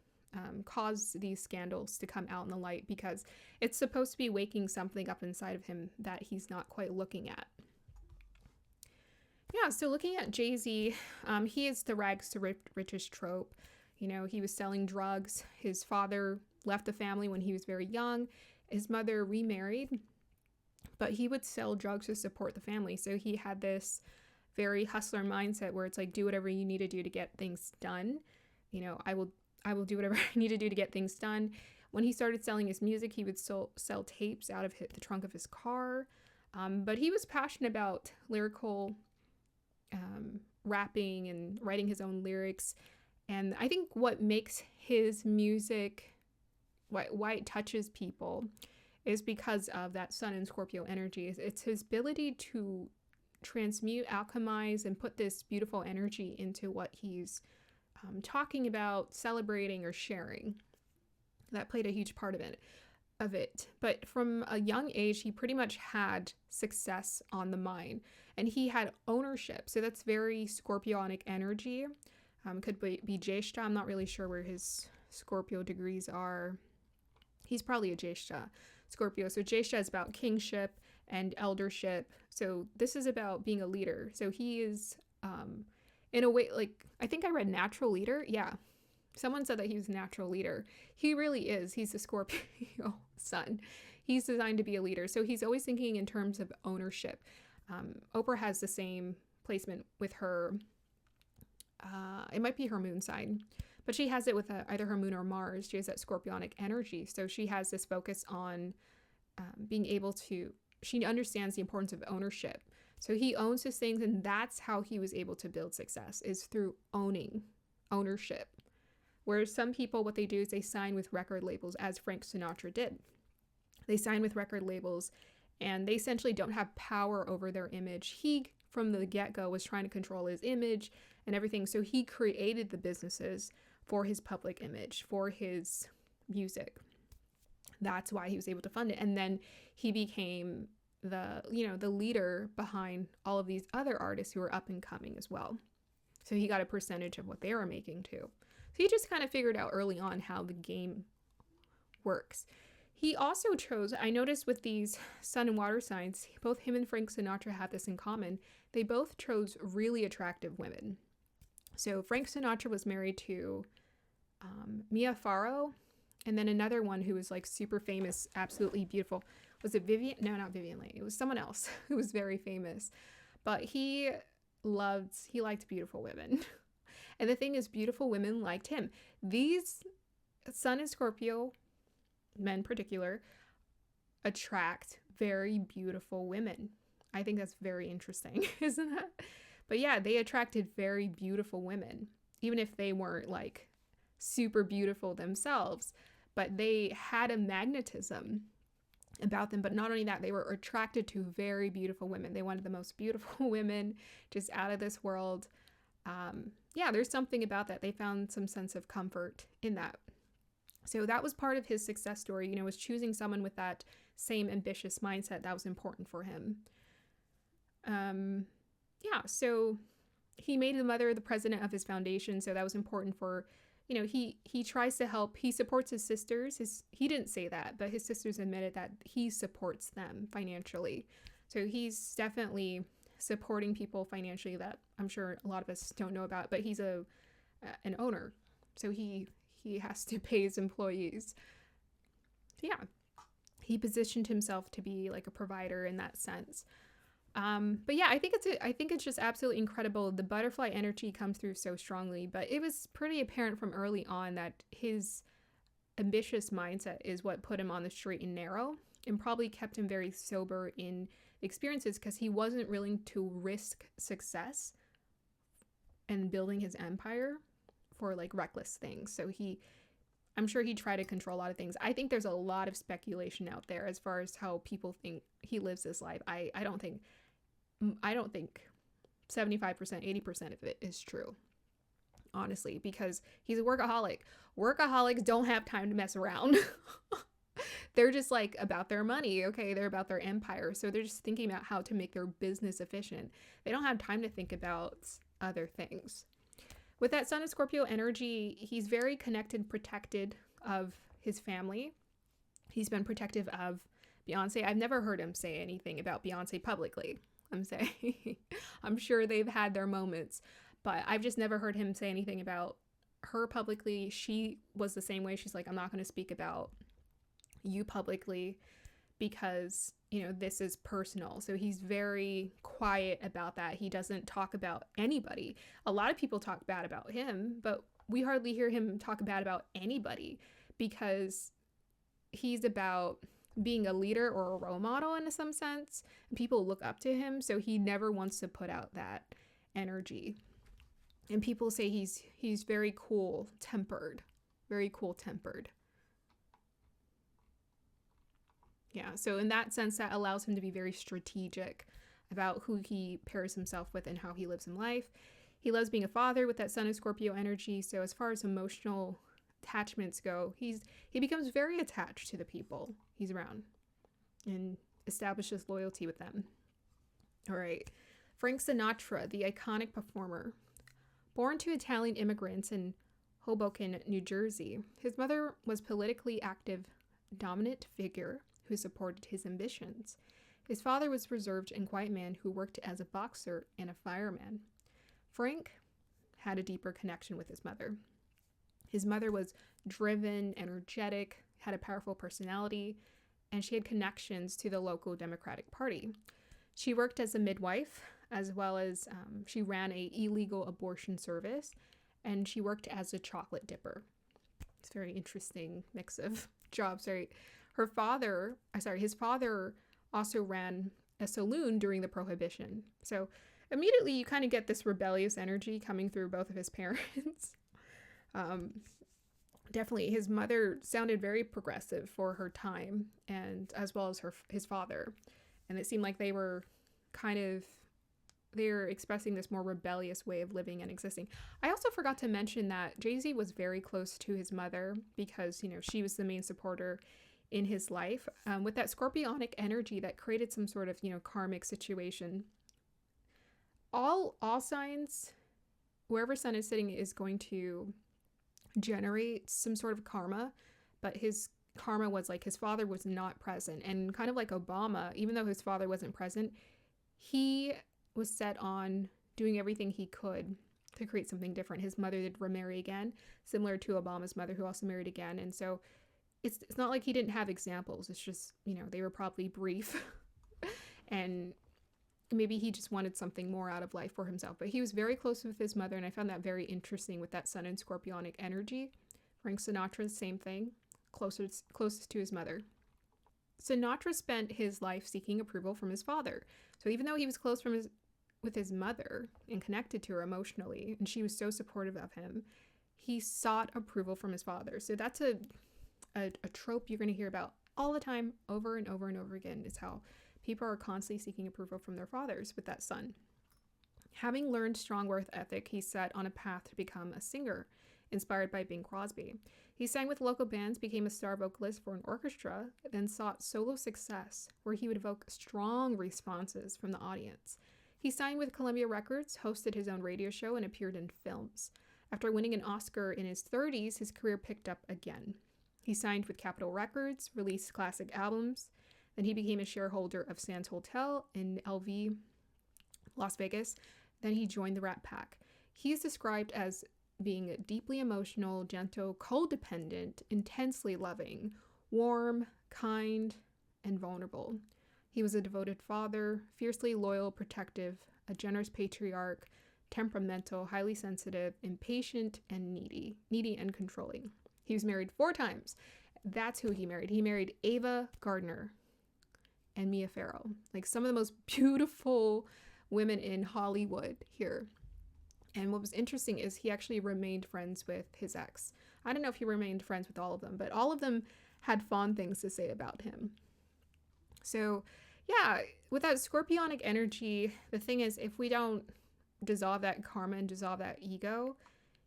caused these scandals to come out in the light, because it's supposed to be waking something up inside of him that he's not quite looking at. Yeah, so looking at Jay-Z, he is the rags to riches trope. You know, he was selling drugs. His father left the family when he was very young. His mother remarried, but he would sell drugs to support the family. So he had this very hustler mindset where it's like, do whatever you need to do to get things done. You know, I will do whatever I need to do to get things done. When he started selling his music, he would sell tapes out of the trunk of his car. But he was passionate about lyrical rapping and writing his own lyrics. And I think what makes his music, why it touches people, is because of that Sun and Scorpio energy. It's his ability to transmute, alchemize, and put this beautiful energy into what he's talking about, celebrating, or sharing. That played a huge part of it. But from a young age, he pretty much had success on the mind, and he had ownership. So that's very Scorpionic energy. Could be Jeshta. I'm not really sure where his Scorpio degrees are. He's probably a Jeshta Scorpio. So Jeshta is about kingship and eldership. So this is about being a leader. So he is, in a way, like, I think I read natural leader. Yeah. Someone said that he was a natural leader. He really is. He's a Scorpio sun. He's designed to be a leader. So he's always thinking in terms of ownership. Oprah has the same placement with her. It might be her moon sign, but she has it with either her moon or Mars. She has that Scorpionic energy. So she has this focus on being able to, she understands the importance of ownership. So he owns his things, and that's how he was able to build success, is through ownership. Whereas some people, what they do is they sign with record labels, as Frank Sinatra did. They sign with record labels, and they essentially don't have power over their image. He, from the get-go, was trying to control his image and everything. So he created the businesses for his public image, for his music. That's why he was able to fund it. And then he became the leader behind all of these other artists who were up and coming as well. So he got a percentage of what they were making too. So he just kind of figured out early on how the game works. He also chose, I noticed with these sun and water signs, both him and Frank Sinatra had this in common. They both chose really attractive women. So Frank Sinatra was married to Mia Farrow, and then another one who was like super famous, absolutely beautiful. Was it Vivian? No, not Vivian Leigh. It was someone else who was very famous. But he liked beautiful women. And the thing is, beautiful women liked him. These Sun and Scorpio, men in particular, attract very beautiful women. I think that's very interesting, isn't it? But yeah, they attracted very beautiful women, even if they weren't like super beautiful themselves, but they had a magnetism about them. But not only that, they were attracted to very beautiful women. They wanted the most beautiful women, just out of this world. Yeah, there's something about that. They found some sense of comfort in that. So that was part of his success story, was choosing someone with that same ambitious mindset that was important for him. Yeah, so he made the mother the president of his foundation. So that was important for, he tries to help. He supports his sisters. He didn't say that, but his sisters admitted that he supports them financially. So he's definitely supporting people financially that I'm sure a lot of us don't know about, but he's an owner. So he has to pay his employees. So yeah, he positioned himself to be like a provider in that sense. But yeah, I think it's just absolutely incredible. The butterfly energy comes through so strongly, but it was pretty apparent from early on that his ambitious mindset is what put him on the straight and narrow, and probably kept him very sober in experiences, because he wasn't willing to risk success and building his empire for like reckless things. So I'm sure he tried to control a lot of things. I think there's a lot of speculation out there as far as how people think he lives this life. I don't think 75%, 80% of it is true. honestly, because he's a workaholic. Workaholics don't have time to mess around. They're just like about their money. Okay. They're about their empire. So they're just thinking about how to make their business efficient. They don't have time to think about other things. With that Sun and Scorpio energy, he's very connected, protected of his family. He's been protective of Beyonce. I've never heard him say anything about Beyonce publicly. I'm saying, I'm sure they've had their moments, but I've just never heard him say anything about her publicly. She was the same way. She's like, I'm not going to speak about you publicly because, you know, this is personal. So he's very quiet about that. He doesn't talk about anybody. A lot of people talk bad about him, but we hardly hear him talk bad about anybody because he's about being a leader or a role model in some sense. People look up to him, so he never wants to put out that energy. And people say he's very cool-tempered. Very cool-tempered. Yeah, so in that sense, that allows him to be very strategic about who he pairs himself with and how he lives in life. He loves being a father with that Sun and Scorpio energy. So as far as emotional attachments go, he becomes very attached to the people he's around and establishes loyalty with them. All right. Frank Sinatra, the iconic performer. Born to Italian immigrants in Hoboken, New Jersey, his mother was politically active, dominant figure who supported his ambitions. His father was a reserved and quiet man who worked as a boxer and a fireman. Frank had a deeper connection with his mother. His mother was driven, energetic, had a powerful personality, and she had connections to the local Democratic Party. She worked as a midwife, as well as she ran an illegal abortion service, and she worked as a chocolate dipper. It's a very interesting mix of jobs, right? His father also ran a saloon during the Prohibition. So immediately you kind of get this rebellious energy coming through both of his parents. Definitely his mother sounded very progressive for her time, and as well as his father. And it seemed like they're expressing this more rebellious way of living and existing. I also forgot to mention that Jay-Z was very close to his mother because, you know, she was the main supporter in his life. With that scorpionic energy that created some sort of, you know, karmic situation. All signs, wherever Sun is sitting, is going to generate some sort of karma, but his karma was like his father was not present. And kind of like Obama, even though his father wasn't present, he was set on doing everything he could to create something different. His mother did remarry again, similar to Obama's mother, who also married again. And so it's not like he didn't have examples. It's just, you know, they were probably brief and maybe he just wanted something more out of life for himself. But he was very close with his mother, and I found that very interesting with that Sun and Scorpionic energy. Frank Sinatra, same thing, closest to his mother. Sinatra spent his life seeking approval from his father. So even though he was close with his mother and connected to her emotionally, and she was so supportive of him, he sought approval from his father. So that's a trope you're going to hear about all the time, over and over and over again, is how people are constantly seeking approval from their fathers with that Sun. Having learned strong work ethic, he set on a path to become a singer, inspired by Bing Crosby. He sang with local bands, became a star vocalist for an orchestra, then sought solo success, where he would evoke strong responses from the audience. He signed with Columbia Records, hosted his own radio show, and appeared in films. After winning an Oscar in his 30s, his career picked up again. He signed with Capitol Records, released classic albums. Then he became a shareholder of Sands Hotel in LV, Las Vegas. Then he joined the Rat Pack. He is described as being deeply emotional, gentle, codependent, intensely loving, warm, kind, and vulnerable. He was a devoted father, fiercely loyal, protective, a generous patriarch, temperamental, highly sensitive, impatient, and needy and controlling. He was married 4 times. That's who he married. He married Ava Gardner and Mia Farrow, like some of the most beautiful women in Hollywood here. And what was interesting is he actually remained friends with his ex. I don't know if he remained friends with all of them, but all of them had fond things to say about him. So yeah, with that scorpionic energy, the thing is, if we don't dissolve that karma and dissolve that ego,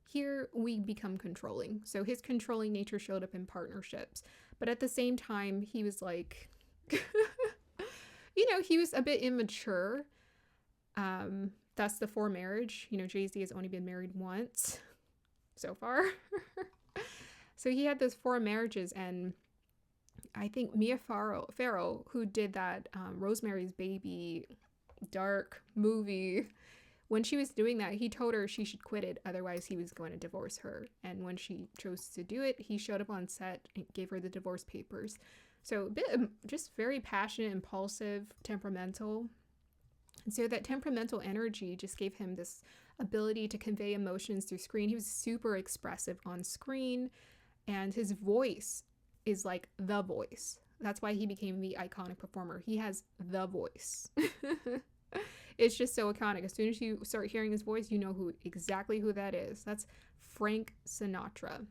Here we become controlling. So his controlling nature showed up in partnerships. But at the same time, he was like, he was a bit immature. That's the foremarriage. Jay-Z has only been married once so far. So he had those 4 marriages, and I think Mia Farrow, who did that Rosemary's Baby dark movie, when she was doing that, he told her she should quit it, otherwise he was going to divorce her. And when she chose to do it, he showed up on set and gave her the divorce papers. So a bit just very passionate, impulsive, temperamental. And so that temperamental energy just gave him this ability to convey emotions through screen. He was super expressive on screen, and his voice is like the voice. That's why he became the iconic performer. He has the voice. It's just so iconic. As soon as you start hearing his voice, you know exactly who that is. That's Frank Sinatra.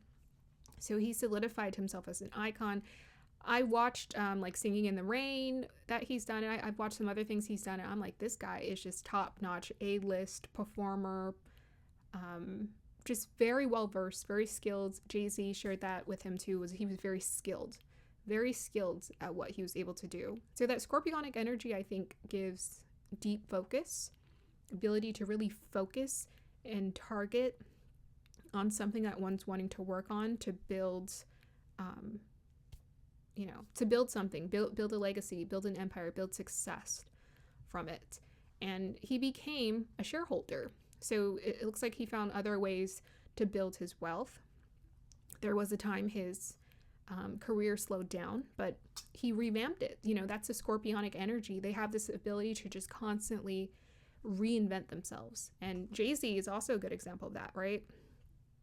So he solidified himself as an icon. I watched like Singing in the Rain that he's done. And I've watched some other things he's done. And I'm like, this guy is just top-notch, A-list performer. Just very well-versed, very skilled. Jay-Z shared that with him too. He was very skilled at what he was able to do. So that scorpionic energy, I think, gives deep focus, ability to really focus and target on something that one's wanting to work on to build, to build something, build a legacy, build an empire, build success from it. And he became a shareholder. So it looks like he found other ways to build his wealth. There was a time his career slowed down, but he revamped it. That's a scorpionic energy. They have this ability to just constantly reinvent themselves. And Jay-Z is also a good example of that, right?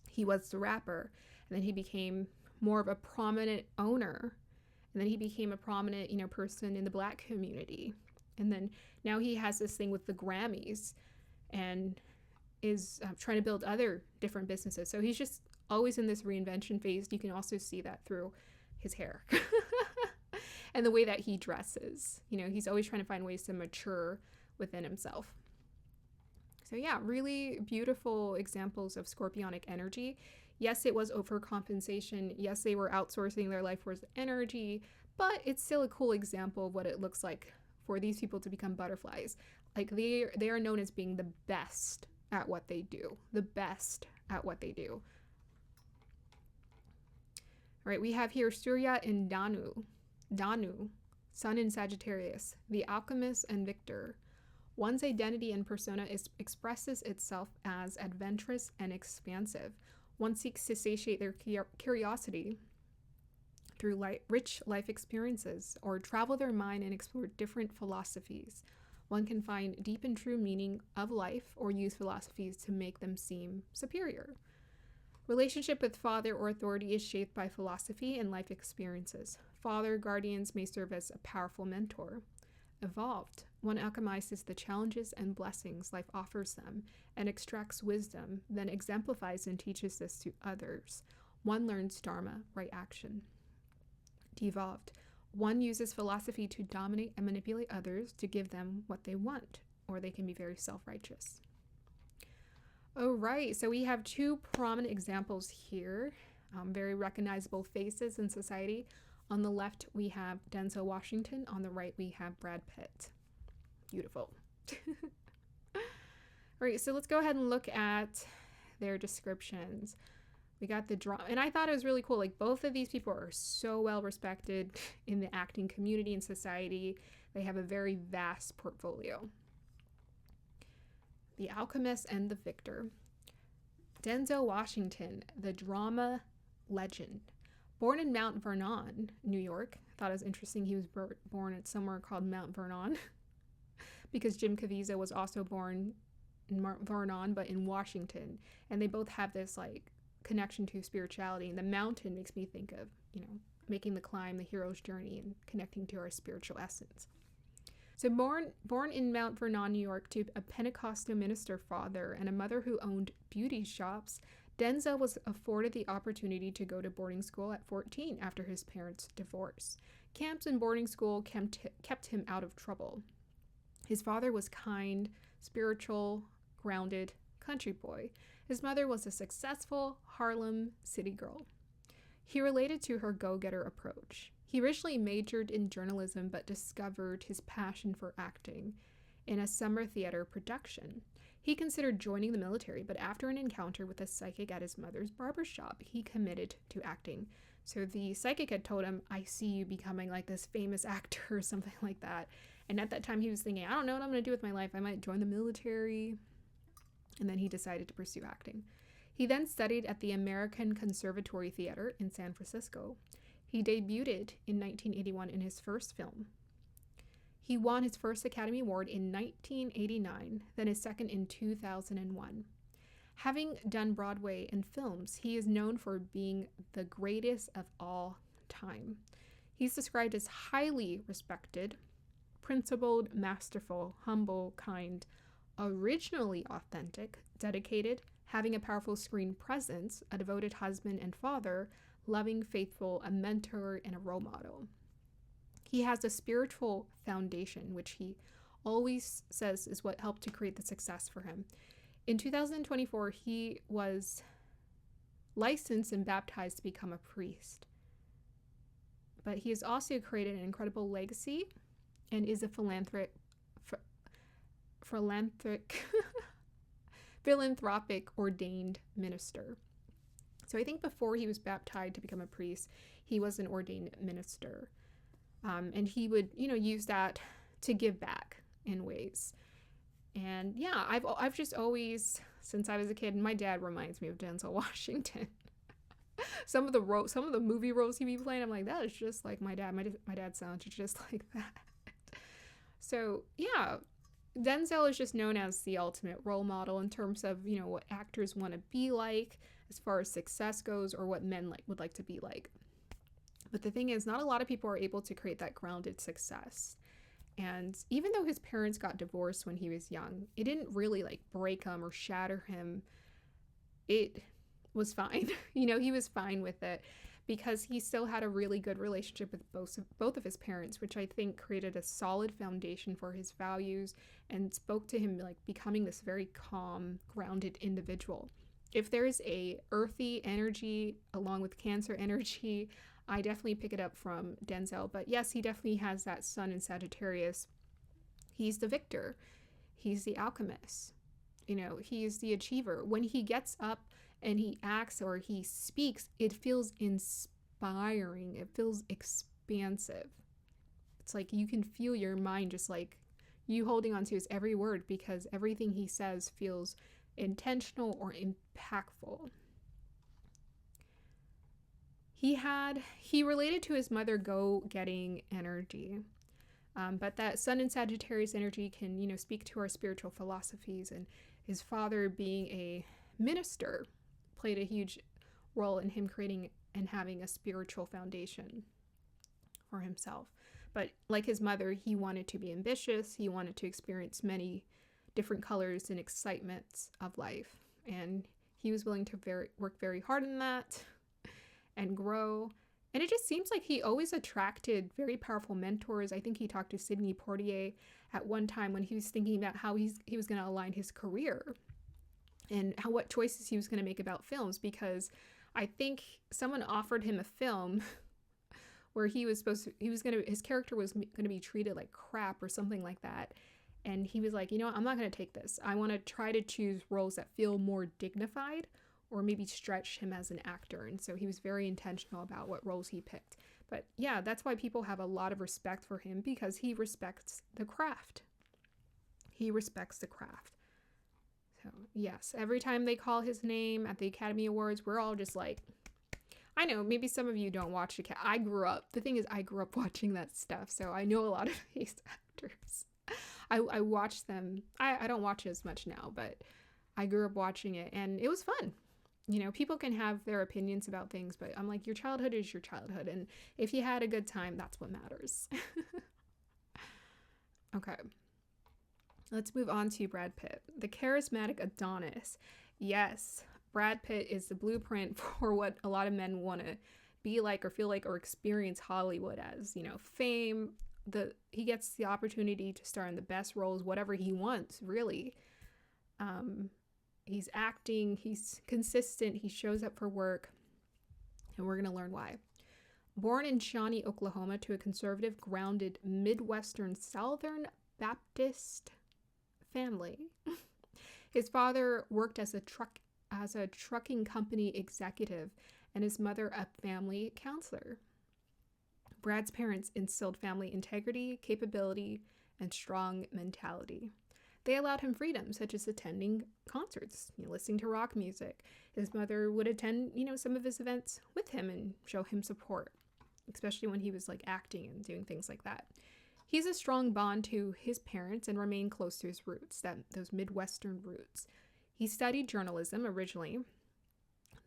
He was the rapper, and then he became more of a prominent owner, and then he became a prominent, person in the Black community. And then now he has this thing with the Grammys and is trying to build other different businesses. So he's just always in this reinvention phase. You can also see that through his hair and the way that he dresses. He's always trying to find ways to mature within himself. So yeah, really beautiful examples of scorpionic energy. Yes, it was overcompensation. Yes, they were outsourcing their life force energy, but it's still a cool example of what it looks like for these people to become butterflies. Like they are known as being the best at what they do. The best at what they do. All right, we have here Surya and Danu, Sun in Sagittarius, the alchemist and victor. One's identity and persona expresses itself as adventurous and expansive. One seeks to satiate their curiosity through rich life experiences, or travel their mind and explore different philosophies. One can find deep and true meaning of life or use philosophies to make them seem superior. Relationship with father or authority is shaped by philosophy and life experiences. Father guardians may serve as a powerful mentor. Evolved, one alchemizes the challenges and blessings life offers them and extracts wisdom, then exemplifies and teaches this to others. One learns dharma, right action. Devolved, one uses philosophy to dominate and manipulate others to give them what they want, or they can be very self-righteous. All right, so we have 2 prominent examples here, very recognizable faces in society. On the left, we have Denzel Washington. On the right, we have Brad Pitt. Beautiful. All right, so let's go ahead and look at their descriptions. We got the drama, and I thought it was really cool. Like, both of these people are so well respected in the acting community and society. They have a very vast portfolio. The alchemist and the victor. Denzel Washington, the drama legend. Born in Mount Vernon, New York. I thought it was interesting he was born at somewhere called Mount Vernon because Jim Caviezel was also born in Mount Vernon, but in Washington. And they both have this like connection to spirituality. And the mountain makes me think of, making the climb, the hero's journey, and connecting to our spiritual essence. So born in Mount Vernon, New York, to a Pentecostal minister father and a mother who owned beauty shops, Denzel was afforded the opportunity to go to boarding school at 14 after his parents' divorce. Camps and boarding school kept him out of trouble. His father was kind, spiritual, grounded country boy. His mother was a successful Harlem city girl. He related to her go-getter approach. He originally majored in journalism but discovered his passion for acting in a summer theater production. He considered joining the military, but after an encounter with a psychic at his mother's barbershop, he committed to acting. So the psychic had told him, I see you becoming like this famous actor or something like that. And at that time he was thinking, I don't know what I'm going to do with my life. I might join the military. And then he decided to pursue acting. He then studied at the American Conservatory Theater in San Francisco. He debuted in 1981 in his first film. He won his first Academy Award in 1989, then his second in 2001. Having done Broadway and films, he is known for being the greatest of all time. He's described as highly respected, principled, masterful, humble, kind, originally authentic, dedicated, having a powerful screen presence, a devoted husband and father, loving, faithful, a mentor, and a role model. He has a spiritual foundation, which he always says is what helped to create the success for him. In 2024, he was licensed and baptized to become a priest. But he has also created an incredible legacy and is a philanthropic ordained minister. So I think before he was baptized to become a priest, he was an ordained minister. And he would, use that to give back in ways. And yeah, I've just always, since I was a kid, and my dad reminds me of Denzel Washington. Some of the movie roles he'd be playing, I'm like, that is just like my dad. My dad sounds just like that. So yeah, Denzel is just known as the ultimate role model in terms of, what actors want to be like as far as success goes, or what men would like to be like. But the thing is, not a lot of people are able to create that grounded success. And even though his parents got divorced when he was young, it didn't really break him or shatter him. It was fine. He was fine with it because he still had a really good relationship with both of his parents, which I think created a solid foundation for his values and spoke to him becoming this very calm, grounded individual. If there's a earthy energy along with Cancer energy, I definitely pick it up from Denzel. But yes, he definitely has that sun in Sagittarius. He's the victor. He's the alchemist. He's the achiever. When he gets up and he acts or he speaks, it feels inspiring. It feels expansive. It's like you can feel your mind just you holding on to his every word because everything he says feels intentional or impactful. He related to his mother go-getting energy, but that sun in Sagittarius energy can, speak to our spiritual philosophies, and his father being a minister played a huge role in him creating and having a spiritual foundation for himself. But like his mother, he wanted to be ambitious. He wanted to experience many different colors and excitements of life, and he was willing to work very hard in that and grow. And it just seems like he always attracted very powerful mentors. I think he talked to Sidney Poitier at one time when he was thinking about how he was going to align his career and what choices he was going to make about films, because I think someone offered him a film where his character was going to be treated like crap or something like that. And he was like, I'm not going to take this. I want to try to choose roles that feel more dignified or maybe stretch him as an actor. And so he was very intentional about what roles he picked. But yeah, that's why people have a lot of respect for him, because he respects the craft. He respects the craft. So yes, every time they call his name at the Academy Awards, we're all just like, I know maybe some of you don't watch the I grew up watching that stuff, so I know a lot of these actors. I watch them. I don't watch it as much now, but I grew up watching it and it was fun. People can have their opinions about things, but I'm like, your childhood is your childhood. And if you had a good time, that's what matters. Okay. Let's move on to Brad Pitt, the charismatic Adonis. Yes, Brad Pitt is the blueprint for what a lot of men want to be like or feel like or experience Hollywood as, fame. He gets the opportunity to star in the best roles, whatever he wants, really. He's acting, he's consistent, he shows up for work, and we're going to learn why. Born in Shawnee, Oklahoma, to a conservative, grounded, Midwestern Southern Baptist family. His father worked as a trucking company executive, and his mother a family counselor. Brad's parents instilled family integrity, capability, and strong mentality. They allowed him freedom, such as attending concerts, listening to rock music. His mother would attend, some of his events with him and show him support, especially when he was like acting and doing things like that. He's a strong bond to his parents and remained close to his roots, those Midwestern roots. He studied journalism originally,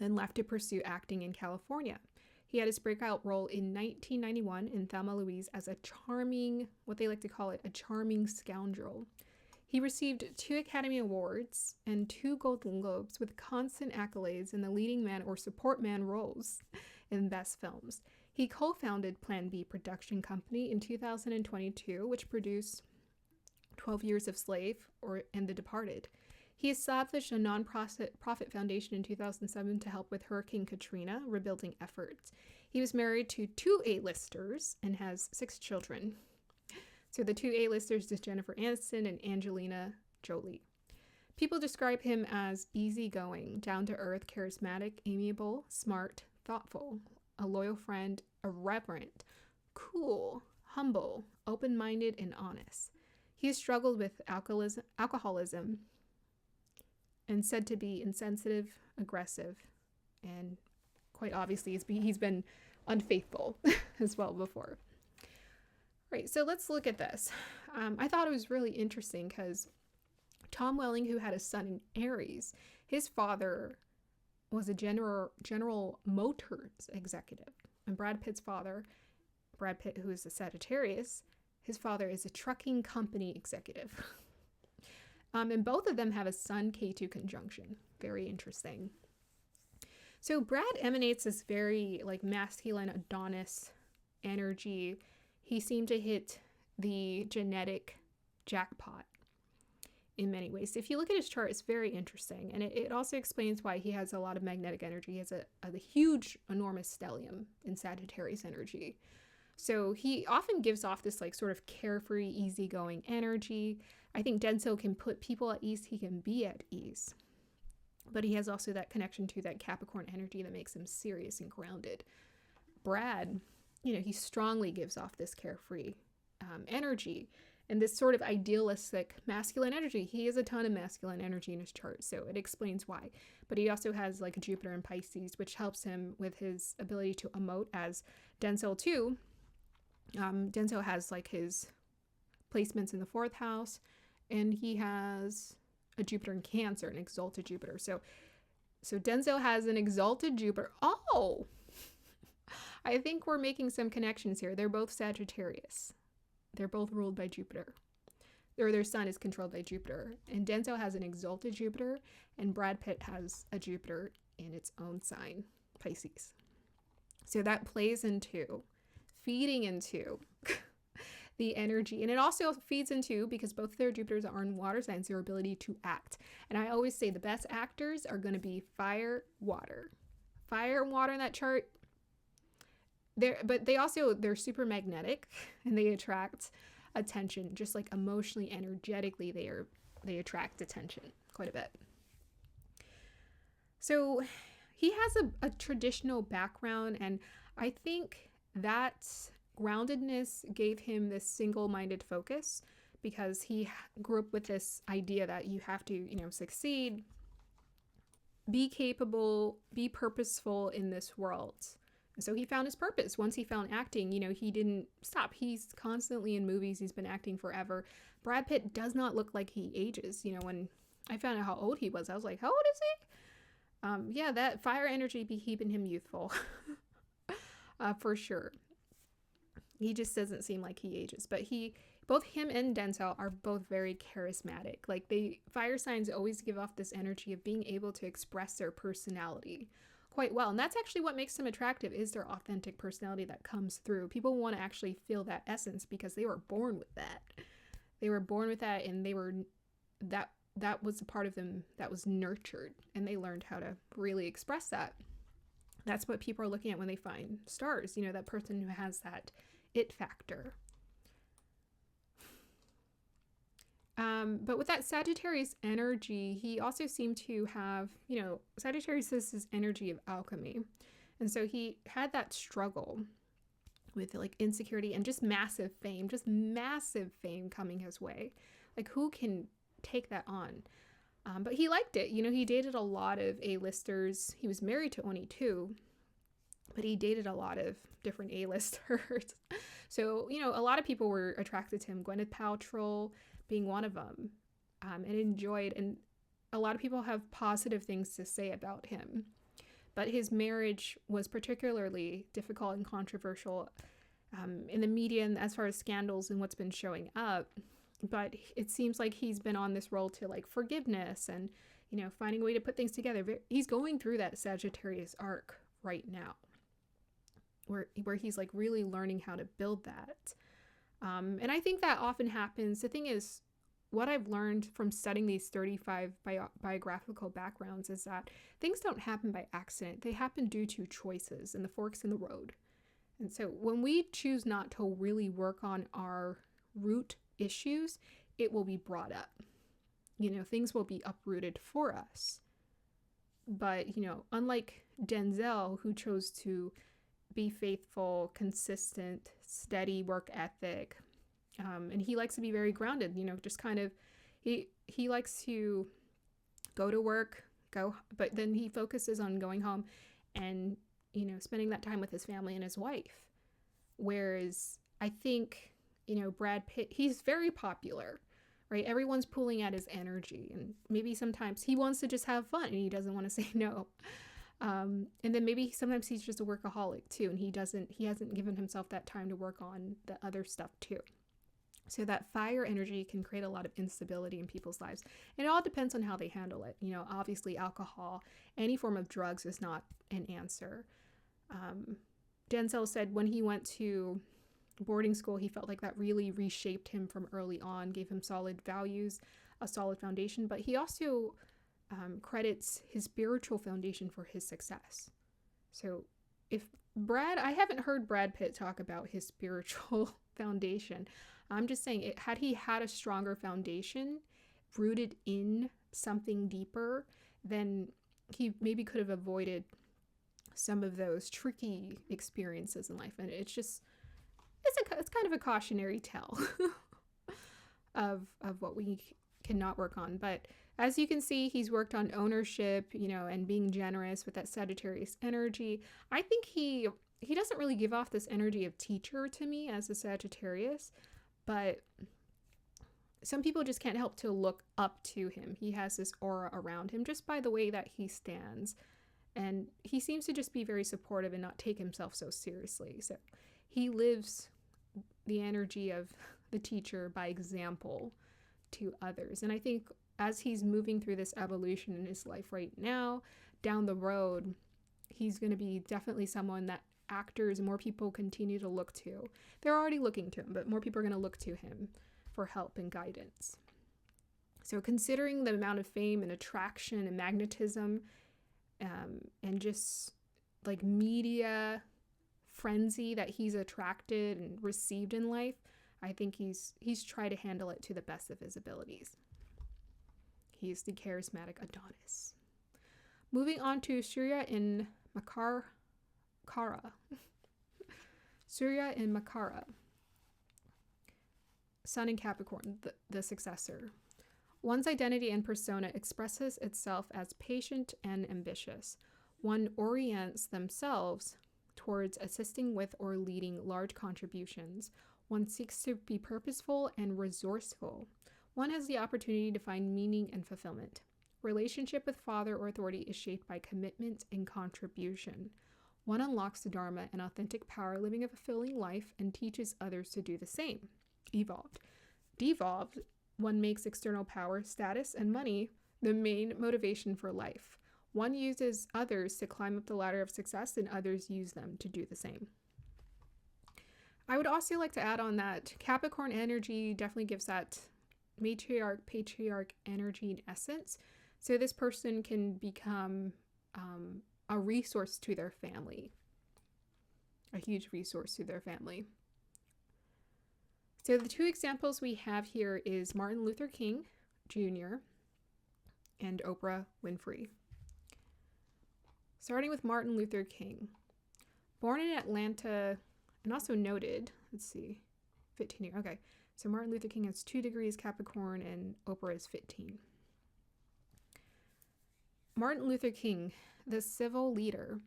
then left to pursue acting in California. He had his breakout role in 1991 in Thelma Louise as a charming, what they like to call it, a charming scoundrel. He received 2 Academy Awards and 2 Golden Globes with constant accolades in the leading man or support man roles in best films. He co-founded Plan B production company in 2022, which produced 12 Years a Slave and The Departed. He established a non-profit foundation in 2007 to help with Hurricane Katrina rebuilding efforts. He was married to 2 A-listers and has 6 children. So the 2 A-listers is Jennifer Aniston and Angelina Jolie. People describe him as easygoing, down-to-earth, charismatic, amiable, smart, thoughtful, a loyal friend, irreverent, cool, humble, open-minded, and honest. He has struggled with alcoholism and said to be insensitive, aggressive, and quite obviously he's been unfaithful as well before. Right, so let's look at this. I thought it was really interesting because Tom Welling, who had a son in Aries, his father was a General Motors executive. And Brad Pitt's father, Brad Pitt, who is a Sagittarius, his father is a trucking company executive. And both of them have a Sun K2 conjunction. Very interesting. So Brad emanates this very masculine Adonis energy. He seemed to hit the genetic jackpot in many ways. If you look at his chart, it's very interesting. And it also explains why he has a lot of magnetic energy. He has a huge, enormous stellium in Sagittarius energy. So he often gives off this sort of carefree, easygoing energy. I think Denso can put people at ease. He can be at ease. But he has also that connection to that Capricorn energy that makes him serious and grounded. Brad, he strongly gives off this carefree energy and this sort of idealistic masculine energy. He has a ton of masculine energy in his chart, so it explains why. But he also has Jupiter in Pisces, which helps him with his ability to emote as Denso too. Denso has his placements in the 4th house, and he has a Jupiter in Cancer, an exalted Jupiter. So Denso has an exalted Jupiter. Oh! I think we're making some connections here. They're both Sagittarius. They're both ruled by Jupiter. Or their sun is controlled by Jupiter. And Denso has an exalted Jupiter, and Brad Pitt has a Jupiter in its own sign, Pisces. So that plays into, feeding into the energy. And it also feeds into, because both of their Jupiters are in water signs, their ability to act. And I always say the best actors are going to be fire, water. Fire and water in that chart. They're super magnetic, and they attract attention, just emotionally, energetically, they attract attention quite a bit. So he has a traditional background, and I think that groundedness gave him this single-minded focus, because he grew up with this idea that you have to, succeed, be capable, be purposeful in this world. So he found his purpose. Once he found acting, he didn't stop. He's constantly in movies. He's been acting forever. Brad Pitt does not look like he ages. When I found out how old he was, I was like, how old is he? Yeah, that fire energy be keeping him youthful. For sure. He just doesn't seem like he ages. But both him and Denzel are both very charismatic. Fire signs always give off this energy of being able to express their personality quite well. And that's actually what makes them attractive, is their authentic personality that comes through. People want to actually feel that essence because they were born with that. They were born with that, and that was a part of them that was nurtured, and they learned how to really express that. That's what people are looking at when they find stars, you know, that person who has that it factor. But with that Sagittarius energy, he also seemed to have, you know, Sagittarius is his energy of alchemy. And so he had that struggle with like insecurity and just massive fame coming his way. Like, who can take that on? But he liked it. You know, he dated a lot of A-listers. He was married to only 2, but he dated a lot of different A-listers. So, you know, a lot of people were attracted to him, Gwyneth Paltrow being one of them, and enjoyed. And a lot of people have positive things to say about him. But his marriage was particularly difficult and controversial in the media and as far as scandals and what's been showing up. But it seems like he's been on this role to like forgiveness and, you know, finding a way to put things together. He's going through that Sagittarius arc right now, where he's like really learning how to build that. And I think that often happens. The thing is, what I've learned from studying these 35 biographical backgrounds is that things don't happen by accident. They happen due to choices and the forks in the road. And so when we choose not to really work on our root issues, it will be brought up. You know, things will be uprooted for us. But, you know, unlike Denzel, who chose to be faithful, consistent, steady work ethic, and he likes to be very grounded, you know, just kind of, he likes to go to work, but then he focuses on going home and, you know, spending that time with his family and his wife. Whereas I think, you know, Brad Pitt, he's very popular, right? Everyone's pulling at his energy, and maybe sometimes he wants to just have fun and he doesn't want to say no. And then maybe sometimes he's just a workaholic too, and he hasn't given himself that time to work on the other stuff too. So that fire energy can create a lot of instability in people's lives. And it all depends on how they handle it. You know, obviously alcohol, any form of drugs is not an answer. Denzel said when he went to boarding school, he felt like that really reshaped him from early on, gave him solid values, a solid foundation, but he also credits his spiritual foundation for his success. So I haven't heard Brad Pitt talk about his spiritual foundation. I'm just saying, had he had a stronger foundation rooted in something deeper, then he maybe could have avoided some of those tricky experiences in life. And it's kind of a cautionary tale of what we cannot work on. But as you can see, he's worked on ownership, you know, and being generous with that Sagittarius energy. I think he doesn't really give off this energy of teacher to me as a Sagittarius, but some people just can't help to look up to him. He has this aura around him just by the way that he stands. And he seems to just be very supportive and not take himself so seriously. So he lives the energy of the teacher by example to others. And I think as he's moving through this evolution in his life right now, down the road, he's going to be definitely someone that actors and more people continue to look to. They're already looking to him, but more people are going to look to him for help and guidance. So considering the amount of fame and attraction and magnetism, and just like media frenzy that he's attracted and received in life, I think he's tried to handle it to the best of his abilities. He's the charismatic Adonis. Moving on to Surya in Makara. Surya in Makara. Sun in Capricorn, the successor. One's identity and persona expresses itself as patient and ambitious. One orients themselves towards assisting with or leading large contributions. One seeks to be purposeful and resourceful. One has the opportunity to find meaning and fulfillment. Relationship with father or authority is shaped by commitment and contribution. One unlocks the Dharma and authentic power, living a fulfilling life, and teaches others to do the same. Evolved. Devolved. One makes external power, status, and money the main motivation for life. One uses others to climb up the ladder of success, and others use them to do the same. I would also like to add on that Capricorn energy definitely gives that matriarch, patriarch energy in essence. So this person can become a resource to their family, a huge resource to their family. So the two examples we have here is Martin Luther King Jr. and Oprah Winfrey. Starting with Martin Luther King. Born in Atlanta and also noted, let's see, 15 years. Okay, so Martin Luther King has 2 degrees Capricorn and Oprah is 15. Martin Luther King, the civil leader.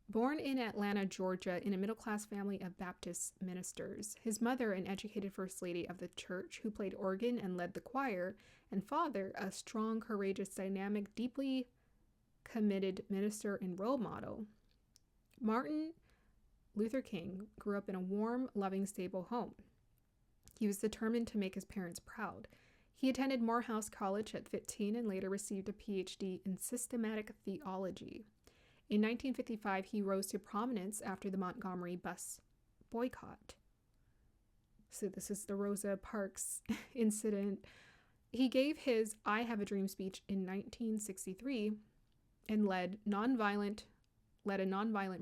Born in Atlanta, Georgia, in a middle-class family of Baptist ministers, his mother, an educated first lady of the church who played organ and led the choir, and father, a strong, courageous, dynamic, deeply committed minister and role model. Martin Luther King grew up in a warm, loving, stable home. He was determined to make his parents proud. He attended Morehouse College at 15 and later received a PhD in systematic theology. In 1955, he rose to prominence after the Montgomery bus boycott. So this is the Rosa Parks incident. He gave his I Have a Dream speech in 1963 and led a nonviolent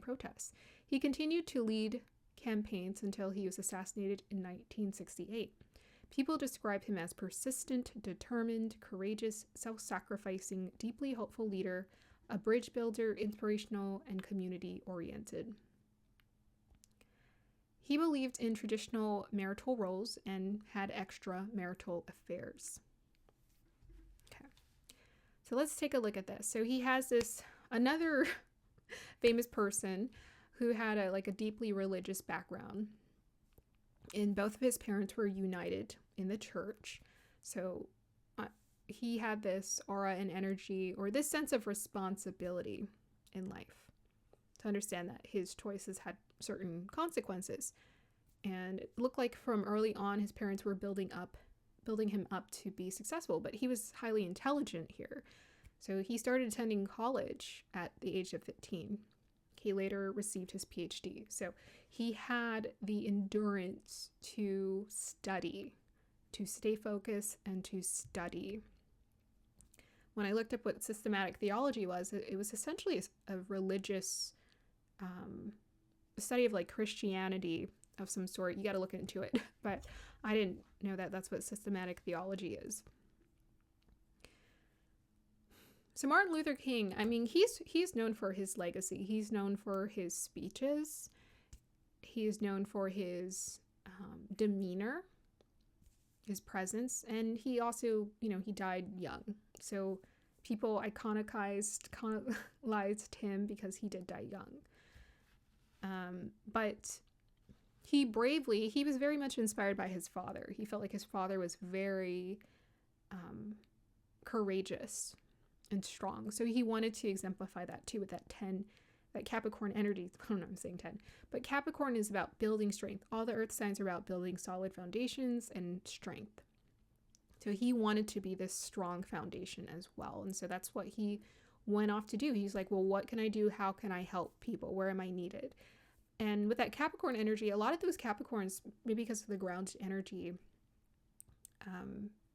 protest. He continued to lead campaigns until he was assassinated in 1968. People describe him as persistent, determined, courageous, self-sacrificing, deeply hopeful leader, a bridge builder, inspirational, and community-oriented. He believed in traditional marital roles and had extramarital affairs. Okay, so let's take a look at this. So he has another famous person who had a deeply religious background. And both of his parents were united in the church. So he had this aura and energy, or this sense of responsibility in life, to understand that his choices had certain consequences. And it looked like from early on his parents were building him up to be successful, but he was highly intelligent here. So he started attending college at the age of 15. He later received his PhD. So he had the endurance to study, to stay focused, and to study. When I looked up what systematic theology was, it was essentially a religious study of Christianity of some sort. You got to look into it, but I didn't know that that's what systematic theology is. So Martin Luther King, I mean, he's known for his legacy. He's known for his speeches. He is known for his demeanor, his presence, and he also, he died young. So people iconized him because he did die young. But he was very much inspired by his father. He felt like his father was very courageous and strong. So he wanted to exemplify that too with that Capricorn energy. I don't know, I'm saying 10. But Capricorn is about building strength. All the earth signs are about building solid foundations and strength. So he wanted to be this strong foundation as well. And so that's what he went off to do. He's like, well, what can I do? How can I help people? Where am I needed? And with that Capricorn energy, a lot of those Capricorns, maybe because of the ground energy,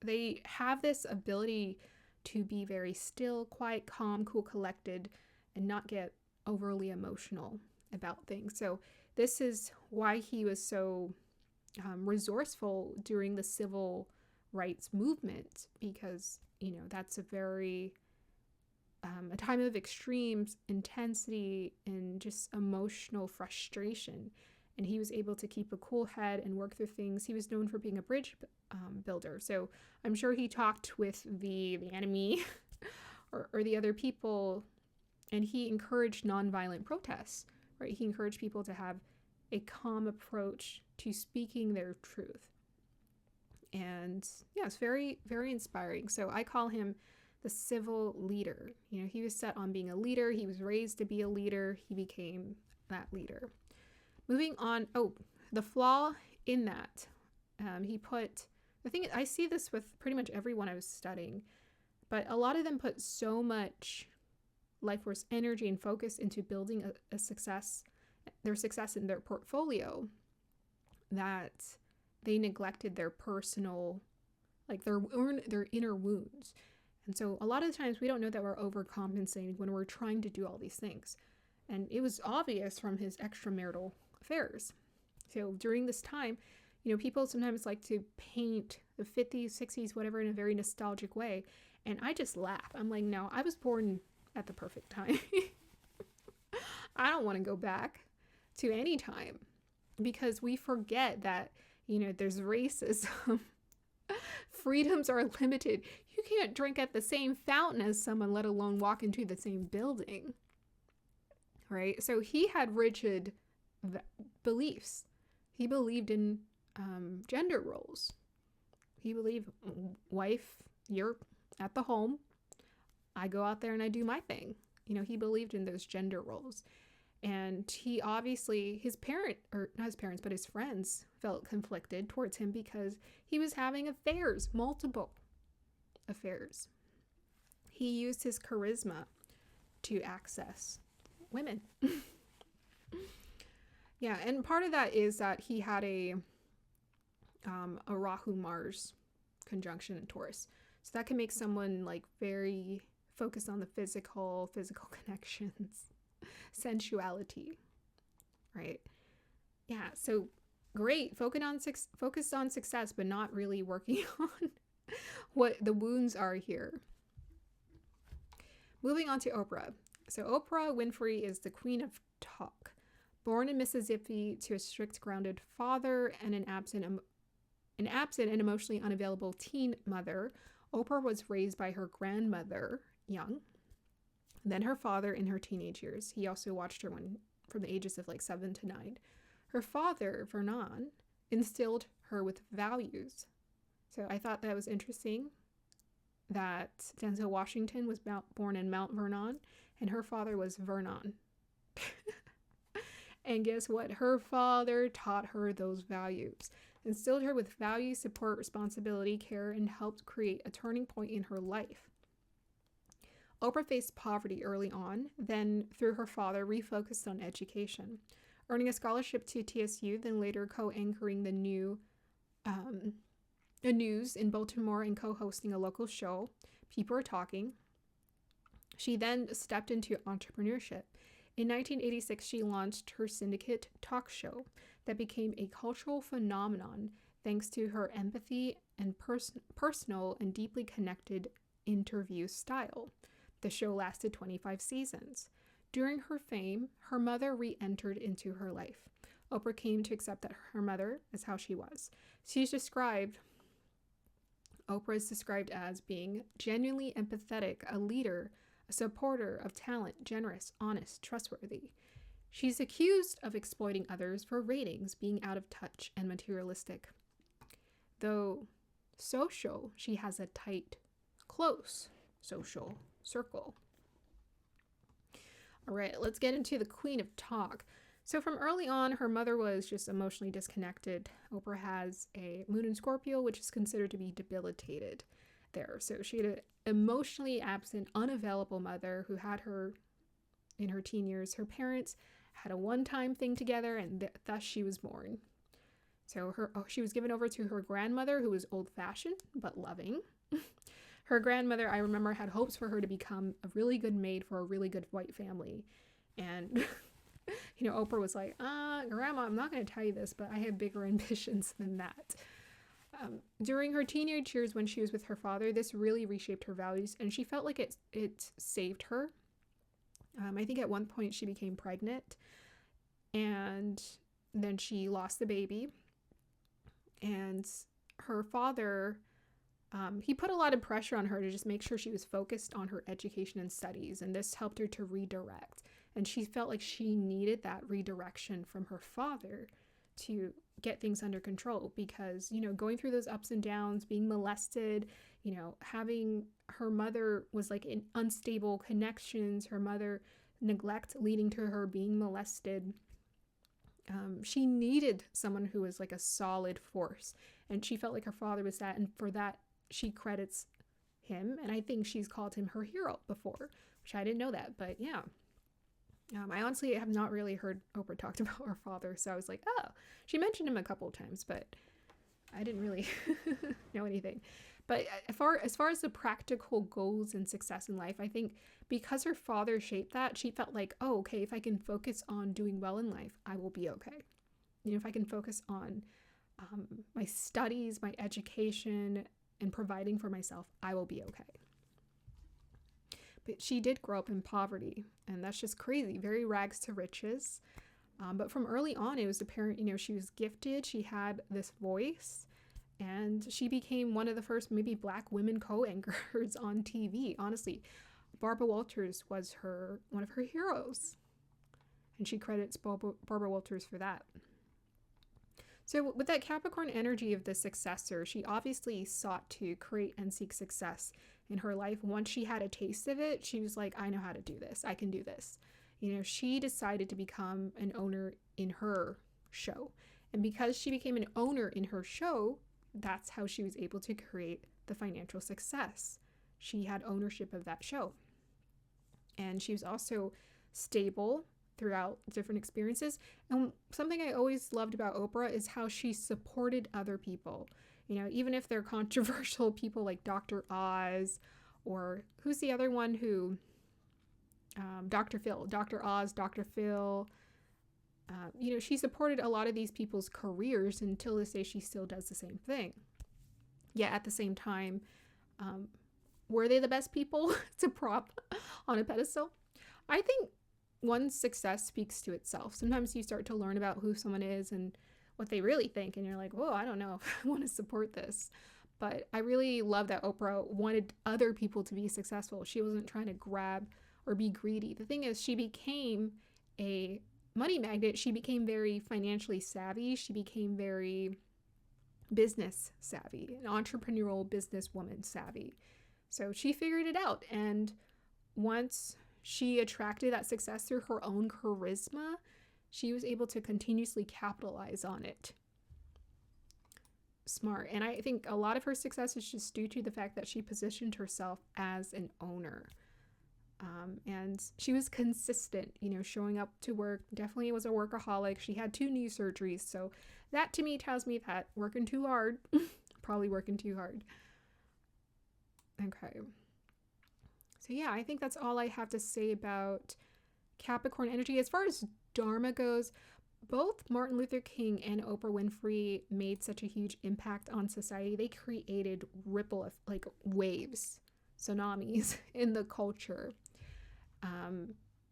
they have this ability to be very still, quiet, calm, cool, collected, and not get overly emotional about things. So this is why he was so resourceful during the civil rights movement, because, that's a very a time of extreme intensity and just emotional frustration. And he was able to keep a cool head and work through things. He was known for being a bridge builder. So I'm sure he talked with the enemy or the other people, and he encouraged nonviolent protests, right? He encouraged people to have a calm approach to speaking their truth. And yeah, it's very, very inspiring. So I call him the civil leader. He was set on being a leader. He was raised to be a leader. He became that leader. Moving on. Oh, the flaw in that. He put, the thing, I see this with pretty much everyone I was studying, but a lot of them put so much life force energy and focus into building their success in their portfolio, that they neglected their personal like their inner wounds. And so a lot of the times we don't know that we're overcompensating when we're trying to do all these things. And it was obvious from his extramarital affairs. So during this time, people sometimes like to paint the 50s, 60s, whatever, in a very nostalgic way. And I just laugh. I'm like, no, I was born at the perfect time. I don't want to go back to any time, because we forget that, there's racism. Freedoms are limited. You can't drink at the same fountain as someone, let alone walk into the same building. Right? So he had rigid beliefs. He believed in gender roles. He believed, wife, you're at the home. I go out there and I do my thing. He believed in those gender roles. And he obviously, not his parents, but his friends felt conflicted towards him because he was having affairs, multiple affairs. He used his charisma to access women. Yeah, and part of that is that he had a Rahu-Mars conjunction in Taurus. So that can make someone like very focused on the physical connections, sensuality, right? Yeah, so great, focused on success, but not really working on what the wounds are here. Moving on to Oprah. So Oprah Winfrey is the queen of talk. Born in Mississippi to a strict, grounded father and an absent and emotionally unavailable teen mother, Oprah was raised by her grandmother young, then her father in her teenage years. He also watched her from the ages of like 7 to 9. Her father, Vernon, instilled her with values. So I thought that was interesting that Denzel Washington was born in Mount Vernon, and her father was Vernon. And guess what? Her father taught her those values, instilled her with values, support, responsibility, care, and helped create a turning point in her life. Oprah faced poverty early on, then through her father refocused on education, earning a scholarship to TSU, then later co-anchoring the news in Baltimore and co-hosting a local show, People Are Talking. She then stepped into entrepreneurship. In 1986, she launched her syndicate talk show that became a cultural phenomenon thanks to her empathy and personal and deeply connected interview style. The show lasted 25 seasons. During her fame, her mother re-entered into her life. Oprah came to accept that her mother is how she was. Oprah is described as being genuinely empathetic, a leader, a supporter of talent, generous, honest, trustworthy. She's accused of exploiting others for ratings, being out of touch and materialistic. Though social, she has a tight, close social circle. All right, let's get into the Queen of Talk. So from early on, her mother was just emotionally disconnected. Oprah has a moon in Scorpio, which is considered to be debilitated there. So she had an emotionally absent, unavailable mother who had her in her teen years. Her parents had a one-time thing together, and thus she was born. So she was given over to her grandmother, who was old-fashioned but loving. Her grandmother, I remember, had hopes for her to become a really good maid for a really good white family. And, Oprah was like, Grandma, I'm not going to tell you this, but I have bigger ambitions than that. During her teenage years when she was with her father, this really reshaped her values, and she felt like it saved her. I think at one point she became pregnant, and then she lost the baby. And her father, he put a lot of pressure on her to just make sure she was focused on her education and studies, and this helped her to redirect. And she felt like she needed that redirection from her father to get things under control, because, going through those ups and downs, being molested, having her mother was like in unstable connections, her mother neglect leading to her being molested. She needed someone who was like a solid force, and she felt like her father was that, and for that she credits him, and I think she's called him her hero before, which I didn't know that, but yeah. I honestly have not really heard Oprah talked about her father, so I was like, oh, she mentioned him a couple of times, but I didn't really know anything. But as far as the practical goals and success in life, I think because her father shaped that, she felt like, oh, okay, if I can focus on doing well in life, I will be okay. You know, if I can focus on my studies, my education, and providing for myself, I will be okay. But she did grow up in poverty, and that's just crazy. Very rags to riches. But from early on, it was apparent, you know, she was gifted. She had this voice. And she became one of the first maybe Black women co-anchors on TV. Honestly, Barbara Walters was one of her heroes. And she credits Barbara Walters for that. So with that Capricorn energy of the successor, she obviously sought to create and seek success in her life. Once she had a taste of it, she was like, I know how to do this. I can do this. You know, she decided to become an owner in her show. And because she became an owner in her show, that's how she was able to create the financial success. She had ownership of that show. And she was also stable throughout different experiences. And something I always loved about Oprah is how she supported other people. You know, even if they're controversial people like Dr. Oz, or who's the other one who, Dr. Phil, Dr. Oz, Dr. Phil. You know, she supported a lot of these people's careers, and till this day she still does the same thing. Yet at the same time, were they the best people to prop on a pedestal? I think one's success speaks to itself. Sometimes you start to learn about who someone is and what they really think, and you're like, whoa, I don't know if I want to support this. But I really love that Oprah wanted other people to be successful. She wasn't trying to grab or be greedy. The thing is, she became a money magnet. She became very financially savvy. She became very business savvy, an entrepreneurial businesswoman savvy. So she figured it out. And once she attracted that success through her own charisma, she was able to continuously capitalize on it. Smart. And I think a lot of her success is just due to the fact that she positioned herself as an owner. And she was consistent, you know, showing up to work. Definitely was a workaholic. She had 2 knee surgeries. So that to me tells me that working too hard, probably working too hard. Okay. So yeah, I think that's all I have to say about Capricorn energy. As far as Dharma goes, both Martin Luther King and Oprah Winfrey made such a huge impact on society. They created like waves, tsunamis in the culture.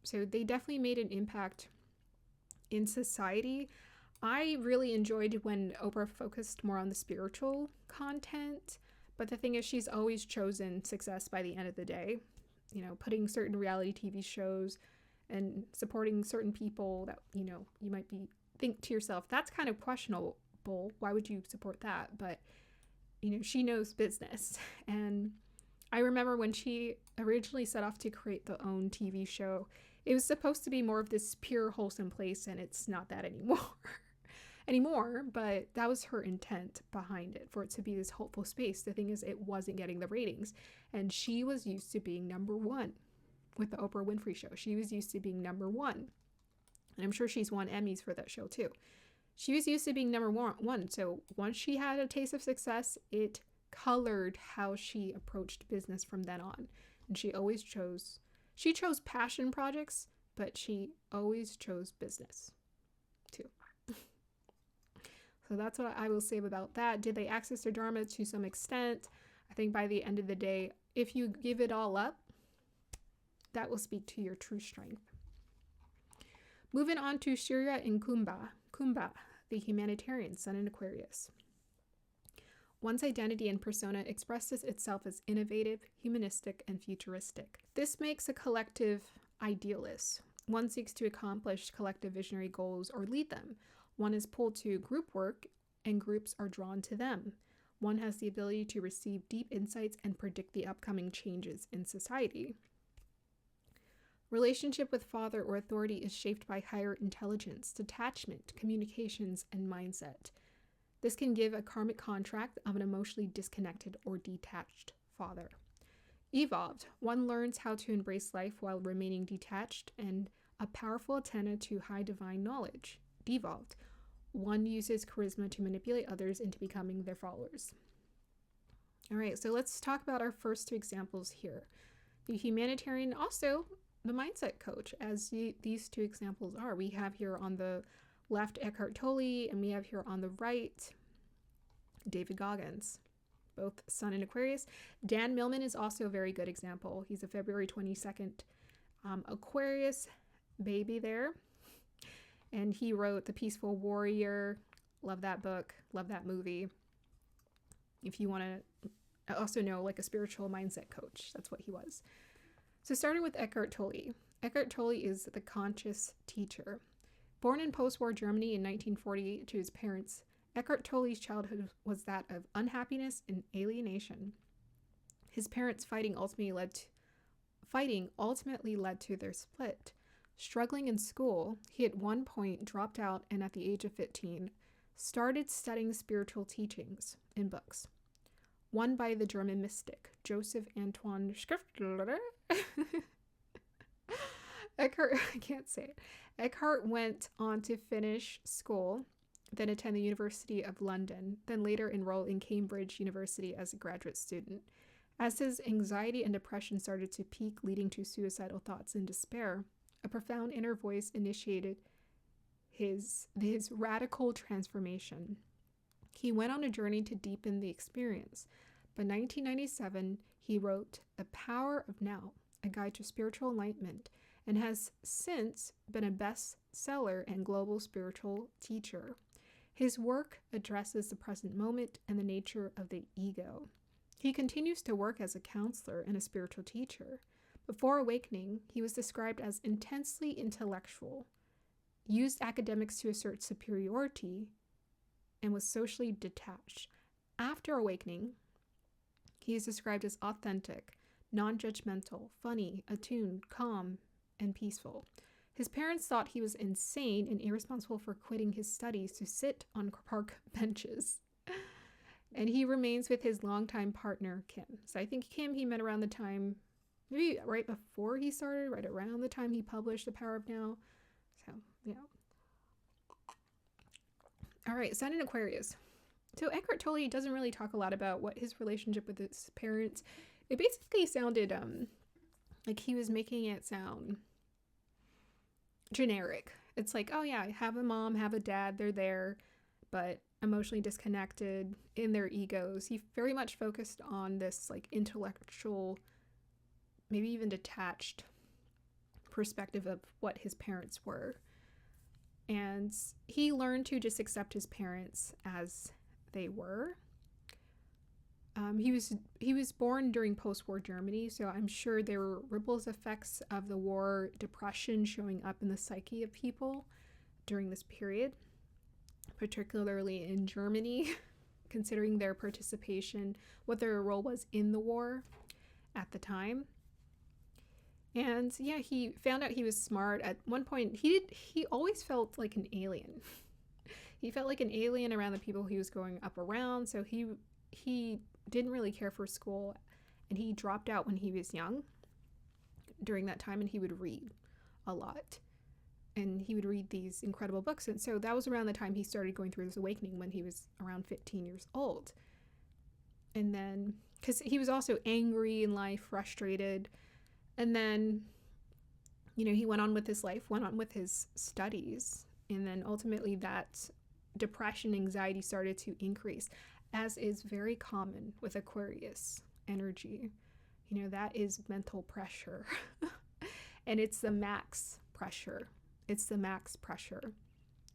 So they definitely made an impact in society. I really enjoyed when Oprah focused more on the spiritual content, but the thing is, she's always chosen success by the end of the day. You know, putting certain reality TV shows and supporting certain people that, you know, you might think to yourself, that's kind of questionable. Why would you support that? But, you know, she knows business. And I remember when she originally set off to create the own TV show, it was supposed to be more of this pure, wholesome place, and it's not that anymore, but that was her intent behind it, for it to be this hopeful space. The thing is, it wasn't getting the ratings, and she was used to being number one with the Oprah Winfrey Show. She was used to being number one, and I'm sure she's won Emmys for that show too. She was used to being number one, so once she had a taste of success, it colored how she approached business from then on. And she chose passion projects, but she always chose business too. So that's what I will say about that. Did they access their dharma to some extent? I think by the end of the day, if you give it all up, that will speak to your true strength. Moving on to Surya and Kumbha, the humanitarian, Sun in Aquarius. One's identity and persona expresses itself as innovative, humanistic, and futuristic. This makes a collective idealist. One seeks to accomplish collective visionary goals or lead them. One is pulled to group work, and groups are drawn to them. One has the ability to receive deep insights and predict the upcoming changes in society. Relationship with father or authority is shaped by higher intelligence, detachment, communications, and mindset. This can give a karmic contract of an emotionally disconnected or detached father. Evolved, one learns how to embrace life while remaining detached and a powerful antenna to high divine knowledge. Devolved, one uses charisma to manipulate others into becoming their followers. All right, so let's talk about our first two examples here. The humanitarian, also the mindset coach, as these two examples are. We have here on the left Eckhart Tolle, and we have here on the right David Goggins, both Sun in Aquarius. Dan Millman is also a very good example. He's a February 22nd Aquarius baby there. And he wrote The Peaceful Warrior. Love that book. Love that movie. If you want to also know, like a spiritual mindset coach, that's what he was. So starting with Eckhart Tolle. Eckhart Tolle is the conscious teacher. Born in post-war Germany in 1948 to his parents, Eckhart Tolle's childhood was that of unhappiness and alienation. His parents' fighting ultimately led to their split. Struggling in school, he at one point dropped out and at the age of 15 started studying spiritual teachings in books. One by the German mystic Joseph Antoine Schriftsteller. Eckhart went on to finish school, then attend the University of London, then later enroll in Cambridge University as a graduate student. As his anxiety and depression started to peak, leading to suicidal thoughts and despair, a profound inner voice initiated his radical transformation. He went on a journey to deepen the experience. By 1997, he wrote The Power of Now, A Guide to Spiritual Enlightenment, and has since been a bestseller and global spiritual teacher. His work addresses the present moment and the nature of the ego. He continues to work as a counselor and a spiritual teacher. Before awakening, he was described as intensely intellectual, used academics to assert superiority, and was socially detached. After awakening, he is described as authentic, non-judgmental, funny, attuned, calm, and peaceful. His parents thought he was insane and irresponsible for quitting his studies to sit on park benches. And he remains with his longtime partner, Kim. So I think Kim he met around the time, maybe right before he started, right around the time he published The Power of Now. So, yeah. All right, Sun in Aquarius. So Eckhart Tolle doesn't really talk a lot about what his relationship with his parents. It basically sounded like he was making it sound generic. It's like, oh yeah, have a mom, have a dad, they're there, but emotionally disconnected in their egos. He very much focused on this like intellectual, maybe even detached perspective of what his parents were. And he learned to just accept his parents as they were. He was born during post-war Germany, so I'm sure there were ripples effects of the war depression showing up in the psyche of people during this period, particularly in Germany, considering their participation, what their role was in the war at the time. And yeah, he found out he was smart. At one point, he always felt like an alien. He felt like an alien around the people he was going up around, so he didn't really care for school, and he dropped out when he was young during that time, and he would read a lot. And he would read these incredible books. And so that was around the time he started going through his awakening, when he was around 15 years old. And then, because he was also angry in life, frustrated. And then, he went on with his life, went on with his studies. And then ultimately that depression, anxiety started to increase, as is very common with Aquarius energy. That is mental pressure. And it's the max pressure.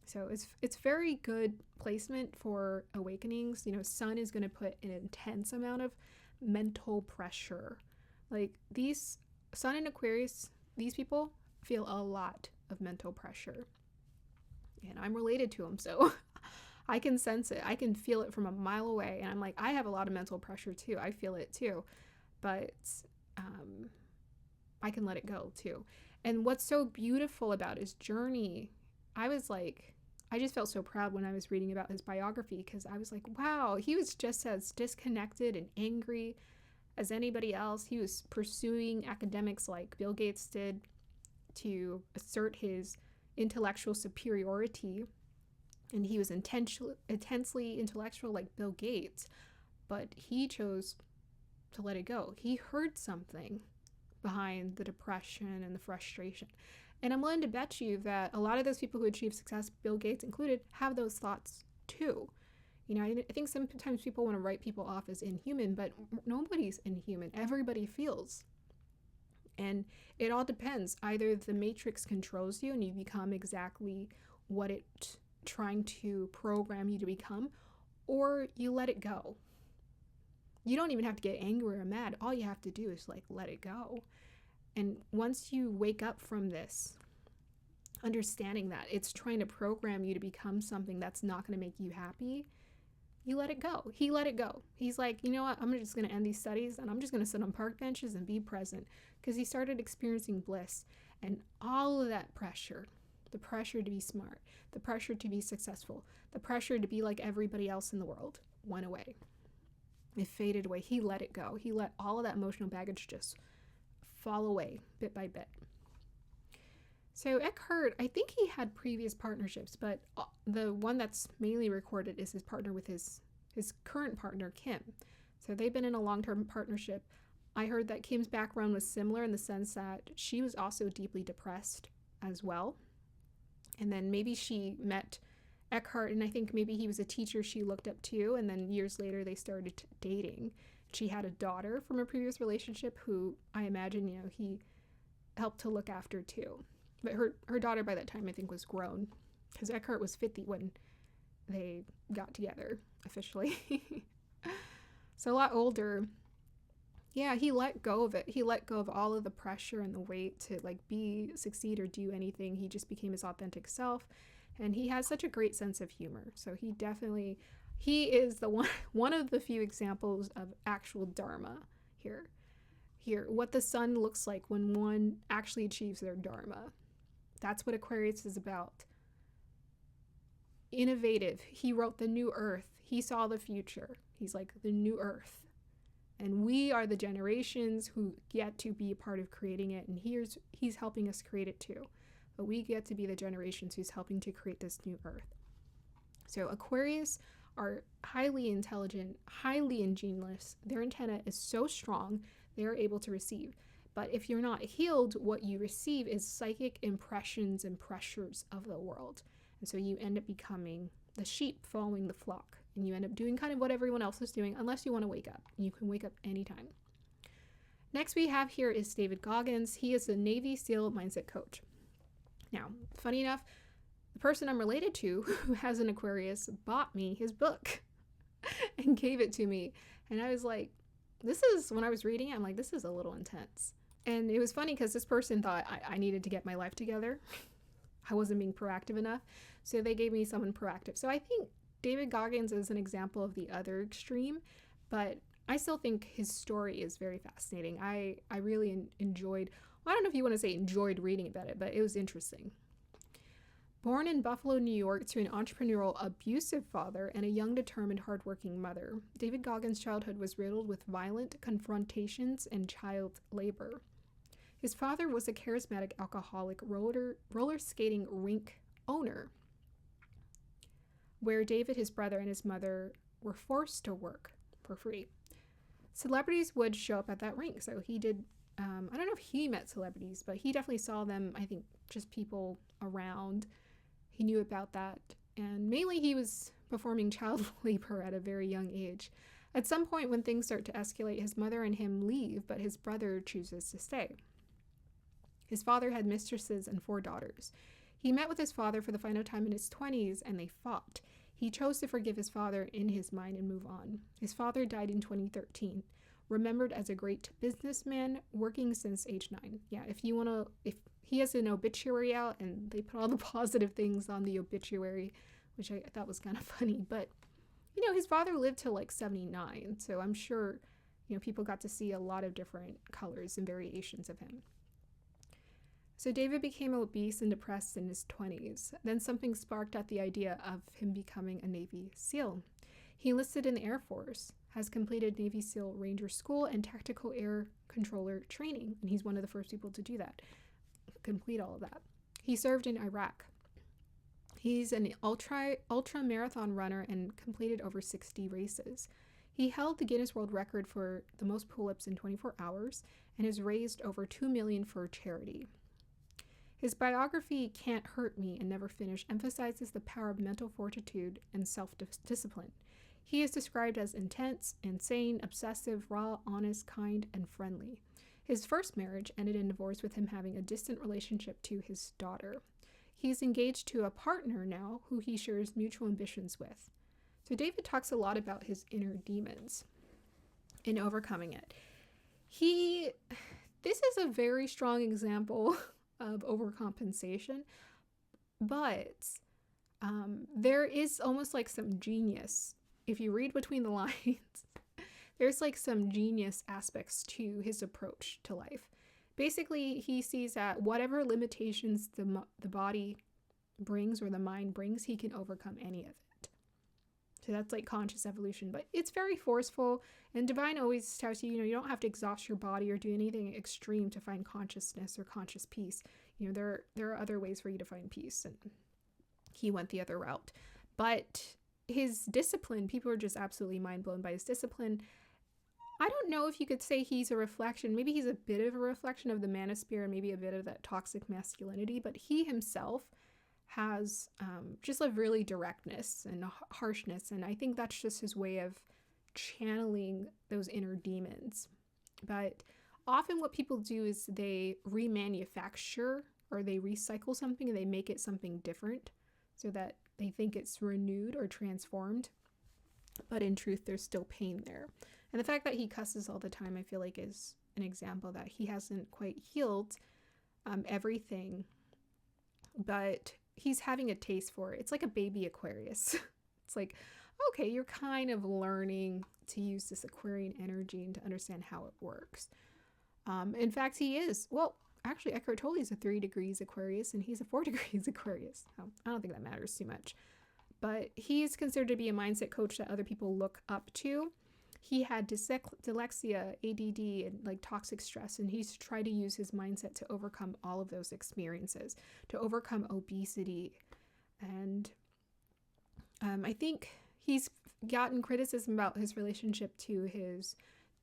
So it's very good placement for awakenings. Sun is going to put an intense amount of mental pressure. Like these Sun in Aquarius, these people feel a lot of mental pressure. And I'm related to them, so I can sense it. I can feel it from a mile away. And I'm like, I have a lot of mental pressure too. I feel it too. But I can let it go too. And what's so beautiful about his journey, I just felt so proud when I was reading about his biography, because I was like, wow, he was just as disconnected and angry as anybody else. He was pursuing academics like Bill Gates did to assert his intellectual superiority. And he was intensely intellectual like Bill Gates, but he chose to let it go. He heard something behind the depression and the frustration. And I'm willing to bet you that a lot of those people who achieve success, Bill Gates included, have those thoughts too. You know, I think sometimes people want to write people off as inhuman, but nobody's inhuman. Everybody feels. And it all depends. Either the matrix controls you and you become exactly what it's trying to program you to become, or you let it go. You don't even have to get angry or mad. All you have to do is like let it go. And once you wake up from this, understanding that it's trying to program you to become something that's not going to make you happy, you let it go. He let it go. He's like, you know what? I'm just going to end these studies and I'm just going to sit on park benches and be present, because he started experiencing bliss, and all of that pressure, the pressure to be smart, the pressure to be successful, the pressure to be like everybody else in the world went away. It faded away. He let it go. He let all of that emotional baggage just fall away bit by bit. So Eckhart, I think he had previous partnerships, but the one that's mainly recorded is his partner with his current partner, Kim. So they've been in a long-term partnership. I heard that Kim's background was similar in the sense that she was also deeply depressed as well. And then maybe she met Eckhart, and I think maybe he was a teacher she looked up to, and then years later they started dating. She had a daughter from a previous relationship who I imagine, you know, he helped to look after too. But her daughter by that time I think was grown, because Eckhart was 50 when they got together officially. So a lot older. Yeah, he let go of it. He let go of all of the pressure and the weight to like succeed or do anything. He just became his authentic self, and he has such a great sense of humor. So he is the one of the few examples of actual dharma here. What the sun looks like when one actually achieves their dharma. That's what Aquarius is about. Innovative. He wrote the new earth. He saw the future. He's like the new earth. And we are the generations who get to be a part of creating it. And he's helping us create it too. But we get to be the generations who's helping to create this new earth. So Aquarius are highly intelligent, highly ingenious. Their antenna is so strong, they're able to receive. But if you're not healed, what you receive is psychic impressions and pressures of the world. And so you end up becoming the sheep following the flock. And you end up doing kind of what everyone else is doing, unless you want to wake up. And you can wake up anytime. Next we have here is David Goggins. He is a Navy SEAL mindset coach. Now, funny enough, the person I'm related to who has an Aquarius bought me his book and gave it to me. And I was like, when I was reading it, I'm like, this is a little intense. And it was funny because this person thought I needed to get my life together. I wasn't being proactive enough. So they gave me someone proactive. So I think David Goggins is an example of the other extreme, but I still think his story is very fascinating. I really enjoyed, well, I don't know if you want to say enjoyed reading about it, but it was interesting. Born in Buffalo, New York, to an entrepreneurial, abusive father and a young, determined, hardworking mother, David Goggins' childhood was riddled with violent confrontations and child labor. His father was a charismatic alcoholic roller skating rink owner, where David, his brother, and his mother were forced to work for free. Celebrities would show up at that rink, so he did, I don't know if he met celebrities, but he definitely saw them, I think, just people around. He knew about that, and mainly he was performing child labor at a very young age. At some point when things start to escalate, his mother and him leave, but his brother chooses to stay. His father had mistresses and 4 daughters. He met with his father for the final time in his 20s, and they fought. He chose to forgive his father in his mind and move on. His father died in 2013, remembered as a great businessman, working since age 9. Yeah, if he has an obituary out, and they put all the positive things on the obituary, which I thought was kind of funny, but, you know, his father lived till like 79, so I'm sure, you know, people got to see a lot of different colors and variations of him. So David became obese and depressed in his 20s. Then something sparked at the idea of him becoming a Navy SEAL. He enlisted in the Air Force, has completed Navy SEAL Ranger School and Tactical Air Controller training, and he's one of the first people to do that, complete all of that. He served in Iraq. He's an ultra marathon runner and completed over 60 races. He held the Guinness World Record for the most pull-ups in 24 hours and has raised over $2 million for charity. His biography, Can't Hurt Me and Never Finish, emphasizes the power of mental fortitude and self-discipline. He is described as intense, insane, obsessive, raw, honest, kind, and friendly. His first marriage ended in divorce, with him having a distant relationship to his daughter. He's engaged to a partner now who he shares mutual ambitions with. So David talks a lot about his inner demons and overcoming it. This is a very strong example of overcompensation, but there is almost like some genius. If you read between the lines, there's like some genius aspects to his approach to life. Basically, he sees that whatever limitations the body brings or the mind brings, he can overcome any of it. So that's like conscious evolution, but it's very forceful. And divine always tells you, you don't have to exhaust your body or do anything extreme to find consciousness or conscious peace. There are other ways for you to find peace, and he went the other route. But his discipline, people are just absolutely mind blown by his discipline. I don't know if you could say he's a reflection. Maybe he's a bit of a reflection of the manosphere, maybe a bit of that toxic masculinity, but he himself has just a really directness and harshness. And I think that's just his way of channeling those inner demons. But often what people do is they remanufacture or they recycle something and they make it something different so that they think it's renewed or transformed. But in truth, there's still pain there. And the fact that he cusses all the time, I feel like, is an example that he hasn't quite healed everything, but he's having a taste for it. It's like a baby Aquarius. It's like, okay, you're kind of learning to use this Aquarian energy and to understand how it works. In fact, he is. Well, actually, Eckhart Tolle is a 3 degrees Aquarius and he's a 4 degrees Aquarius. I don't think that matters too much. But he's considered to be a mindset coach that other people look up to. He had dyslexia, ADD, and like toxic stress, and he's tried to use his mindset to overcome all of those experiences, to overcome obesity. And I think he's gotten criticism about his relationship to his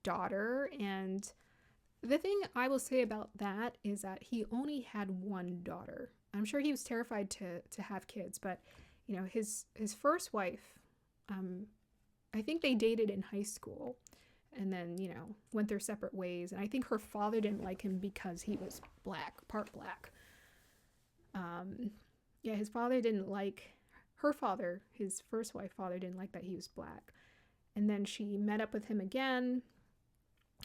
daughter. And the thing I will say about that is that he only had one daughter. I'm sure he was terrified to have kids, but his first wife, I think they dated in high school and then, went their separate ways. And I think her father didn't like him because he was black, part black. His father didn't like her father, his first wife father didn't like that he was black. And then she met up with him again.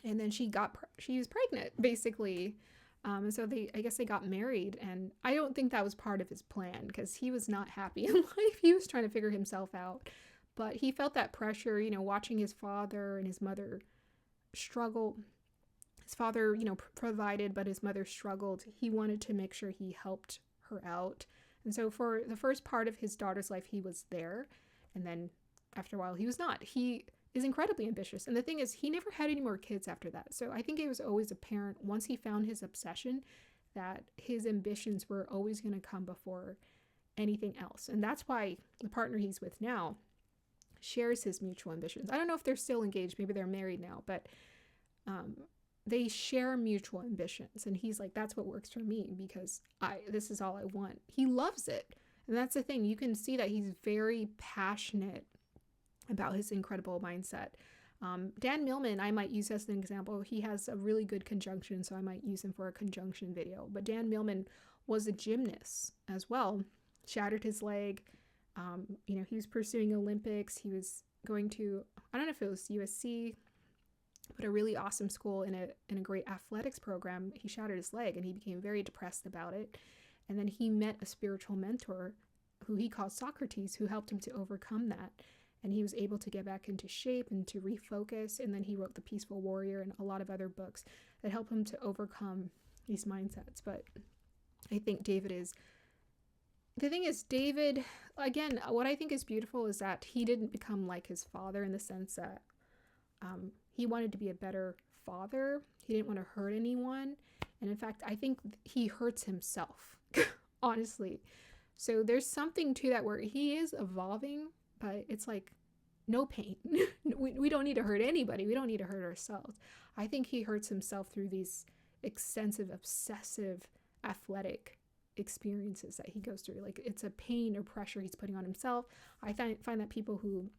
And then she was pregnant, basically. And so I guess they got married, and I don't think that was part of his plan because he was not happy in life. He was trying to figure himself out, but he felt that pressure, watching his father and his mother struggle. His father, provided, but his mother struggled. He wanted to make sure he helped her out. And so for the first part of his daughter's life, he was there. And then after a while, he was not. He is incredibly ambitious. And the thing is, he never had any more kids after that. So I think it was always apparent once he found his obsession that his ambitions were always going to come before anything else. And that's why the partner he's with now shares his mutual ambitions. I don't know if they're still engaged. Maybe they're married now, but they share mutual ambitions. And he's like, that's what works for me because this is all I want. He loves it. And that's the thing. You can see that he's very passionate about his incredible mindset. Dan Millman, I might use as an example. He has a really good conjunction, so I might use him for a conjunction video. But Dan Millman was a gymnast as well. Shattered his leg. He was pursuing Olympics. He was going to, I don't know if it was USC, but a really awesome school in a great athletics program. He shattered his leg and he became very depressed about it. And then he met a spiritual mentor who he called Socrates, who helped him to overcome that. And he was able to get back into shape and to refocus. And then he wrote The Peaceful Warrior and a lot of other books that help him to overcome these mindsets. But I think David, again, what I think is beautiful is that he didn't become like his father in the sense that he wanted to be a better father. He didn't want to hurt anyone. And in fact, I think he hurts himself, honestly. So there's something to that where he is evolving, but it's like no pain. We don't need to hurt anybody. We don't need to hurt ourselves. I think he hurts himself through these extensive, obsessive, athletic experiences that he goes through. Like, it's a pain or pressure he's putting on himself. I find that people who,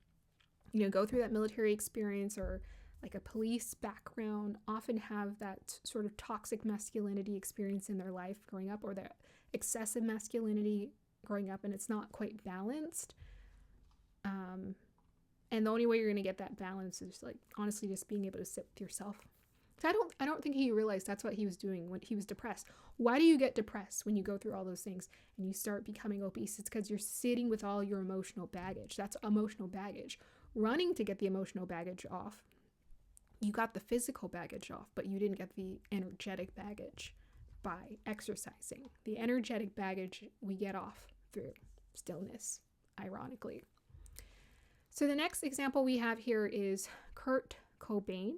go through that military experience or like a police background often have that sort of toxic masculinity experience in their life growing up, or that excessive masculinity growing up, and it's not quite balanced. And the only way you're going to get that balance is, like, honestly, just being able to sit with yourself. So I don't think he realized that's what he was doing when he was depressed. Why do you get depressed when you go through all those things and you start becoming obese? It's because you're sitting with all your emotional baggage. That's emotional baggage. Running to get the emotional baggage off. You got the physical baggage off, but you didn't get the energetic baggage by exercising. The energetic baggage we get off through stillness, ironically. So the next example we have here is Kurt Cobain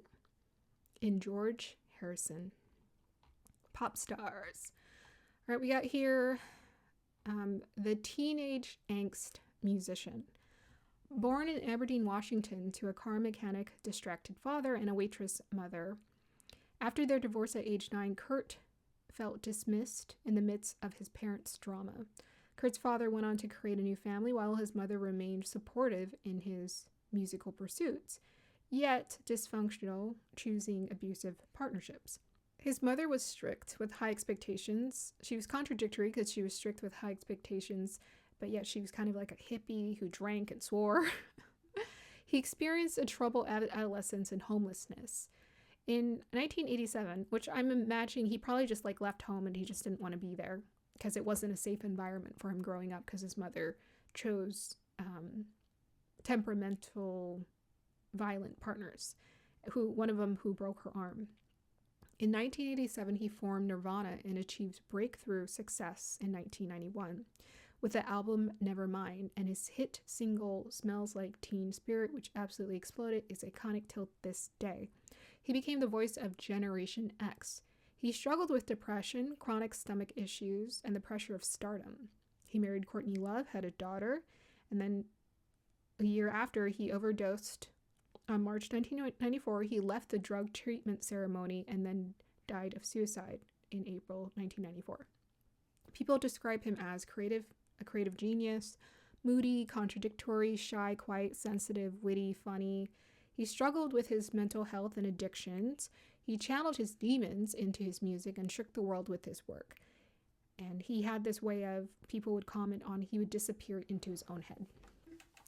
and George Harrison, pop stars. All right, we got here the teenage angst musician. Born in Aberdeen, Washington, to a car mechanic, distracted father, and a waitress mother. After their divorce at age 9, Kurt felt dismissed in the midst of his parents' drama. Kurt's father went on to create a new family while his mother remained supportive in his musical pursuits, yet dysfunctional, choosing abusive partnerships. His mother was strict with high expectations. She was contradictory because she was strict with high expectations, but yet she was kind of like a hippie who drank and swore. He experienced a troubled adolescence and homelessness. In 1987, which I'm imagining he probably just like left home and he just didn't want to be there because it wasn't a safe environment for him growing up because his mother chose temperamental, violent partners, one of them who broke her arm. In 1987, he formed Nirvana and achieved breakthrough success in 1991 with the album Nevermind, and his hit single Smells Like Teen Spirit, which absolutely exploded, is iconic till this day. He became the voice of Generation X. He struggled with depression, chronic stomach issues, and the pressure of stardom. He married Courtney Love, had a daughter, and then a year after, he overdosed. On March 1994, he left the drug treatment ceremony and then died of suicide in April 1994. People describe him as a creative genius, moody, contradictory, shy, quiet, sensitive, witty, funny. He struggled with his mental health and addictions. He channeled his demons into his music and shook the world with his work. And he had this way of, people would comment on, he would disappear into his own head.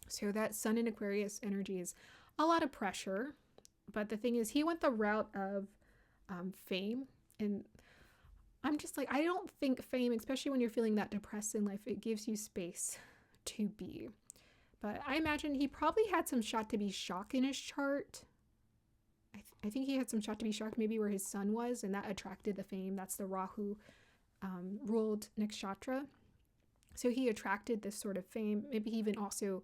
So that Sun in Aquarius energy is a lot of pressure. But the thing is, he went the route of fame. And I'm just like, I don't think fame, especially when you're feeling that depressed in life, it gives you space to be. But I imagine he probably had some shot to be shock in his chart. I think he had some shot to be shocked maybe where his sun was, and that attracted the fame. That's the Rahu ruled nakshatra. So he attracted this sort of fame. Maybe he even also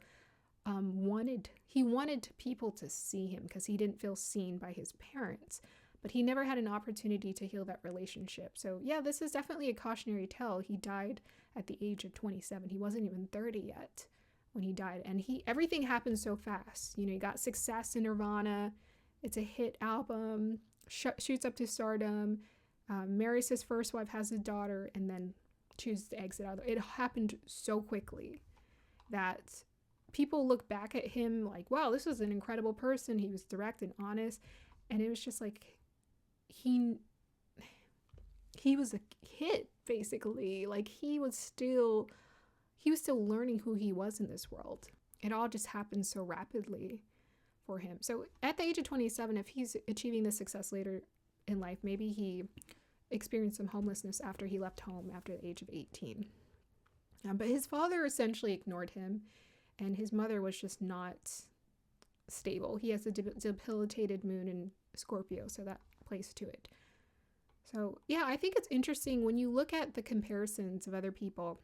wanted people to see him because he didn't feel seen by his parents. But he never had an opportunity to heal that relationship. So yeah, this is definitely a cautionary tale. He died at the age of 27. He wasn't even 30 yet when he died. And everything happened so fast. He got success in Nirvana. It's a hit album, shoots up to stardom, marries his first wife, has a daughter, and then chooses to exit out. It happened so quickly that people look back at him like, wow, this was an incredible person. He was direct and honest. And it was just like, he was a hit, basically. Like, he was still learning who he was in this world. It all just happened so rapidly for him. So at the age of 27, if he's achieving this success later in life, maybe he experienced some homelessness after he left home after the age of 18. But his father essentially ignored him, and his mother was just not stable. He has a debilitated moon in Scorpio, so that plays to it. So yeah, I think it's interesting when you look at the comparisons of other people.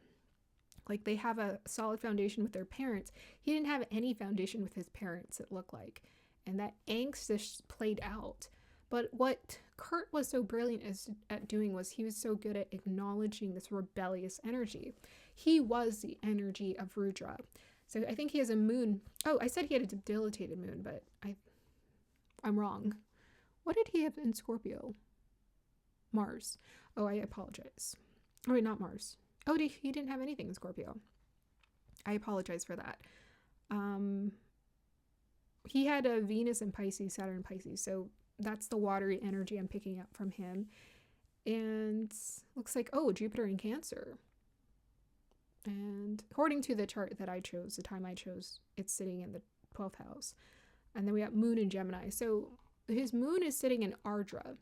Like, they have a solid foundation with their parents. He didn't have any foundation with his parents, it looked like. And that angst just played out. But what Kurt was so brilliant at doing was he was so good at acknowledging this rebellious energy. He was the energy of Rudra. So I think he has a moon. Oh, I said he had a debilitated moon, but I'm wrong. What did he have in Scorpio? Mars. Oh, I apologize. Oh, wait, not Mars. Oh, he didn't have anything in Scorpio. I apologize for that. He had a Venus in Pisces, Saturn in Pisces. So that's the watery energy I'm picking up from him. And looks like, oh, Jupiter in Cancer. And according to the chart that I chose, the time I chose, it's sitting in the 12th house. And then we got Moon in Gemini. So his moon is sitting in Ardra.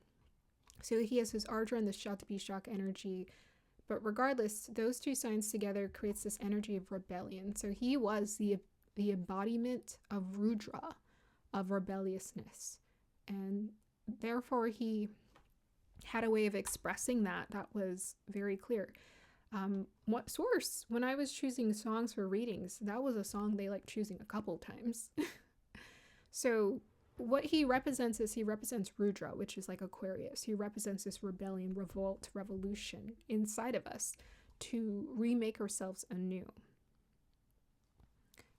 So he has his Ardra and the Shakti energy. But regardless, those two signs together creates this energy of rebellion. So he was the embodiment of Rudra, of rebelliousness. And therefore he had a way of expressing that was very clear. What source? When I was choosing songs for readings, that was a song they liked choosing a couple times. So what he represents is he represents Rudra, which is like Aquarius. He represents this rebellion, revolt, revolution inside of us to remake ourselves anew.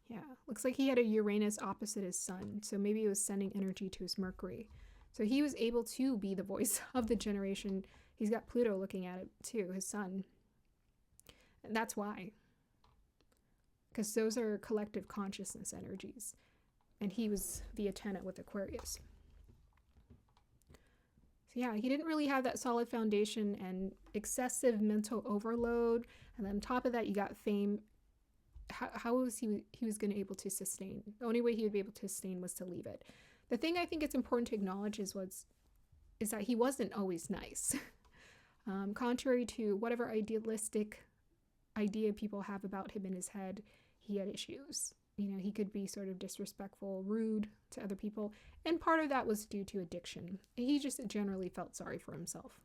Yeah, looks like he had a Uranus opposite his sun. So maybe he was sending energy to his Mercury. So he was able to be the voice of the generation. He's got Pluto looking at it too, his sun. And that's why. Because those are collective consciousness energies. And he was the antenna with Aquarius. So yeah, he didn't really have that solid foundation and excessive mental overload. And then on top of that, you got fame. How was he was going to be able to sustain? The only way he would be able to sustain was to leave it. The thing I think it's important to acknowledge is that he wasn't always nice. Contrary to whatever idealistic idea people have about him in his head, he had issues. You know, he could be sort of disrespectful, rude to other people. And part of that was due to addiction. He just generally felt sorry for himself.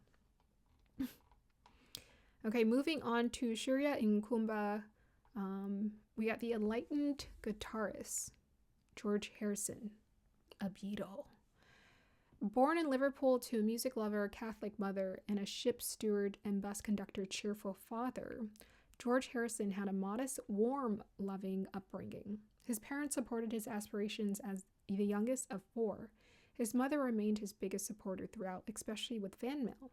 Okay, moving on to Surya in Kumbh. We got the enlightened guitarist, George Harrison, a Beatle. Born in Liverpool to a music lover, Catholic mother, and a ship steward and bus conductor cheerful father, George Harrison had a modest, warm, loving upbringing. His parents supported his aspirations as the youngest of 4. His mother remained his biggest supporter throughout, especially with fan mail.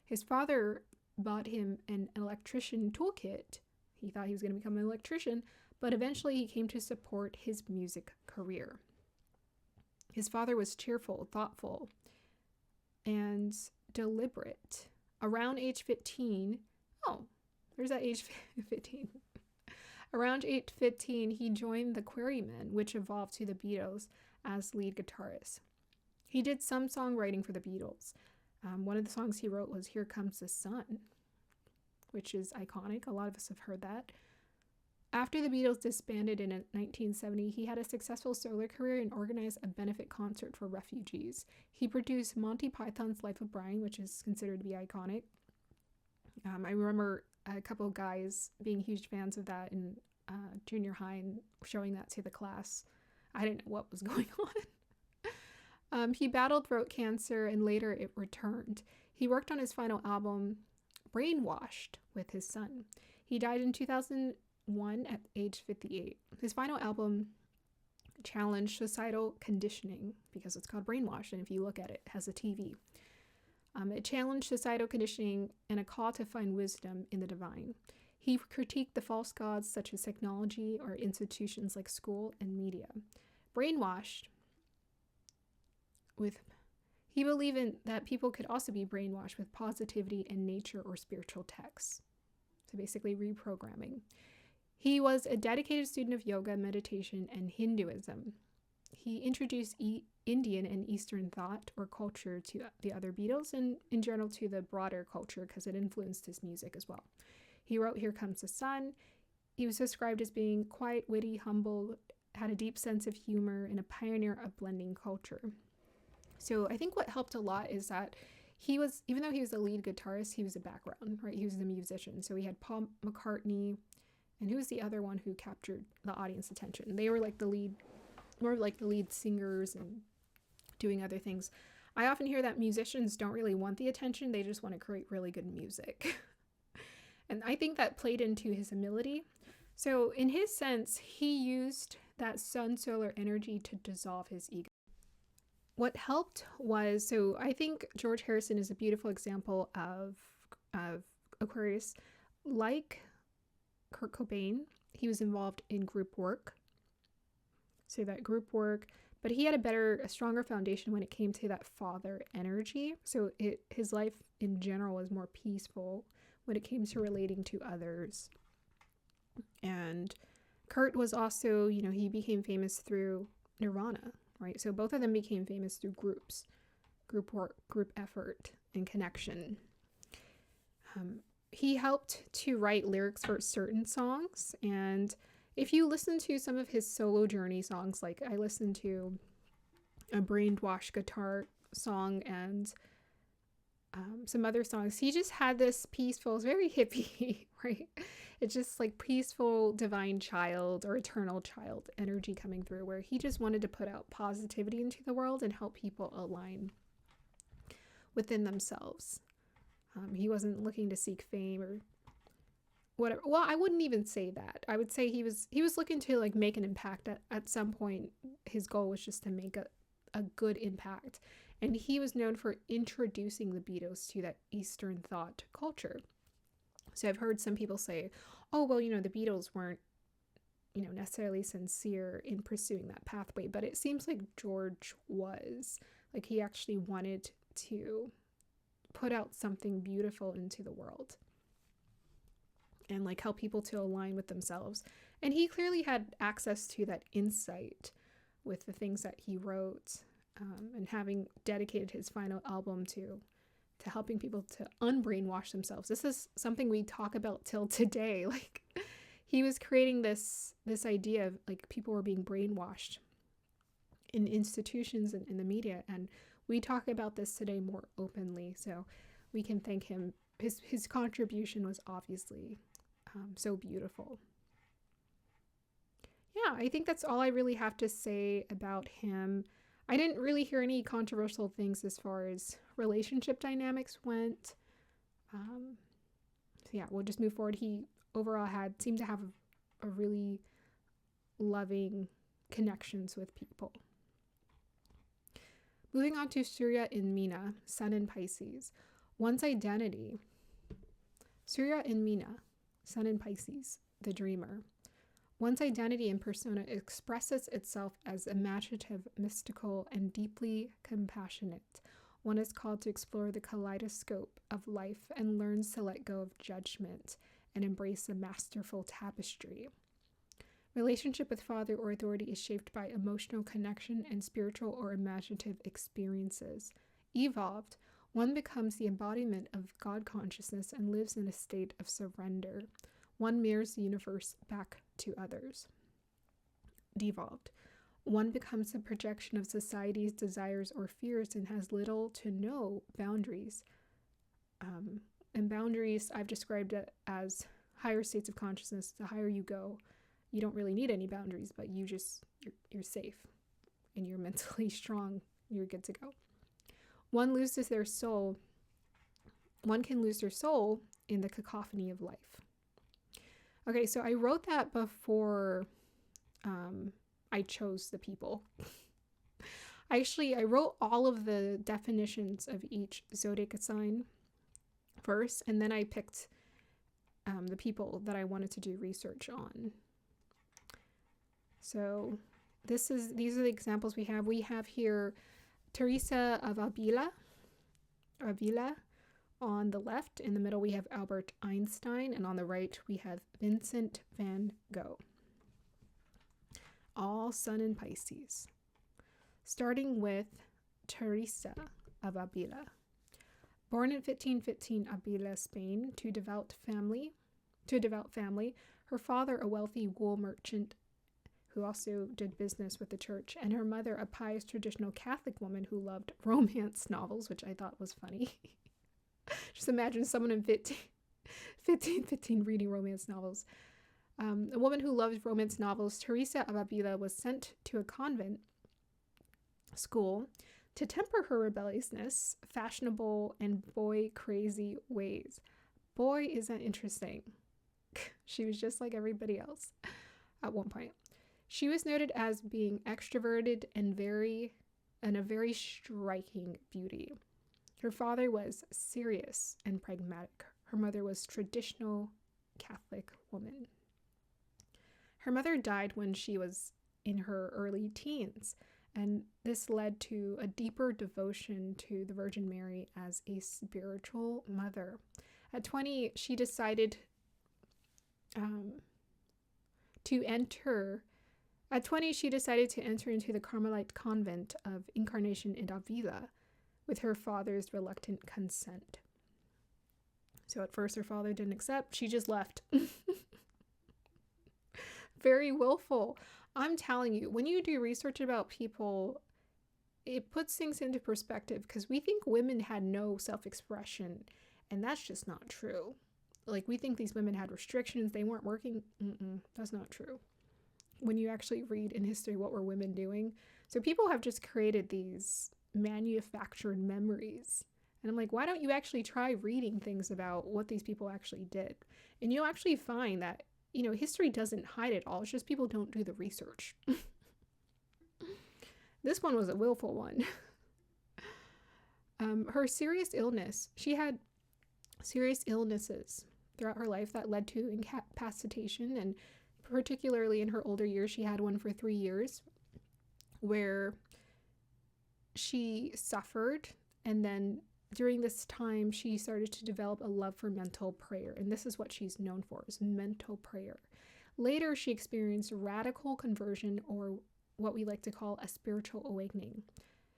His father bought him an electrician toolkit. He thought he was going to become an electrician, but eventually he came to support his music career. His father was cheerful, thoughtful, and deliberate. Around age 15, there's that age 15. Around age 15, he joined the Quarrymen, which evolved to the Beatles as lead guitarist. He did some songwriting for the Beatles. One of the songs he wrote was Here Comes the Sun, which is iconic. A lot of us have heard that. After the Beatles disbanded in 1970, he had a successful solo career and organized a benefit concert for refugees. He produced Monty Python's Life of Brian, which is considered to be iconic. I remember a couple of guys being huge fans of that in junior high and showing that to the class. I didn't know what was going on. He battled throat cancer and later it returned. He worked on his final album, Brainwashed, with his son. He died in 2001 at age 58. His final album challenged societal conditioning because it's called Brainwashed, and if you look at it, it has a TV. It challenged societal conditioning and a call to find wisdom in the divine. He critiqued the false gods such as technology or institutions like school and media. Brainwashed, he believed that people could also be brainwashed with positivity and nature or spiritual texts. So basically reprogramming. He was a dedicated student of yoga, meditation, and Hinduism. He introduced Indian and Eastern thought or culture to the other Beatles and in general to the broader culture because it influenced his music as well. He wrote Here Comes the Sun. He was described as being quiet, witty, humble, had a deep sense of humor, and a pioneer of blending culture. So I think what helped a lot is that he was, even though he was the lead guitarist, he was a background, right? He was the musician. So he had Paul McCartney, and who was the other one who captured the audience attention? They were like the lead, more like the lead singers and doing other things. I often hear that musicians don't really want the attention. They just want to create really good music. And I think that played into his humility. So in his sense, he used that sun solar energy to dissolve his ego. What helped was, so I think George Harrison is a beautiful example of Aquarius. Like Kurt Cobain, he was involved in group work. So that group work, but he had a stronger foundation when it came to that father energy. So his life in general was more peaceful when it came to relating to others. And Kurt was also, he became famous through Nirvana, right? So both of them became famous through groups, group work, group effort, and connection. He helped to write lyrics for certain songs, and if you listen to some of his solo journey songs, like I listened to a brainwash guitar song and some other songs, he just had this peaceful, it's very hippie, right? It's just like peaceful divine child or eternal child energy coming through, where he just wanted to put out positivity into the world and help people align within themselves. He wasn't looking to seek fame or whatever. Well, I wouldn't even say that. I would say he was looking to like make an impact. At some point, his goal was just to make a good impact. And he was known for introducing the Beatles to that Eastern thought culture. So I've heard some people say, oh, well, the Beatles weren't, necessarily sincere in pursuing that pathway. But it seems like George was. Like he actually wanted to put out something beautiful into the world and like help people to align with themselves. And he clearly had access to that insight with the things that he wrote, and having dedicated his final album to helping people to unbrainwash themselves. This is something we talk about till today. Like he was creating this idea of like people were being brainwashed in institutions and in the media, and we talk about this today more openly, so we can thank him. His contribution was obviously so beautiful. Yeah, I think that's all I really have to say about him. I didn't really hear any controversial things as far as relationship dynamics went. So yeah, we'll just move forward. He overall seemed to have a really loving connections with people. Moving on to Surya in Meena, Sun in Pisces. One's identity. Surya in Meena, Sun in Pisces, the dreamer. One's identity and persona expresses itself as imaginative, mystical, and deeply compassionate. One is called to explore the kaleidoscope of life and learns to let go of judgment and embrace a masterful tapestry. Relationship with father or authority is shaped by emotional connection and spiritual or imaginative experiences. Evolved, one becomes the embodiment of God consciousness and lives in a state of surrender. One mirrors the universe back to others. Devolved, one becomes a projection of society's desires or fears and has little to no boundaries. And boundaries, I've described it as higher states of consciousness. The higher you go, you don't really need any boundaries, but you're safe and you're mentally strong. You're good to go. One can lose their soul in the cacophony of life. Okay, so I wrote that before I chose the people. I wrote all of the definitions of each zodiac sign first, and then I picked the people that I wanted to do research on. So these are the examples we have. We have here Teresa of Avila on the left. In the middle we have Albert Einstein, and on the right we have Vincent van Gogh. All Sun in Pisces. Starting with Teresa of Avila. Born in 1515, Avila, Spain, to a devout family, her father a wealthy wool merchant who also did business with the church, and her mother a pious traditional Catholic woman who loved romance novels, which I thought was funny. Just imagine someone in 1515 reading romance novels. A woman who loved romance novels, Teresa of Avila was sent to a convent school to temper her rebelliousness, fashionable, and boy-crazy ways. Boy, is that interesting. She was just like everybody else at one point. She was noted as being extroverted and a very striking beauty. Her father was serious and pragmatic. Her mother was traditional Catholic woman. Her mother died when she was in her early teens, and this led to a deeper devotion to the Virgin Mary as a spiritual mother. At 20, she decided to enter into the Carmelite convent of Incarnation in Avila with her father's reluctant consent. So at first her father didn't accept, she just left. Very willful. I'm telling you, when you do research about people, it puts things into perspective, because we think women had no self-expression, and that's just not true. Like, we think these women had restrictions, they weren't working. That's not true. When you actually read in history, what were women doing? So people have just created these manufactured memories. And I'm like, why don't you actually try reading things about what these people actually did? And you'll actually find that, history doesn't hide it all. It's just people don't do the research. This one was a willful one. Her serious illness. She had serious illnesses throughout her life that led to incapacitation, and particularly in her older years, she had one for 3 years where she suffered, and then during this time she started to develop a love for mental prayer, and this is what she's known for, is mental prayer. Later she experienced radical conversion, or what we like to call a spiritual awakening.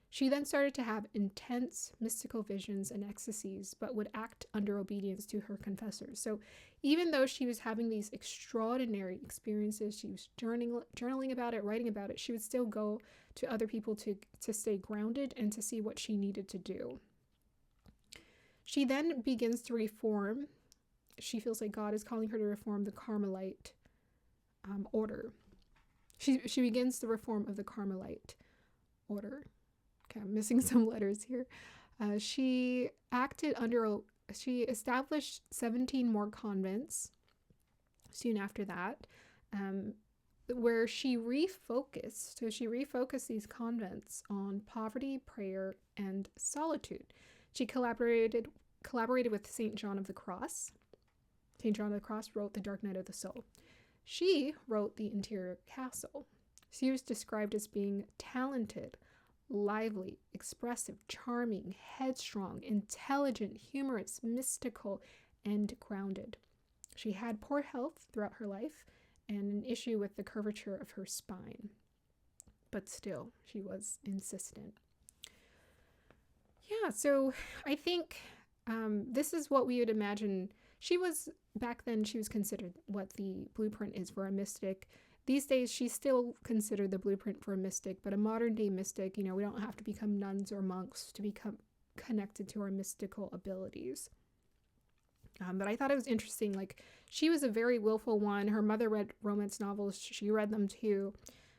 She then started to have intense mystical visions and ecstasies, but would act under obedience to her confessors. So even though she was having these extraordinary experiences, she was journaling about it, writing about it, she would still go to other people to stay grounded and to see what she needed to do. She then begins to reform. She feels like God is calling her to reform the Carmelite order. She begins the reform of the Carmelite order. Okay, I'm missing some letters here. She established 17 more convents soon after that, where she refocused. So she refocused these convents on poverty, prayer, and solitude. She collaborated with St. John of the Cross. St. John of the Cross wrote The Dark Night of the Soul. She wrote The Interior Castle. She was described as being talented, lively, expressive, charming, headstrong, intelligent, humorous, mystical, and grounded. She had poor health throughout her life and an issue with the curvature of her spine. But still, she was insistent. Yeah, so I think this is what we would imagine. Back then, she was considered what the blueprint is for a mystic. These days, she's still considered the blueprint for a mystic, but a modern day mystic, we don't have to become nuns or monks to become connected to our mystical abilities. But I thought it was interesting, like, she was a very willful one. Her mother read romance novels. She read them too.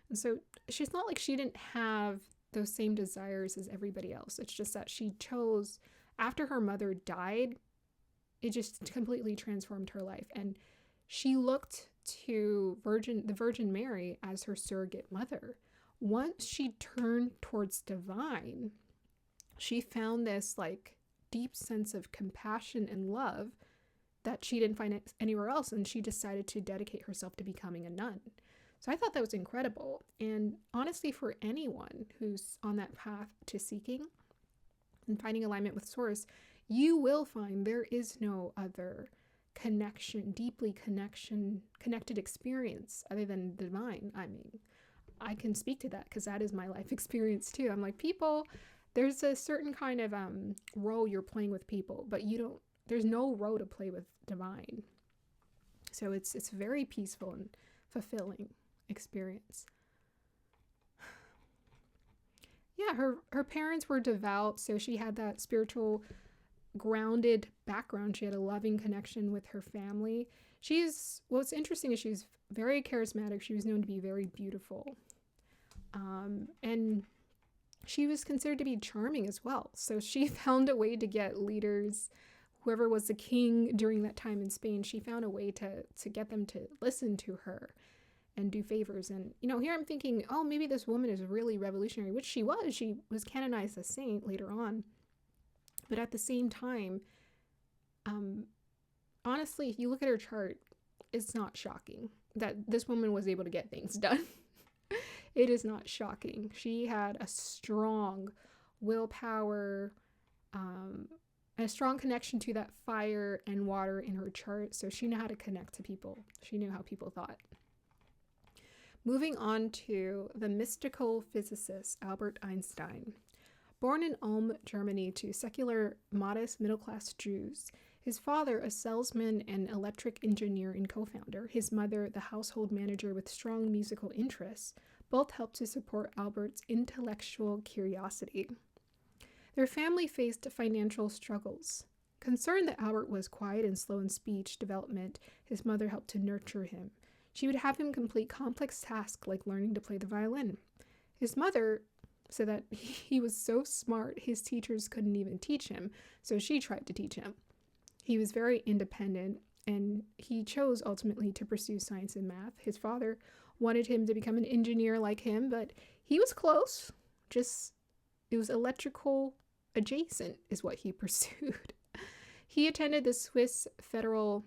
And so she's not like she didn't have those same desires as everybody else. It's just that she chose, after her mother died, it just completely transformed her life. And she looked to the Virgin Mary as her surrogate mother. Once she turned towards divine, she found this like deep sense of compassion and love that she didn't find anywhere else, and she decided to dedicate herself to becoming a nun. So I thought that was incredible. And honestly, for anyone who's on that path to seeking and finding alignment with Source, you will find there is no other deeply connected experience other than the divine. I mean, I can speak to that because that is my life experience too. I'm like, there's a certain kind of role you're playing with people, but there's no role to play with divine. So it's very peaceful and fulfilling experience. Yeah, her parents were devout, so she had that spiritual grounded background. She had a loving connection with her family. What's interesting is she's very charismatic. She was known to be very beautiful. And she was considered to be charming as well. So she found a way to get leaders whoever was the king during that time in Spain, she found a way to get them to listen to her and do favors. And, here I'm thinking, oh, maybe this woman is really revolutionary, which she was. She was canonized as saint later on. But at the same time, honestly, if you look at her chart, it's not shocking that this woman was able to get things done. It is not shocking. She had a strong willpower, a strong connection to that fire and water in her chart. So she knew how to connect to people. She knew how people thought. Moving on to the mystical physicist Albert Einstein. Born in Ulm, Germany, to secular, modest, middle-class Jews, his father, a salesman and electric engineer and co-founder, his mother, the household manager with strong musical interests, both helped to support Albert's intellectual curiosity. Their family faced financial struggles. Concerned that Albert was quiet and slow in speech development, his mother helped to nurture him. She would have him complete complex tasks like learning to play the violin. His mother said that he was so smart, his teachers couldn't even teach him, so she tried to teach him. He was very independent, and he chose ultimately to pursue science and math. His father wanted him to become an engineer like him, but he was close. It was electrical adjacent is what he pursued. He attended the Swiss Federal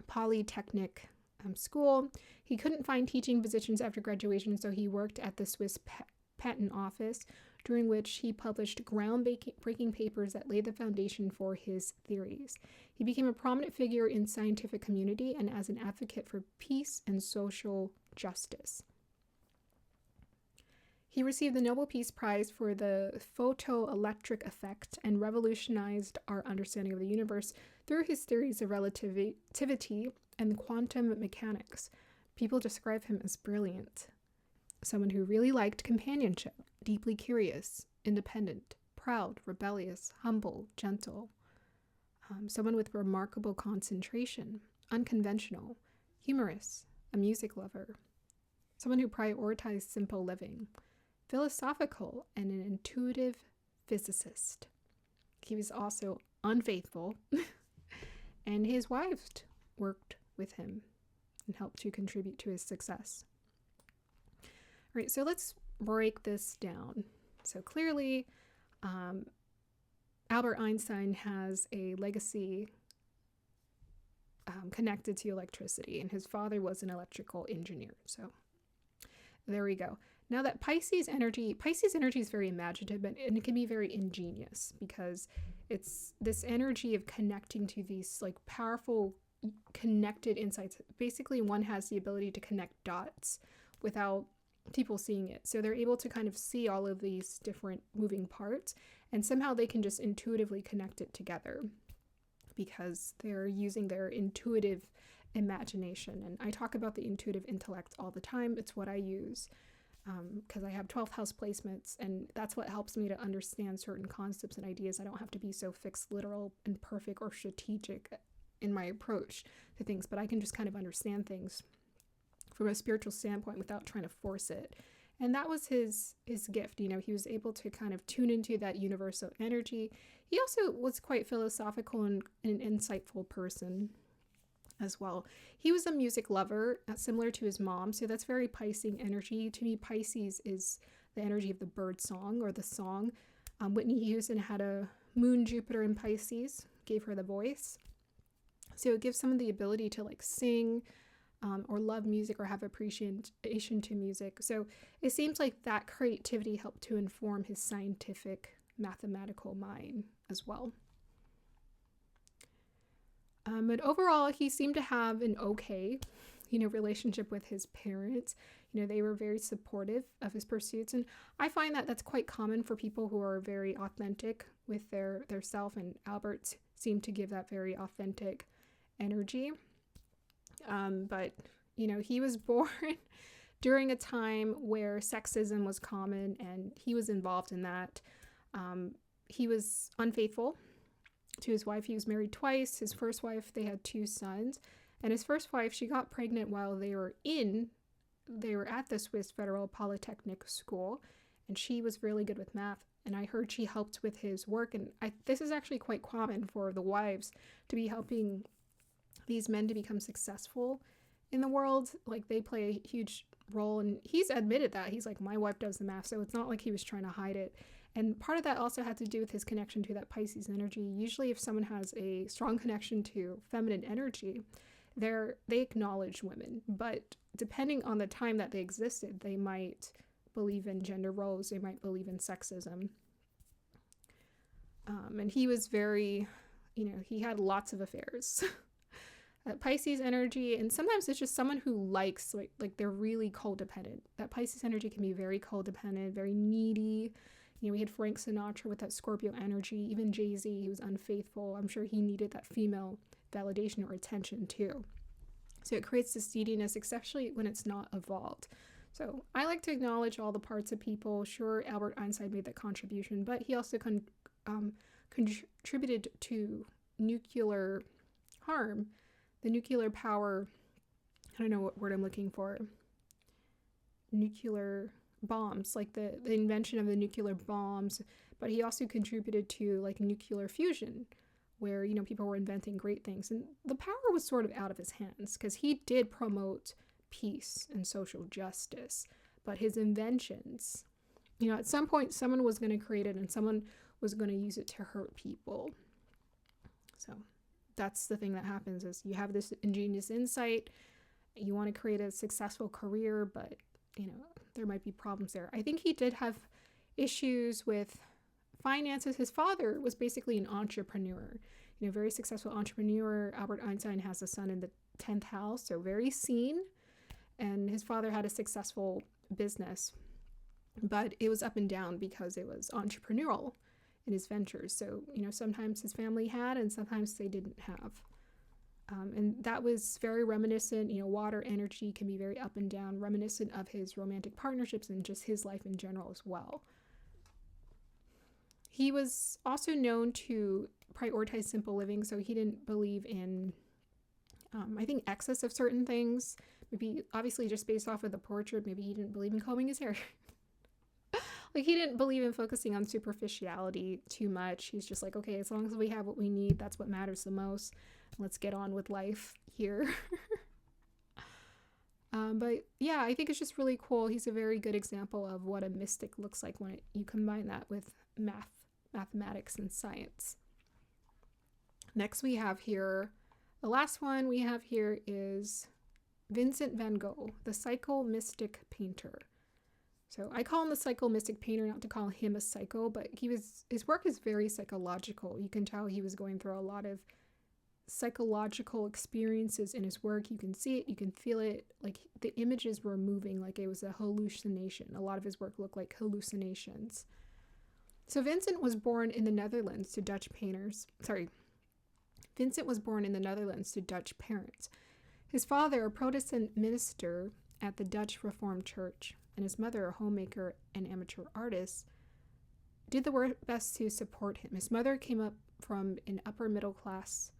Polytechnic school. He couldn't find teaching positions after graduation, so he worked at the Swiss Patent Office, during which he published groundbreaking papers that laid the foundation for his theories. He became a prominent figure in scientific community and as an advocate for peace and social justice. He received the Nobel Peace Prize for the photoelectric effect and revolutionized our understanding of the universe through his theories of relativity and quantum mechanics. People describe him as brilliant. Someone who really liked companionship, deeply curious, independent, proud, rebellious, humble, gentle. Someone with remarkable concentration, unconventional, humorous, a music lover. Someone who prioritized simple living, philosophical, and an intuitive physicist. He was also unfaithful, and his wives worked with him and helped to contribute to his success. All right, so let's break this down. So clearly, Albert Einstein has a legacy connected to electricity, and his father was an electrical engineer. So there we go. Now that Pisces energy is very imaginative, and it can be very ingenious because it's this energy of connecting to these like powerful connected insights. Basically, one has the ability to connect dots without people seeing it. So they're able to kind of see all of these different moving parts, and somehow they can just intuitively connect it together because they're using their intuitive imagination. And I talk about the intuitive intellect all the time. It's what I use because I have 12th house placements, and that's what helps me to understand certain concepts and ideas. I don't have to be so fixed, literal, and perfect or strategic in my approach to things, but I can just kind of understand things from a spiritual standpoint without trying to force it. And that was his gift. He was able to kind of tune into that universal energy. He also was quite philosophical and an insightful person as well. He was a music lover, similar to his mom, so that's very Pisces energy. To me, Pisces is the energy of the bird song or the song. Whitney Houston had a moon Jupiter in Pisces, gave her the voice. So it gives someone the ability to like sing or love music or have appreciation to music. So it seems like that creativity helped to inform his scientific, mathematical mind as well. But overall, he seemed to have an okay, relationship with his parents. They were very supportive of his pursuits. And I find that that's quite common for people who are very authentic with their self. And Albert seemed to give that very authentic energy. But he was born during a time where sexism was common, and he was involved in that. He was unfaithful to his wife. He was married twice. His first wife, they had 2 sons, and his first wife, she got pregnant while they were at the Swiss Federal Polytechnic School, and she was really good with math. And I heard she helped with his work. And this is actually quite common for the wives to be helping these men to become successful in the world. Like, they play a huge role. And he's admitted that. He's like, my wife does the math. So it's not like he was trying to hide it. And part of that also had to do with his connection to that Pisces energy. Usually if someone has a strong connection to feminine energy, they acknowledge women. But depending on the time that they existed, they might believe in gender roles. They might believe in sexism. And he was very, he had lots of affairs. Pisces energy, and sometimes it's just someone who likes, like they're really codependent. That Pisces energy can be very codependent, very needy. We had Frank Sinatra with that Scorpio energy. Even Jay-Z, he was unfaithful. I'm sure he needed that female validation or attention too. So it creates this neediness, especially when it's not evolved. So I like to acknowledge all the parts of people. Sure, Albert Einstein made that contribution, but he also contributed to nuclear harm, the nuclear power. I don't know what word I'm looking for. Nuclear bombs, like the invention of the nuclear bombs, but he also contributed to like nuclear fusion, where people were inventing great things, and the power was sort of out of his hands because he did promote peace and social justice, but his inventions, at some point someone was going to create it and someone was going to use it to hurt people. So that's the thing that happens, is you have this ingenious insight, you want to create a successful career, but there might be problems there. I think he did have issues with finances. His father was basically an entrepreneur, very successful entrepreneur. Albert Einstein has a son in the 10th house, so very seen. And his father had a successful business, but it was up and down because it was entrepreneurial in his ventures. So, sometimes his family had and sometimes they didn't have. And that was very reminiscent, water energy can be very up and down, reminiscent of his romantic partnerships and just his life in general as well. He was also known to prioritize simple living, so he didn't believe in, I think, excess of certain things. Maybe, obviously, just based off of the portrait, maybe he didn't believe in combing his hair. Like, he didn't believe in focusing on superficiality too much. He's just like, okay, as long as we have what we need, that's what matters the most. Let's get on with life here. But yeah, I think it's just really cool. He's a very good example of what a mystic looks like when you combine that with mathematics and science. Next we have here, the last one we have here is Vincent van Gogh, the psycho-mystic painter. So I call him the psycho-mystic painter, not to call him a psycho, but his work is very psychological. You can tell he was going through a lot of psychological experiences in his work. You can see it, you can feel it, like the images were moving like it was a hallucination. A lot of his work looked like hallucinations. So Vincent was born in the Netherlands to Dutch parents. His father, a Protestant minister at the Dutch Reformed Church, and his mother, a homemaker and amateur artist, did the best to support him. His mother came up from an upper middle class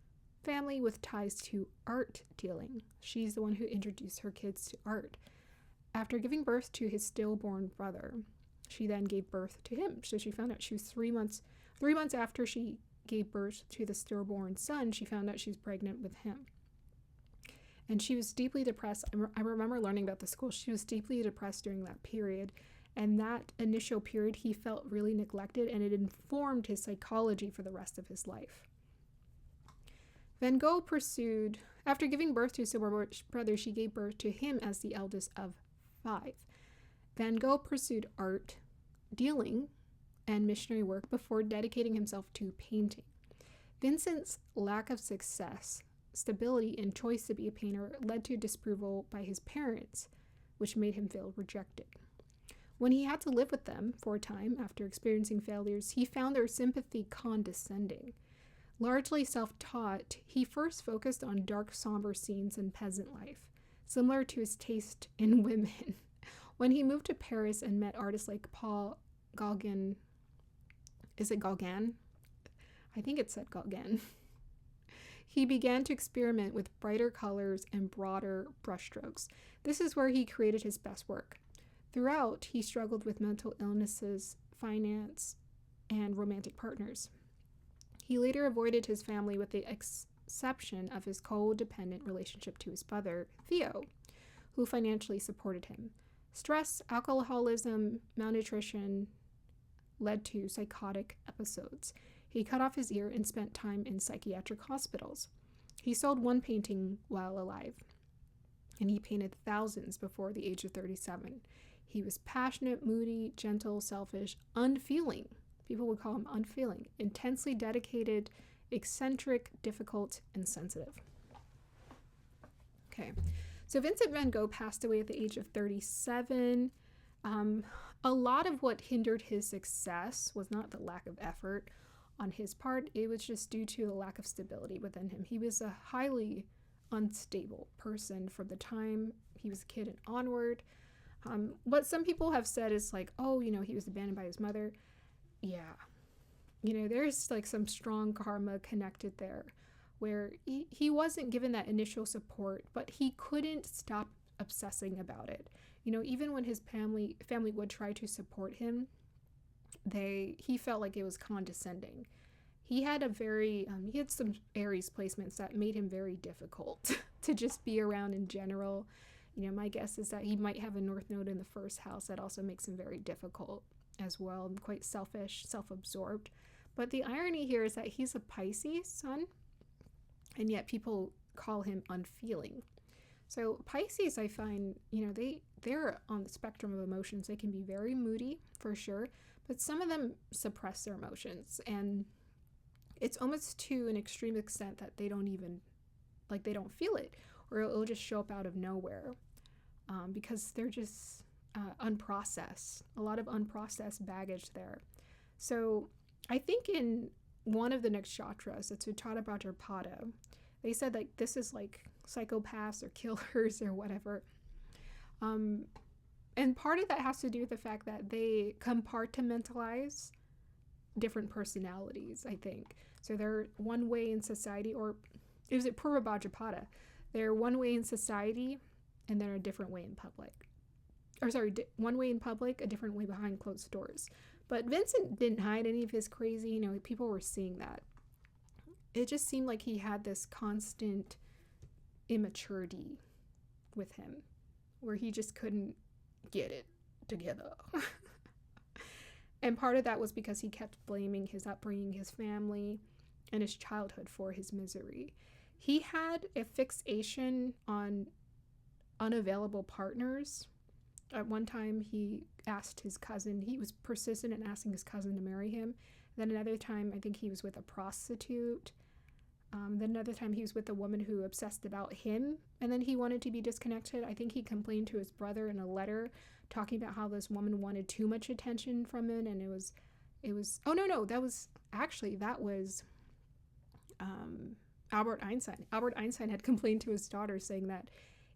family with ties to art dealing. She's the one who introduced her kids to art. After giving birth to his stillborn brother, she then gave birth to him. So she found out she was 3 months after she gave birth to the stillborn son, she found out she was pregnant with him. And she was deeply depressed. I remember learning about the school. She was deeply depressed during that period. And that initial period, he felt really neglected, and it informed his psychology for the rest of his life. Van Gogh pursued, after giving birth to his stillborn brother, she gave birth to him as the eldest of 5. Van Gogh pursued art, dealing, and missionary work before dedicating himself to painting. Vincent's lack of success, stability, and choice to be a painter led to disapproval by his parents, which made him feel rejected. When he had to live with them for a time after experiencing failures, he found their sympathy condescending. Largely self-taught, he first focused on dark, somber scenes in peasant life, similar to his taste in women. When he moved to Paris and met artists like Paul Gauguin, is it Gauguin? I think it said Gauguin. He began to experiment with brighter colors and broader brushstrokes. This is where he created his best work. Throughout, he struggled with mental illnesses, finance, and romantic partners. He later avoided his family with the exception of his codependent relationship to his brother, Theo, who financially supported him. Stress, alcoholism, malnutrition led to psychotic episodes. He cut off his ear and spent time in psychiatric hospitals. He sold one painting while alive, and he painted thousands before the age of 37. He was passionate, moody, gentle, selfish, unfeeling. People would call him unfeeling, intensely dedicated, eccentric, difficult, and sensitive. Okay, so Vincent van Gogh passed away at the age of 37. A lot of what hindered his success was not the lack of effort on his part. It was just due to the lack of stability within him. He was a highly unstable person from the time he was a kid and onward. What some people have said is like, oh, he was abandoned by his mother. Yeah. There's like some strong karma connected there where he wasn't given that initial support, but he couldn't stop obsessing about it. Even when his family would try to support him, he felt like it was condescending. He had he had some Aries placements that made him very difficult to just be around in general. My guess is that he might have a North Node in the first house that also makes him very difficult as well, and quite selfish, self-absorbed. But the irony here is that he's a Pisces sun, and yet people call him unfeeling. So Pisces, I find, they're on the spectrum of emotions. They can be very moody, for sure, but some of them suppress their emotions, and it's almost to an extreme extent that they don't even, they don't feel it, or it'll just show up out of nowhere, because they're just unprocessed, a lot of unprocessed baggage there. So I think in one of the nakshatras, it's Uttada Bhadrapada, they said this is like psychopaths or killers or whatever. And part of that has to do with the fact that they compartmentalize different personalities, I think. So they're one way in society, or is it Purva Bhadrapada? They're one way in society, and they're a different way in public. Or sorry, one way in public, a different way behind closed doors. But Vincent didn't hide any of his crazy, people were seeing that. It just seemed like he had this constant immaturity with him, where he just couldn't get it together. And part of that was because he kept blaming his upbringing, his family, and his childhood for his misery. He had a fixation on unavailable partners. At one time, he asked his cousin, he was persistent in asking his cousin to marry him. Then another time, I think he was with a prostitute. Then another time he was with a woman who obsessed about him, and then he wanted to be disconnected. I think he complained to his brother in a letter talking about how this woman wanted too much attention from him, and it was Albert Einstein. Albert Einstein had complained to his daughter saying that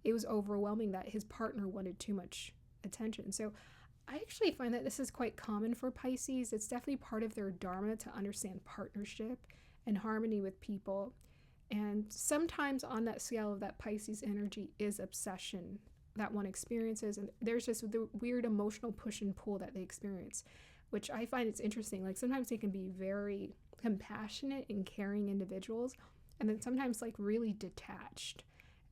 it was overwhelming that his partner wanted too much attention. So I actually find that this is quite common for Pisces. It's definitely part of their dharma to understand partnership and harmony with people. And sometimes on that scale of that Pisces energy is obsession that one experiences, and there's just the weird emotional push and pull that they experience, which I find it's interesting. Sometimes they can be very compassionate and caring individuals, and then sometimes really detached.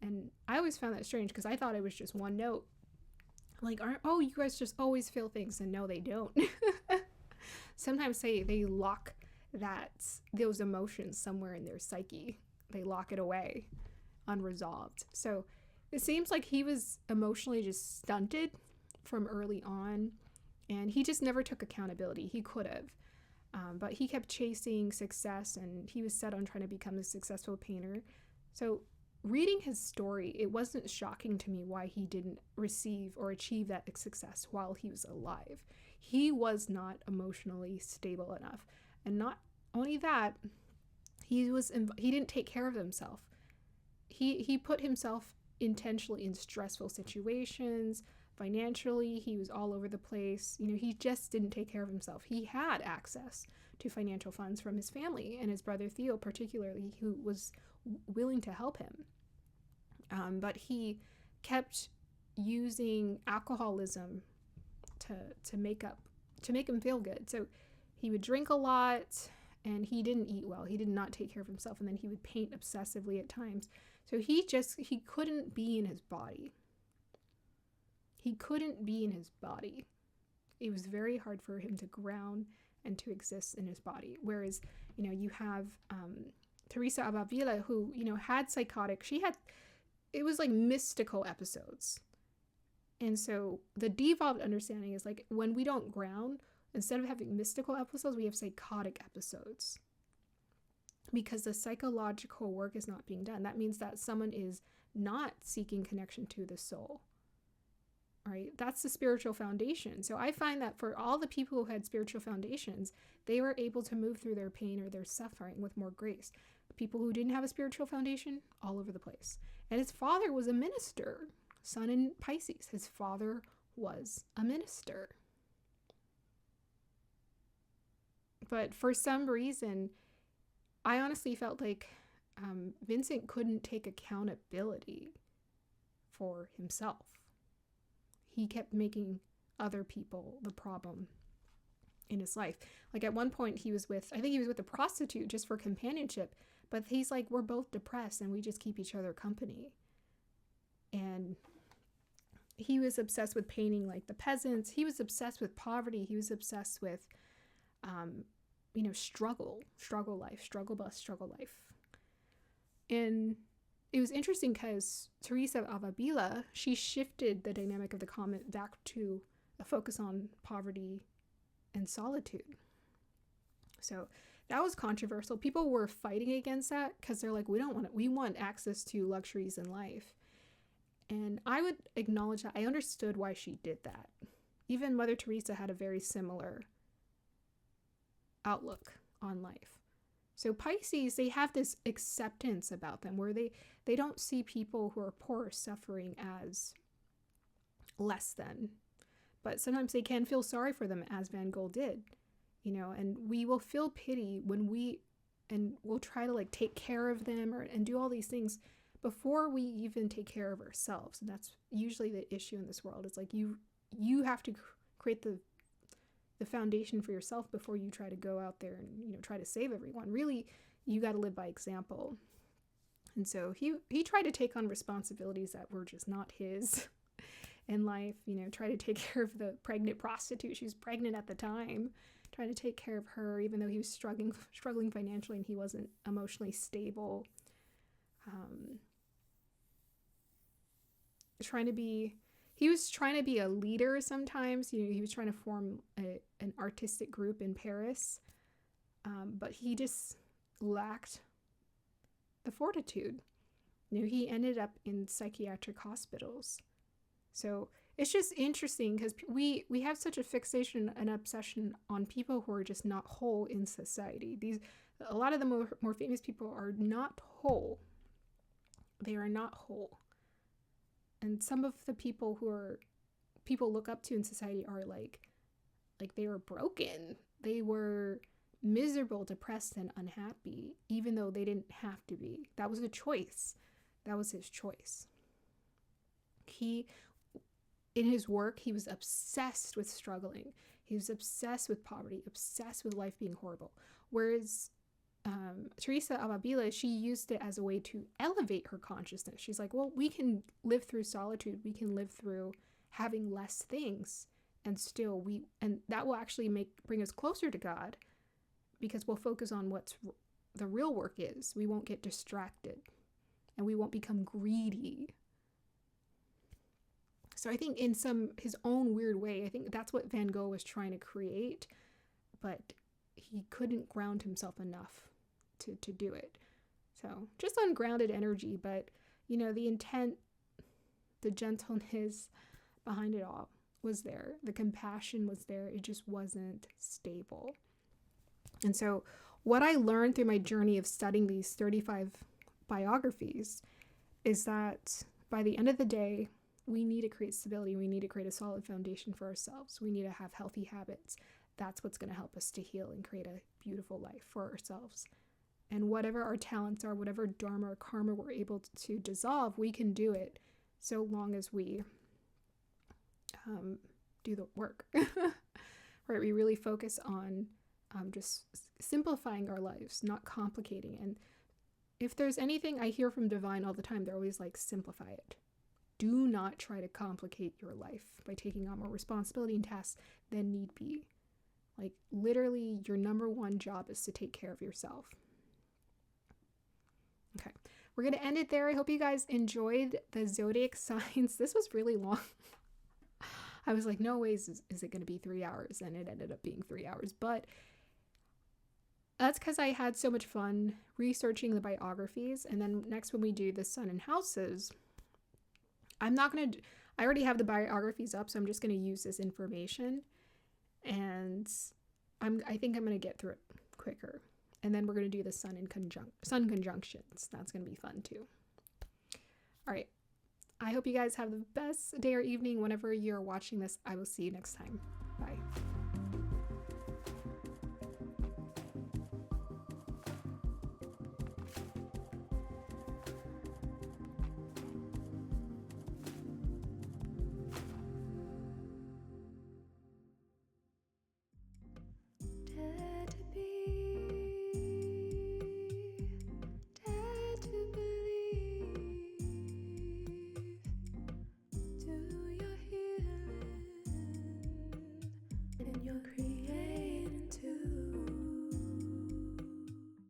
And I always found that strange because I thought it was just one note. You guys just always feel things, and no, they don't. Sometimes they lock those emotions somewhere in their psyche. They lock it away unresolved. So it seems like he was emotionally just stunted from early on, and he just never took accountability. He could have, but he kept chasing success, and he was set on trying to become a successful painter. So reading his story, it wasn't shocking to me why he didn't receive or achieve that success while he was alive. He was not emotionally stable enough. And not only that, he didn't take care of himself. He put himself intentionally in stressful situations. Financially, he was all over the place. He just didn't take care of himself. He had access to financial funds from his family and his brother Theo particularly, who was willing to help him. But he kept using alcoholism to make him feel good. So he would drink a lot, and he didn't eat well. He did not take care of himself, and then he would paint obsessively at times. So he couldn't be in his body. He couldn't be in his body. It was very hard for him to ground and to exist in his body. Whereas, you have Teresa of Avila, who, had psychotic, it was like mystical episodes. And so the devolved understanding is like when we don't ground, instead of having mystical episodes, we have psychotic episodes. Because the psychological work is not being done. That means that someone is not seeking connection to the soul. Right? That's the spiritual foundation. So I find that for all the people who had spiritual foundations, they were able to move through their pain or their suffering with more grace. People who didn't have a spiritual foundation, all over the place. And his father was a minister. Sun in Pisces. His father was a minister. But for some reason, I honestly felt like Vincent couldn't take accountability for himself. He kept making other people the problem in his life. Like at one point he was with a prostitute just for companionship, but he's like, we're both depressed and we just keep each other company. And he was obsessed with painting like the peasants. He was obsessed with poverty. He was obsessed with, struggle life. And it was interesting because Teresa of Avila, she shifted the dynamic of the comment back to a focus on poverty and solitude. So that was controversial. People were fighting against that because they're like, we want access to luxuries in life. And I would acknowledge that. I understood why she did that. Even Mother Teresa had a very similar outlook on life. So Pisces, they have this acceptance about them where they don't see people who are poor or suffering as less than. But sometimes they can feel sorry for them, as Van Gogh did, and we will feel pity and we'll try to like take care of them and do all these things before we even take care of ourselves. And that's usually the issue in this world. It's like you have to create the foundation for yourself before you try to go out there and try to save everyone. Really, you got to live by example. And so he tried to take on responsibilities that were just not his in life. Try to take care of the pregnant prostitute. She was pregnant at the time. Trying to take care of her, even though he was struggling financially and he wasn't emotionally stable. He was trying to be a leader sometimes. He was trying to form an artistic group in Paris, but he just lacked the fortitude. He ended up in psychiatric hospitals. So it's just interesting because we have such a fixation and obsession on people who are just not whole in society. A lot of the more famous people are not whole. They are not whole. And some of the people people look up to in society are like they were broken. They were miserable, depressed, and unhappy, even though they didn't have to be. That was a choice. That was his choice. In his work, he was obsessed with struggling. He was obsessed with poverty, obsessed with life being horrible. Whereas Teresa of Avila, she used it as a way to elevate her consciousness. She's like, well, we can live through solitude. We can live through having less things, and that will actually bring us closer to God, because we'll focus on what's the real work is. We won't get distracted, and we won't become greedy. So I think in his own weird way, I think that's what Van Gogh was trying to create, but he couldn't ground himself enough to do it. So just ungrounded energy, but the intent, the gentleness behind it all was there. The compassion was there. It just wasn't stable. And so what I learned through my journey of studying these 35 biographies is that by the end of the day, we need to create stability. We need to create a solid foundation for ourselves. We need to have healthy habits. That's what's going to help us to heal and create a beautiful life for ourselves. And whatever our talents are, whatever dharma or karma we're able to dissolve, we can do it so long as we do the work. Right? We really focus on just simplifying our lives, not complicating. And if there's anything I hear from Divine all the time, they're always like, simplify it. Do not try to complicate your life by taking on more responsibility and tasks than need be. Like, literally, your number one job is to take care of yourself. Okay, we're going to end it there. I hope you guys enjoyed the zodiac signs. This was really long. I was like, no ways is it going to be 3 hours, and it ended up being 3 hours. But that's because I had so much fun researching the biographies. And then next, when we do the sun and houses, I already have the biographies up, so I'm just going to use this information. And I think I'm going to get through it quicker. And then we're going to do the sun conjunctions. That's going to be fun too. All right. I hope you guys have the best day or evening whenever you're watching this. I will see you next time.